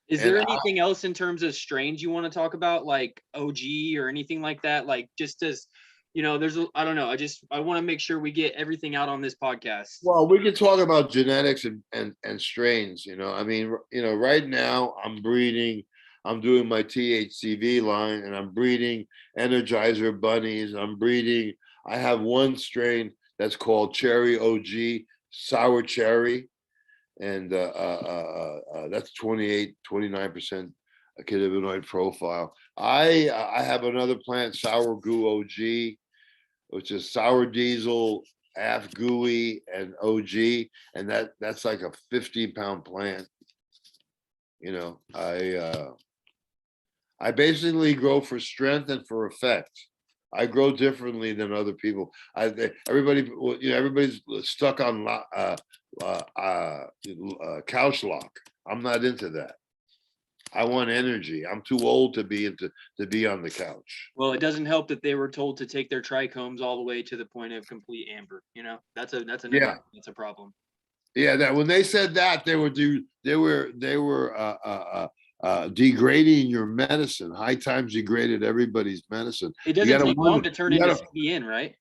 Speaker 2: Is there anything else in terms of strains you want to talk about, like OG or anything like that? Like just as there's I don't know. I want to make sure we get everything out on this podcast.
Speaker 1: Well, we can talk about genetics and strains. I mean, right now I'm breeding. I'm doing my THCV line, and I'm breeding Energizer bunnies. I have one strain that's called Cherry OG, sour cherry, and that's 29% cannabinoid profile. I have another plant, Sour Goo OG, which is sour diesel, half gooey, and OG, and that's like a 15-pound plant. I basically grow for strength and for effect. I grow differently than other people. Everybody's stuck on couch lock. I'm not into that. I want energy. I'm too old to be on the couch.
Speaker 2: Well, it doesn't help that they were told to take their trichomes all the way to the point of complete amber. You know, that's a
Speaker 1: Yeah.
Speaker 2: that's a problem.
Speaker 1: Yeah, that when they said that they were degrading your medicine. High times degraded everything medicine.
Speaker 2: It
Speaker 1: You
Speaker 2: doesn't
Speaker 1: gotta
Speaker 2: take long
Speaker 1: wonder.
Speaker 2: to turn
Speaker 1: You
Speaker 2: into
Speaker 1: gotta,
Speaker 2: CBN, right?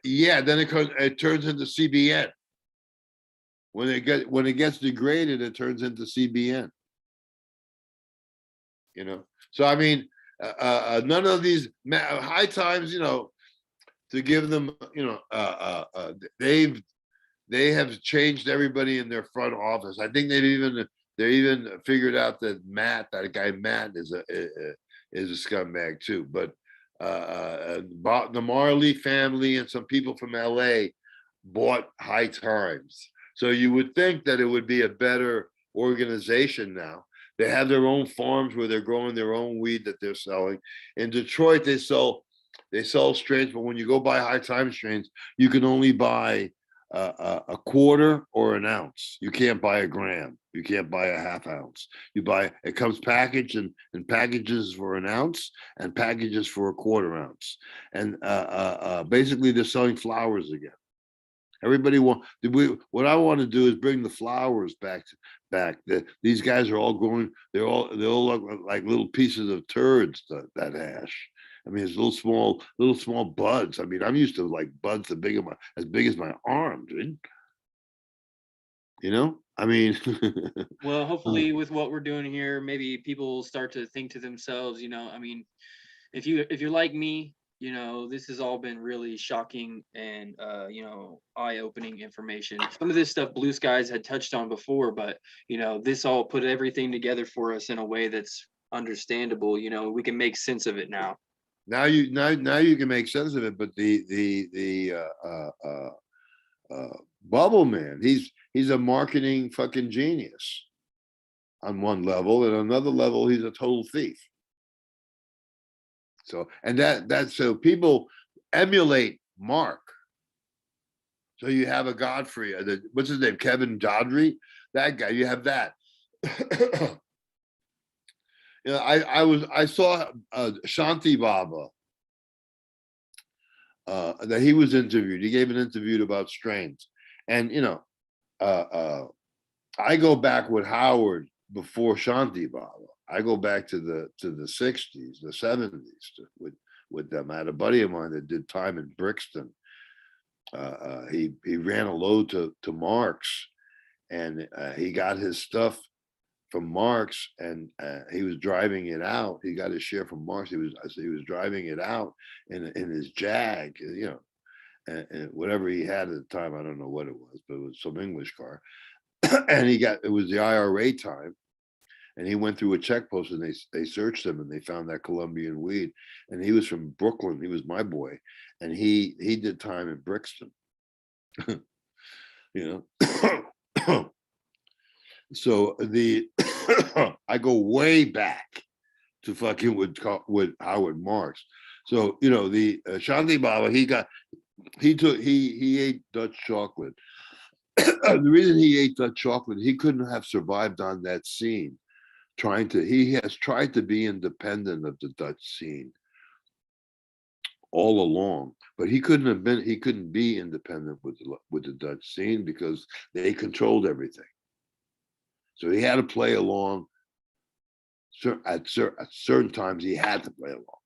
Speaker 1: yeah, then it turns into CBN. When it gets degraded, it turns into CBN. You know, so I mean, none of these high times, you know, to give them, you know, they have changed everybody in their front office. I think they even figured out that that guy Matt, is a scumbag too. But the Marley family and some people from LA bought High Times. So you would think that it would be a better organization now. They have their own farms where they're growing their own weed that they're selling. In Detroit, they sell strains, but when you go buy High Times strains, you can only buy a quarter or an ounce. You can't buy a gram. You can't buy a half ounce. It comes packaged in packages for an ounce and packages for a quarter ounce. And basically, they're selling flowers again. Everybody what I want to do is bring the flowers back. These guys are all growing. They all look like little pieces of turds. That hash. I mean, it's little small buds. I mean, I'm used to like buds as big as my arm, dude. You know, I mean.
Speaker 2: Well, hopefully with what we're doing here, maybe people will start to think to themselves, you know, I mean, if you're like me, you know, this has all been really shocking and you know, eye-opening information. Some of this stuff Blue Skies had touched on before, but you know, this all put everything together for us in a way that's understandable. You know, we can make sense of it now.
Speaker 1: Now you can make sense of it, but Bubble Man, he's a marketing fucking genius on one level, and another level, he's a total thief. So, and so people emulate Mark. So you have a Godfrey, what's his name, Kevin Dodry, that guy. You have that. You know, I saw Shanti Baba. That he was interviewed. He gave an interview about strains, and you know, I go back with Howard before Shanti Baba. I go back to the '60s, the '70s with them. I had a buddy of mine that did time in Brixton. He ran a load to Mark's, and he got his stuff from Mark's, and he was driving it out. He got his share from Mark's. He was driving it out in his Jag, you know, and whatever he had at the time. I don't know what it was, but it was some English car. And it was the IRA time, and he went through a check post, and they searched him, and they found that Colombian weed. And he was from Brooklyn. He was my boy, and he did time in Brixton. You know. So I go way back to fucking with Howard Marks. So you know, the Shanti Baba, he ate Dutch chocolate. The reason he ate Dutch chocolate, he couldn't have survived on that scene. He has tried to be independent of the Dutch scene all along, but he couldn't be independent with the Dutch scene because they controlled everything. So he had to play along. At certain times, he had to play along.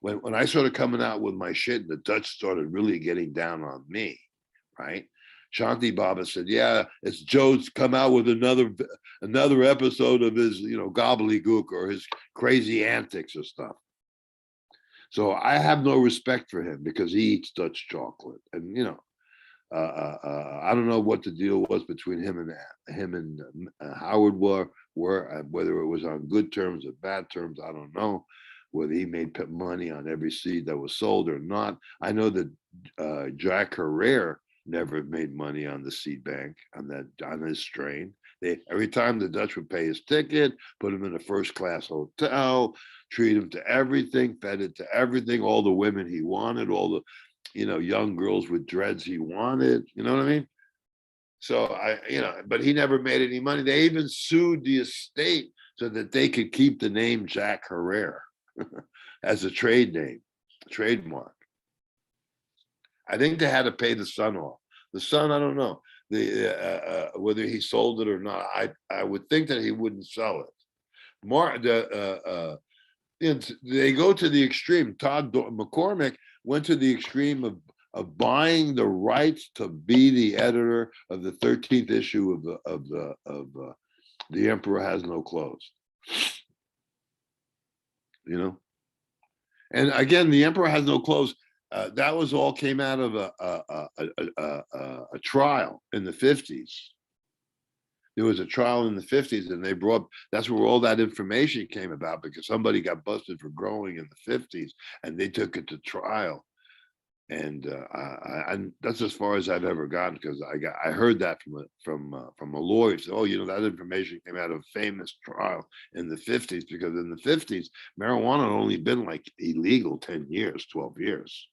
Speaker 1: When I started coming out with my shit, the Dutch started really getting down on me, right? Shanti Baba said, "Yeah, it's Joe's come out with another episode of his, you know, gobbledygook or his crazy antics or stuff." So I have no respect for him because he eats Dutch chocolate, and you know, I don't know what the deal was between him and Howard were whether it was on good terms or bad terms. I don't know whether he made money on every seed that was sold or not. I know that Jack Herrera never made money on the seed bank on his strain. Every time the Dutch would pay his ticket, put him in a first class hotel, treat him to everything, fed it to everything, all the women he wanted, all the, you know, young girls with dreads he wanted. You know what I mean? So but he never made any money. They even sued the estate so that they could keep the name Jack Herrera as a trade name, trademark. I think they had to pay the son off. The son, I don't know whether he sold it or not. I would think that he wouldn't sell it. They go to the extreme. Todd McCormick went to the extreme of buying the rights to be the editor of the 13th issue of The Emperor Has No Clothes. You know, and again, The Emperor Has No Clothes. That was all came out of a trial in the 50s. There was a trial in the 50s, and that's where all that information came about, because somebody got busted for growing in the 50s, and they took it to trial. And that's as far as I've ever gotten, because I heard that from a lawyer. So, that information came out of a famous trial in the 50s, because in the 50s, marijuana had only been like illegal 10 years, 12 years.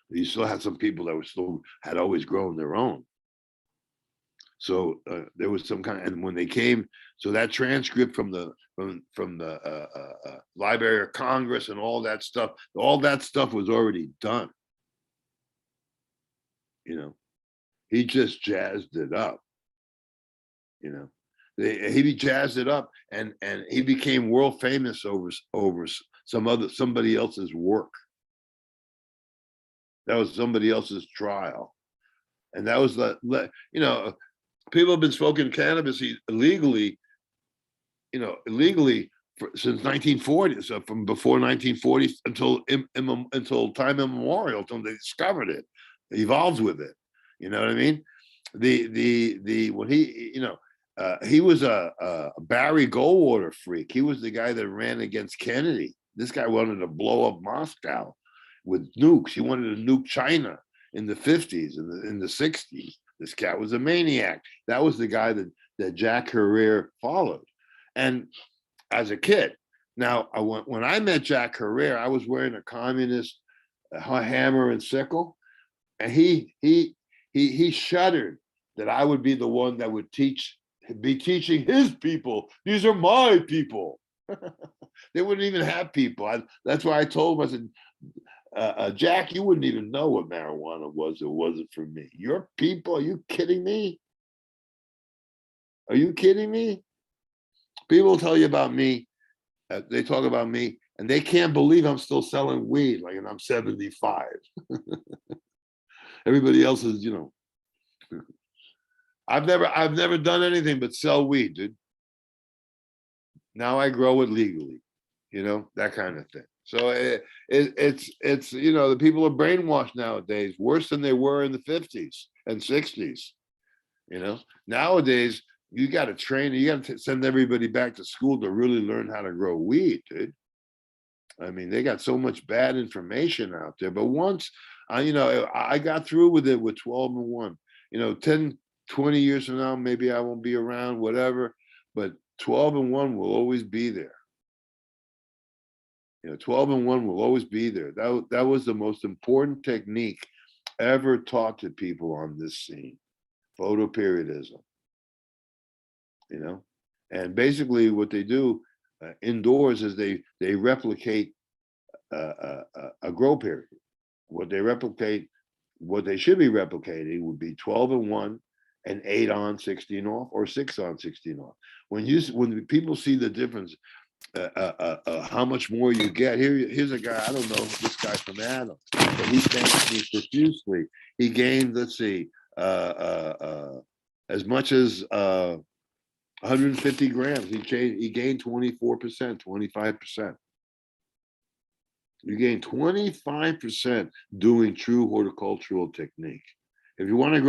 Speaker 1: You still had some people that had always grown their own. So there was some and when they came, so that transcript from the Library of Congress and all that stuff was already done. He just jazzed it up. He jazzed it up, and he became world famous over somebody else's work. That was somebody else's trial, and that was people have been smoking cannabis illegally, since 1940. So from before 1940 until time immemorial, until they discovered it, evolved with it. You know what I mean? When he was a Barry Goldwater freak. He was the guy that ran against Kennedy. This guy wanted to blow up Moscow with nukes. He wanted to nuke China in the 50s and in the 60s. This cat was a maniac. That was the guy that Jack Herrera followed. And as a kid, now when I met Jack Herrera, I was wearing a communist hammer and sickle, and he shuddered that I would be the one that would be teaching his people. These are my people. They wouldn't even have people. That's why I told him, I said, Jack, you wouldn't even know what marijuana was. It wasn't for me. Your people? Are you kidding me? Are you kidding me? People tell you about me. They talk about me, and they can't believe I'm still selling weed, and I'm 75. Everybody else is, I've never done anything but sell weed, dude. Now I grow it legally, that kind of thing. So it's the people are brainwashed nowadays, worse than they were in the 50s and 60s. Nowadays you got to train, you got to send everybody back to school to really learn how to grow weed, dude. I mean, they got so much bad information out there. But once I got through with it with 12 and 1, 10, 20 years from now, maybe I won't be around, whatever, but 12 and 1 will always be there. 12 and 1 will always be there. That was the most important technique ever taught to people on this scene, photoperiodism. And basically what they do indoors is they replicate a grow period. What they should be replicating would be 12 and 1 and 8 on, 16 off, or 6 on, 16 off. When people see the difference, how much more you get. Here's a guy, I don't know this guy from Adam, but he thanked me profusely. He gained, let's see, as much as 150 grams. He gained 24%, 25%. You gain 25% doing true horticultural technique. If you want to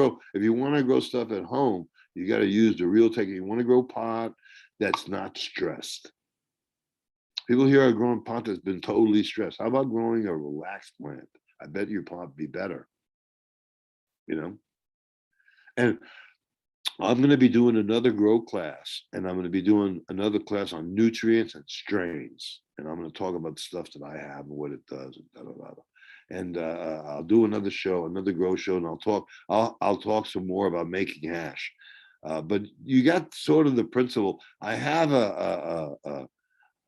Speaker 1: grow stuff at home, you got to use the real technique. You want to grow pot that's not stressed. People here are growing pot that's been totally stressed. How about growing a relaxed plant? I bet your pot would be better. And I'm going to be doing another grow class, and I'm going to be doing another class on nutrients and strains. And I'm going to talk about the stuff that I have and what it does. And and I'll do another show, another grow show, and I'll talk some more about making hash. But you got sort of the principle. I have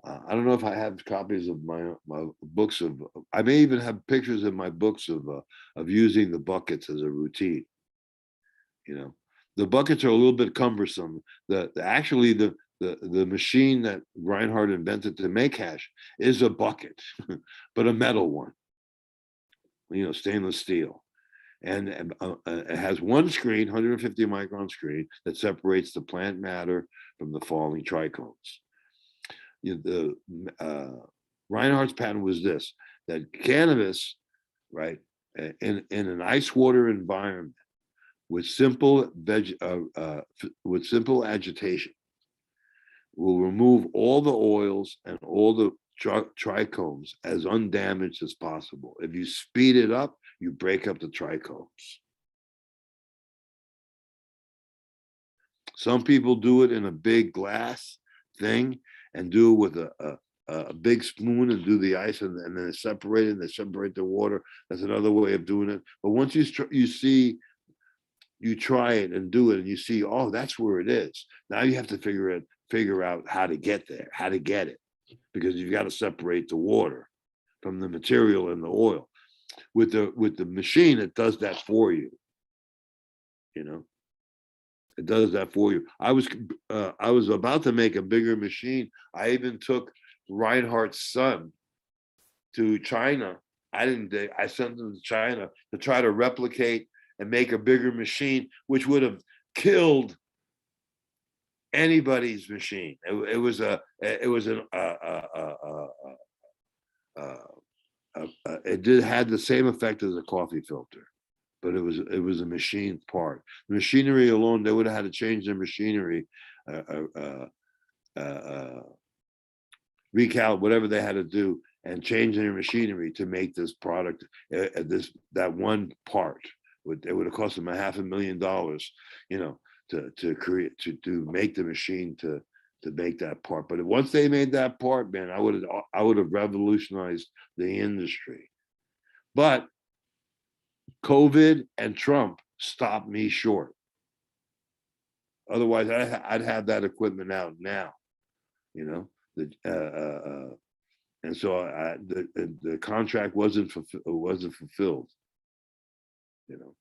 Speaker 1: I don't know if I have copies of my books of. I may even have pictures in my books of using the buckets as a routine. You know, the buckets are a little bit cumbersome. Actually the machine that Reinhardt invented to make hash is a bucket, but a metal one. You know, stainless steel. And it has one screen, 150 micron screen, that separates the plant matter from the falling trichomes. Reinhardt's patent was this: that cannabis, right, in an ice water environment with simple agitation, will remove all the oils and all the trichomes as undamaged as possible. If you speed it up, you break up the trichomes. Some people do it in a big glass thing and do it with a big spoon and do the ice, and then they separate it, and they separate the water. That's another way of doing it. But once you try it and do it, and you see, oh, that's where it is. Now you have to figure out how to get there, how to get it, because you've got to separate the water from the material and the oil. With the machine, it does that for you. You know, it does that for you. I was about to make a bigger machine. I even took Reinhardt's son to China. I sent him to China to try to replicate and make a bigger machine, which would have killed anybody's machine. It had the same effect as a coffee filter, but it was a machine part. The machinery alone, they would have had to change their machinery, recount whatever they had to do, and change their machinery to make this product. That one part, it would have cost them $500,000, you know, to create to make the machine to make that part. But once they made that part, man, I would have revolutionized the industry. But COVID and Trump stopped me short. Otherwise, I'd have that equipment out now, you know. And so the contract wasn't fulfilled, you know.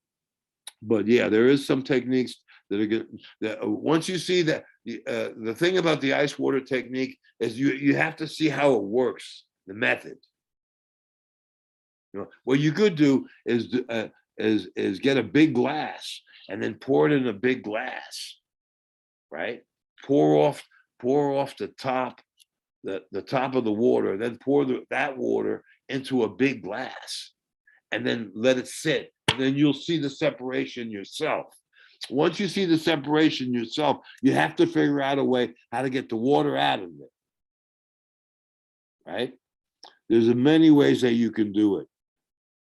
Speaker 1: But yeah, there is some techniques that are good. That once you see that, the thing about the ice water technique is you have to see how it works, the method. You know, what you could do is get a big glass and then pour it in a big glass, right? Pour off the top, the top of the water, then pour that water into a big glass, and then let it sit. And then you'll see the separation yourself. Once you see the separation yourself, you have to figure out a way how to get the water out of it, right? There's many ways that you can do it.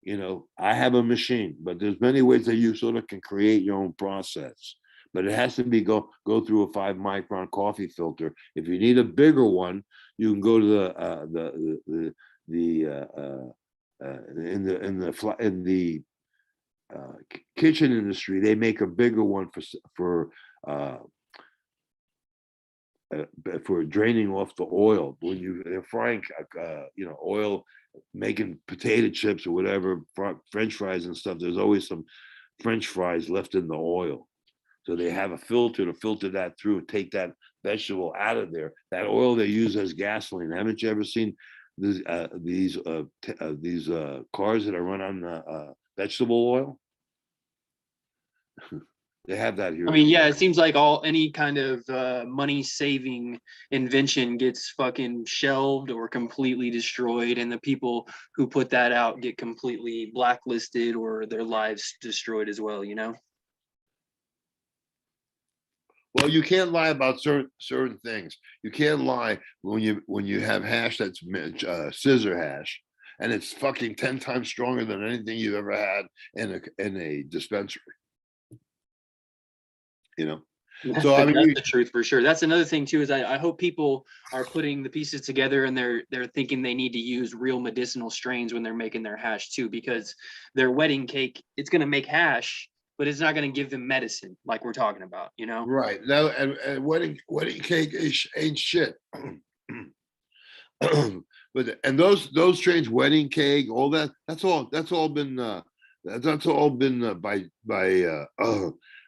Speaker 1: You know, I have a machine, but there's many ways that you sort of can create your own process. But it has to be go through a 5 micron coffee filter. If you need a bigger one, you can go to in the kitchen industry. They make a bigger one for draining off the oil when they're frying, you know, oil, making potato chips or whatever, French fries and stuff. There's always some French fries left in the oil. So they have a filter to filter that through, take that vegetable out of there. That oil they use as gasoline. Haven't you ever seen these cars that are run on vegetable oil? They have that here.
Speaker 2: I mean, yeah, it seems like any kind of money saving invention gets fucking shelved or completely destroyed, and the people who put that out get completely blacklisted or their lives destroyed as well, you know?
Speaker 1: Well, you can't lie about certain things. You can't lie when you have hash that's scissor hash, and it's fucking 10 times stronger than anything you've ever had in a dispensary. You know, So I mean,
Speaker 2: That's the truth for sure. That's another thing too, is I hope people are putting the pieces together and they're thinking they need to use real medicinal strains when they're making their hash too, because their wedding cake, it's gonna make hash, but it's not gonna give them medicine like we're talking about, you know?
Speaker 1: right now, and wedding cake ain't shit. But and those strains, wedding cake, all that, that's all been by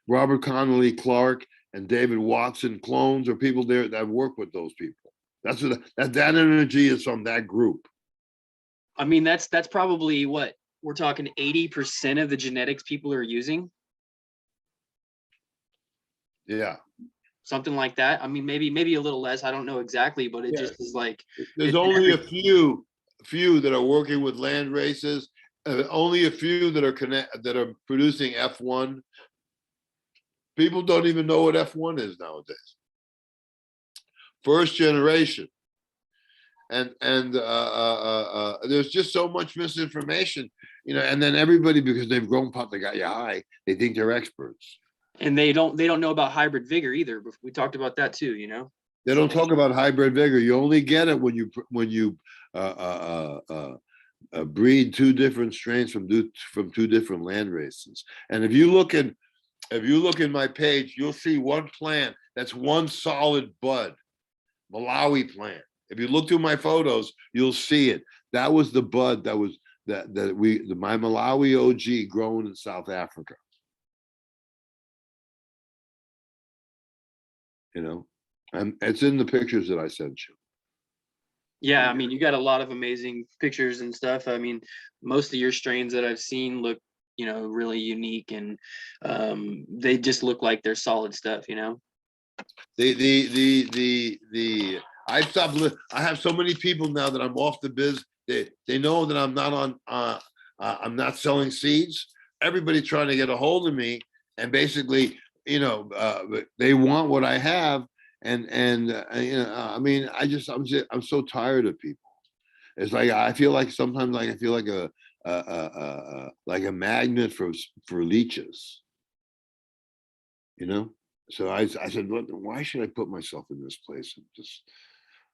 Speaker 1: Robert Connolly Clark and David Watson clones, or people there that work with those people. That's what that energy is from that group.
Speaker 2: I mean, that's probably what we're talking 80% of the genetics people are using,
Speaker 1: Yeah.
Speaker 2: something like that. I mean, maybe a little less. I don't know exactly, but it
Speaker 1: Yeah.
Speaker 2: just is like
Speaker 1: There's
Speaker 2: it's
Speaker 1: only a few that are working with land races. Only a few that are producing F1. People don't even know what F1 is nowadays. First generation, and there's just so much misinformation, you know. And then everybody, because they've grown pot, they got you high. They think they're experts.
Speaker 2: and they don't know about hybrid vigor either. But we talked about that too, you know.
Speaker 1: They don't talk about hybrid vigor. You only get it when you breed two different strains from two different land races. And if you look in my page, you'll see one plant that's one solid bud, Malawi plant. If you look through my photos, you'll see it. That was the bud that was my Malawi OG grown in South Africa. You know, and it's in the pictures that I sent you.
Speaker 2: Yeah, I mean, you got a lot of amazing pictures and stuff. I mean, most of your strains that I've seen look, you know, really unique, and they just look like they're solid stuff, you know.
Speaker 1: I stopped. I have so many people now that I'm off the biz. They know that I'm not on. I'm not selling seeds. Everybody trying to get a hold of me, and basically, you know, they want what I have, and you know, I mean, I'm so tired of people. It's like I feel like sometimes like I feel like a magnet for leeches, you know. So I said, why should I put myself in this place and just,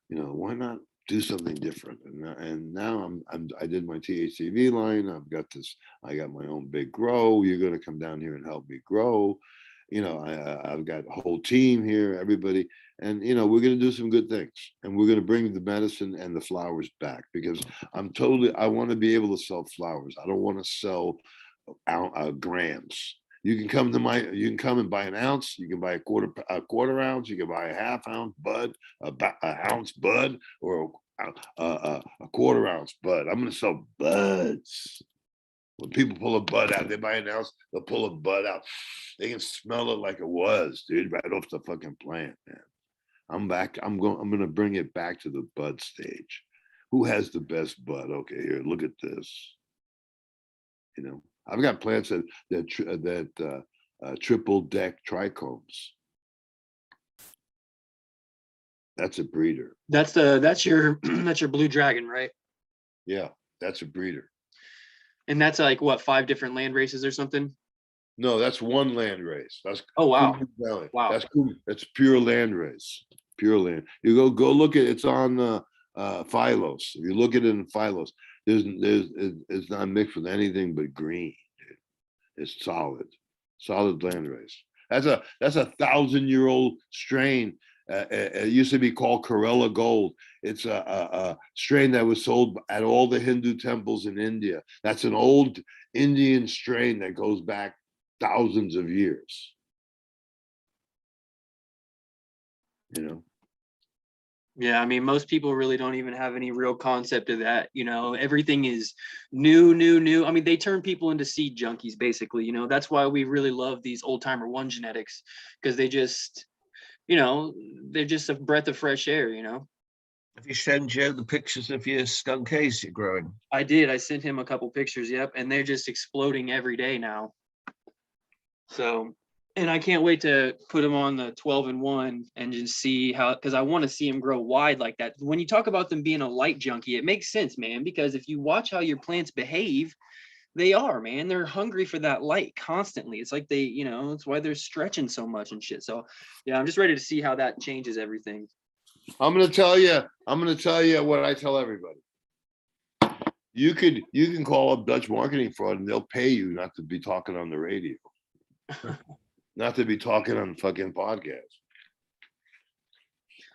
Speaker 1: you know, why not do something different? And now I did my THCV line. I got my own big grow. You're going to come down here and help me grow. You know, I've got a whole team here, everybody, and you know, we're going to do some good things, and we're going to bring the medicine and the flowers back, because I want to be able to sell flowers. I don't want to sell grams. You can come and buy an ounce. You can buy a quarter ounce. You can buy a half ounce bud, a ounce bud, or a quarter ounce bud. I'm going to sell buds. When people pull a bud out, they buy an ounce. They'll pull a bud out. They can smell it like it was, dude, right off the fucking plant, man. I'm back. I'm going to bring it back to the bud stage. Who has the best bud? Okay, here, look at this. You know, I've got plants that triple deck trichomes. That's a breeder.
Speaker 2: That's your that's your blue dragon, right?
Speaker 1: Yeah, that's a breeder.
Speaker 2: And that's like what, 5 different land races or something?
Speaker 1: No, that's one land race. That's
Speaker 2: Oh wow,
Speaker 1: Coon Valley.
Speaker 2: wow.
Speaker 1: That's pure land race. Pure land. You go look at it's on Phylos. If you look at it in Phylos, it's not mixed with anything but green. It's solid land race. That's a 1,000-year-old strain. It used to be called Corella Gold. It's a strain that was sold at all the Hindu temples in India. That's an old Indian strain that goes back thousands of years. You know.
Speaker 2: Yeah, I mean, most people really don't even have any real concept of that. You know, everything is new. I mean, they turn people into seed junkies, basically. You know, that's why we really love these old timer one genetics, because they just, you know, they're just a breath of fresh air, you know.
Speaker 3: Have you shown Joe the pictures of your skunk haze you're growing?
Speaker 2: I did. I sent him a couple pictures. Yep. And they're just exploding every day now. So, and I can't wait to put him on the 12-in-1 and just see how, because I want to see him grow wide like that. When you talk about them being a light junkie, it makes sense, man, because if you watch how your plants behave, They are, man. They're hungry for that light constantly. It's like they, you know, it's why they're stretching so much and shit. So yeah, I'm just ready to see how that changes everything.
Speaker 1: I'm gonna tell you what I tell everybody. You can call up Dutch marketing fraud and they'll pay you not to be talking on the radio. Not to be talking on fucking podcasts.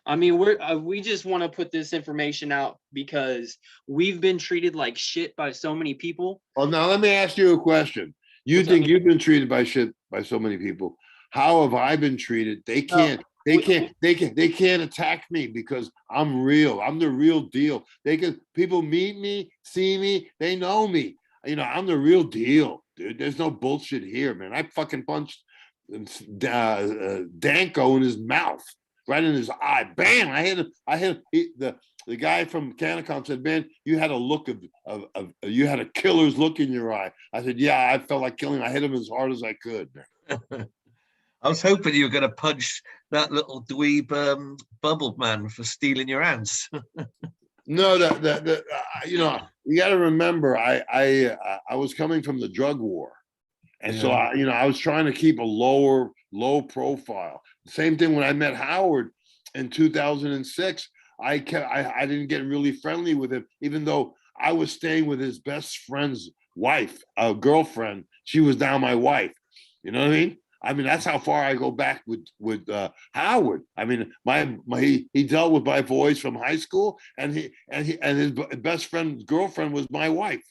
Speaker 2: I mean, we just want to put this information out because we've been treated like shit by so many people.
Speaker 1: Well, now let me ask you a question. You
Speaker 2: What's
Speaker 1: think
Speaker 2: up?
Speaker 1: you've been treated by shit by so many people? How have I been treated? They can't attack me because I'm real. I'm the real deal. People meet me, see me, they know me. You know, I'm the real deal, dude. There's no bullshit here, man. I fucking punched Danko in his mouth, right in his eye. Bam! I hit him. The guy from Canacom said, "Man, you had a look of you had a killer's look in your eye." I said, "Yeah, I felt like killing. I hit him as hard as I could."
Speaker 3: I was hoping you were going to punch that little dweeb bubble man for stealing your ants.
Speaker 1: No, you know, you got to remember, I was coming from the drug war, and so I was trying to keep a low profile. Same thing when I met Howard in 2006. I didn't get really friendly with him, even though I was staying with his best friend's wife, girlfriend. She was now my wife. You know what I mean? I mean, that's how far I go back with Howard. I mean, he dealt with my boys from high school, and his best friend's girlfriend was my wife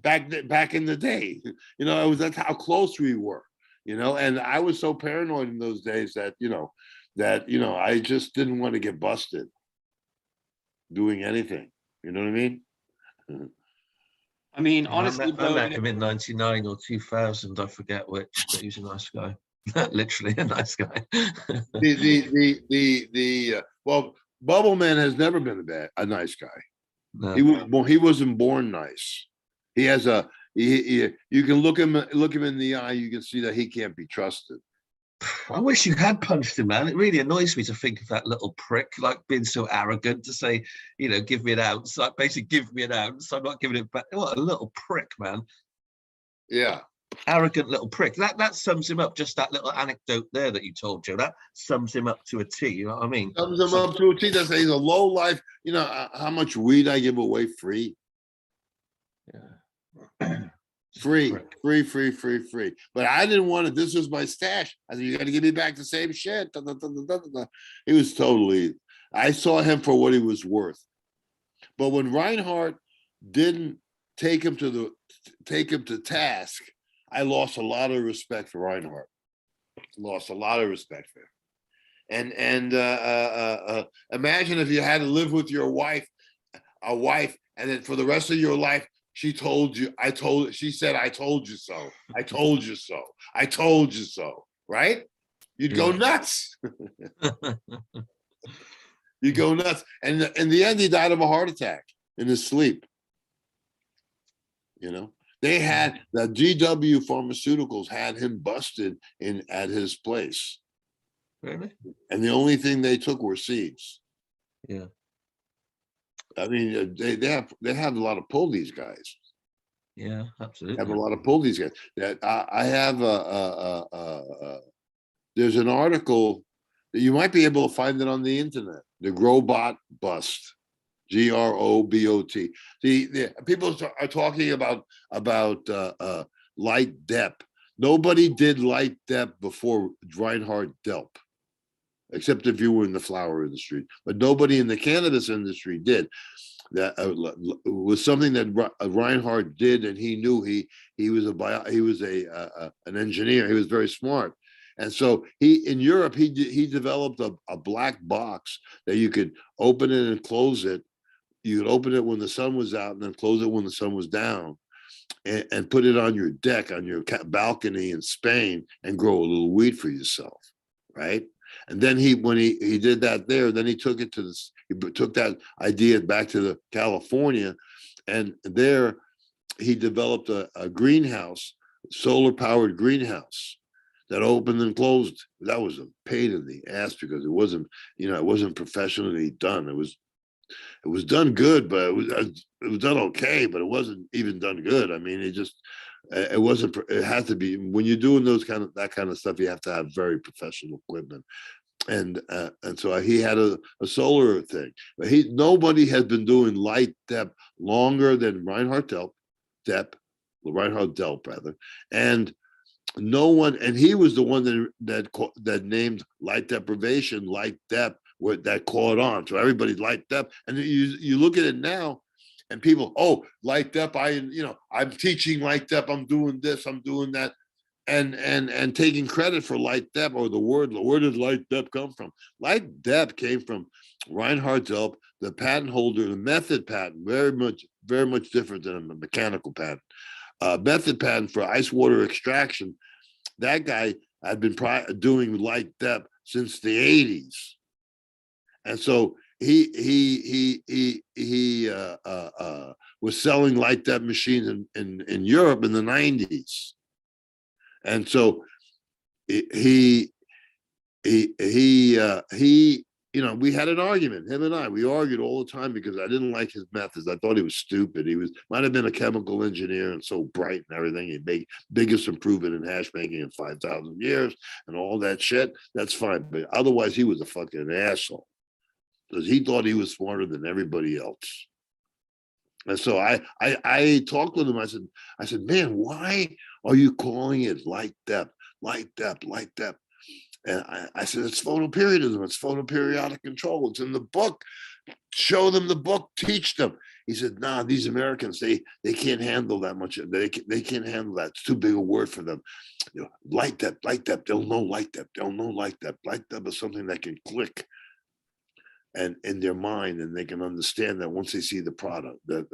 Speaker 1: back in the day. You know, that's how close we were. You know, and I was so paranoid in those days that I just didn't want to get busted doing anything. You know what I mean?
Speaker 2: I mean,
Speaker 3: Yeah,
Speaker 2: honestly,
Speaker 3: I met him in 99 or 2000. I forget which, but he was a nice guy. Literally a nice guy.
Speaker 1: Well, Bubble Man has never been a nice guy.
Speaker 3: No.
Speaker 1: He wasn't born nice. He has you can look him in the eye, you can see that he can't be trusted.
Speaker 3: I wish you had punched him, man. It really annoys me to think of that little prick, like being so arrogant to say, you know, give me an ounce. Like basically, give me an ounce. I'm not giving it back. What a little prick, man.
Speaker 1: Yeah.
Speaker 3: Arrogant little prick. That sums him up. Just that little anecdote there that you told, Joe. That sums him up to a T. You know what I mean?
Speaker 1: Sums him up to a T. That's he's a low life. You know how much weed I give away free.
Speaker 3: Yeah.
Speaker 1: Free. But I didn't want it. This was my stash. I said, you got to give me back the same shit. He was totally. I saw him for what he was worth. But when Reinhardt didn't take him to task, I lost a lot of respect for Reinhardt. Lost a lot of respect for him. And imagine if you had to live with your wife, and then for the rest of your life, she said, I told you so. I told you so. I told you so. Right? You'd go nuts. You'd go nuts. And in the end, he died of a heart attack in his sleep. You know, they had the GW Pharmaceuticals had him busted at his place.
Speaker 3: Really?
Speaker 1: And the only thing they took were seeds.
Speaker 3: Yeah.
Speaker 1: I mean, they have a lot of pull, these guys.
Speaker 3: Yeah, absolutely.
Speaker 1: Have a lot of pull, these guys. That I have there's an article that you might be able to find it on the internet. The Grobot bust, GROBOT. The people are talking about light dep. Nobody did light dep before Reinhardt Delp, except if you were in the flower industry. But nobody in the cannabis industry did. That was something that Reinhardt did, and he knew he was an engineer. He was very smart, and so in Europe he developed a black box that you could open it and close it. You could open it when the sun was out, and then close it when the sun was down, and put it on your deck, on your balcony in Spain, and grow a little weed for yourself, right? And then when he did that there, then he took that idea back to California, and there he developed a greenhouse, solar powered greenhouse that opened and closed. That was a pain in the ass because it wasn't professionally done. It was It was done good, but it was done okay, but it wasn't even done good. I mean, it wasn't. It had to be when you're doing that kind of stuff. You have to have very professional equipment, and so he had a solar thing. But nobody has been doing light depth longer than Reinhard Delp rather, and no one, and he was the one that named light deprivation light depth, that caught on. So everybody's light depth, and you look at it now, and people, oh, light depth. I'm teaching light depth. I'm doing this. I'm doing that, and taking credit for light depth, or where did light depth come from? Light depth came from Reinhard Delp, the patent holder, the method patent, very much different than a mechanical patent. Method patent for ice water extraction. That guy had been doing light depth since the 80s, and so he was selling light depth machines in Europe in the 90s, and so he we had an argument, him and I. We argued all the time because I didn't like his methods. I thought he was stupid. Might have been a chemical engineer and so bright and everything. He made biggest improvement in hash making in 5,000 years and all that shit. That's fine. But otherwise, he was a fucking asshole because he thought he was smarter than everybody else. And so I talked with him. I said, man, why are you calling it light depth, light depth, light depth? And I said, it's photoperiodism. It's photoperiodic control. It's in the book. Show them the book. Teach them. He said, nah, these Americans, they can't handle that much. They can't handle that. It's too big a word for them. Light depth. They'll know light depth. They'll know light depth. Light depth is something that can click and in their mind, and they can understand that once they see the product, the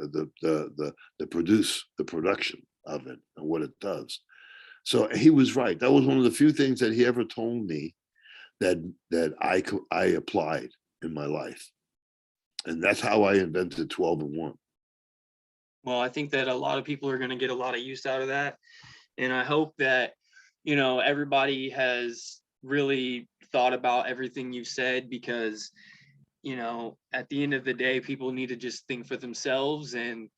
Speaker 1: production of it and what it does. So he was right. That was one of the few things that he ever told me that I applied in my life. And that's how I invented 12-in-1.
Speaker 2: Well, I think that a lot of people are going to get a lot of use out of that. And I hope that, everybody has really thought about everything you've said, because, at the end of the day, people need to just think for themselves and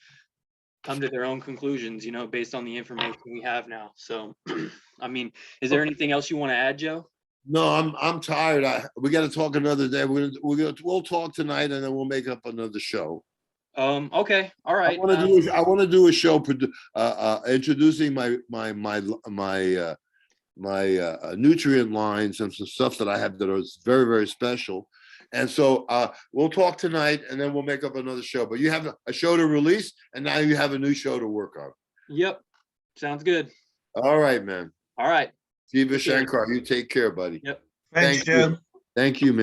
Speaker 2: come to their own conclusions, based on the information we have now. So, I mean, is there anything else you want to add, Joe?
Speaker 1: No, I'm tired. We got to talk another day. We'll talk tonight, and then we'll make up another show.
Speaker 2: Okay, all right.
Speaker 1: I want to do a show introducing my nutrient lines and some stuff that I have that is very, very special. And so we'll talk tonight, and then we'll make up another show. But you have a show to release, and now you have a new show to work on.
Speaker 2: Yep. Sounds good.
Speaker 1: All right, man.
Speaker 2: All right.
Speaker 1: Shiva Shankar, you take care, buddy.
Speaker 2: Yep.
Speaker 3: Thanks, Joe.
Speaker 1: Thank you, man.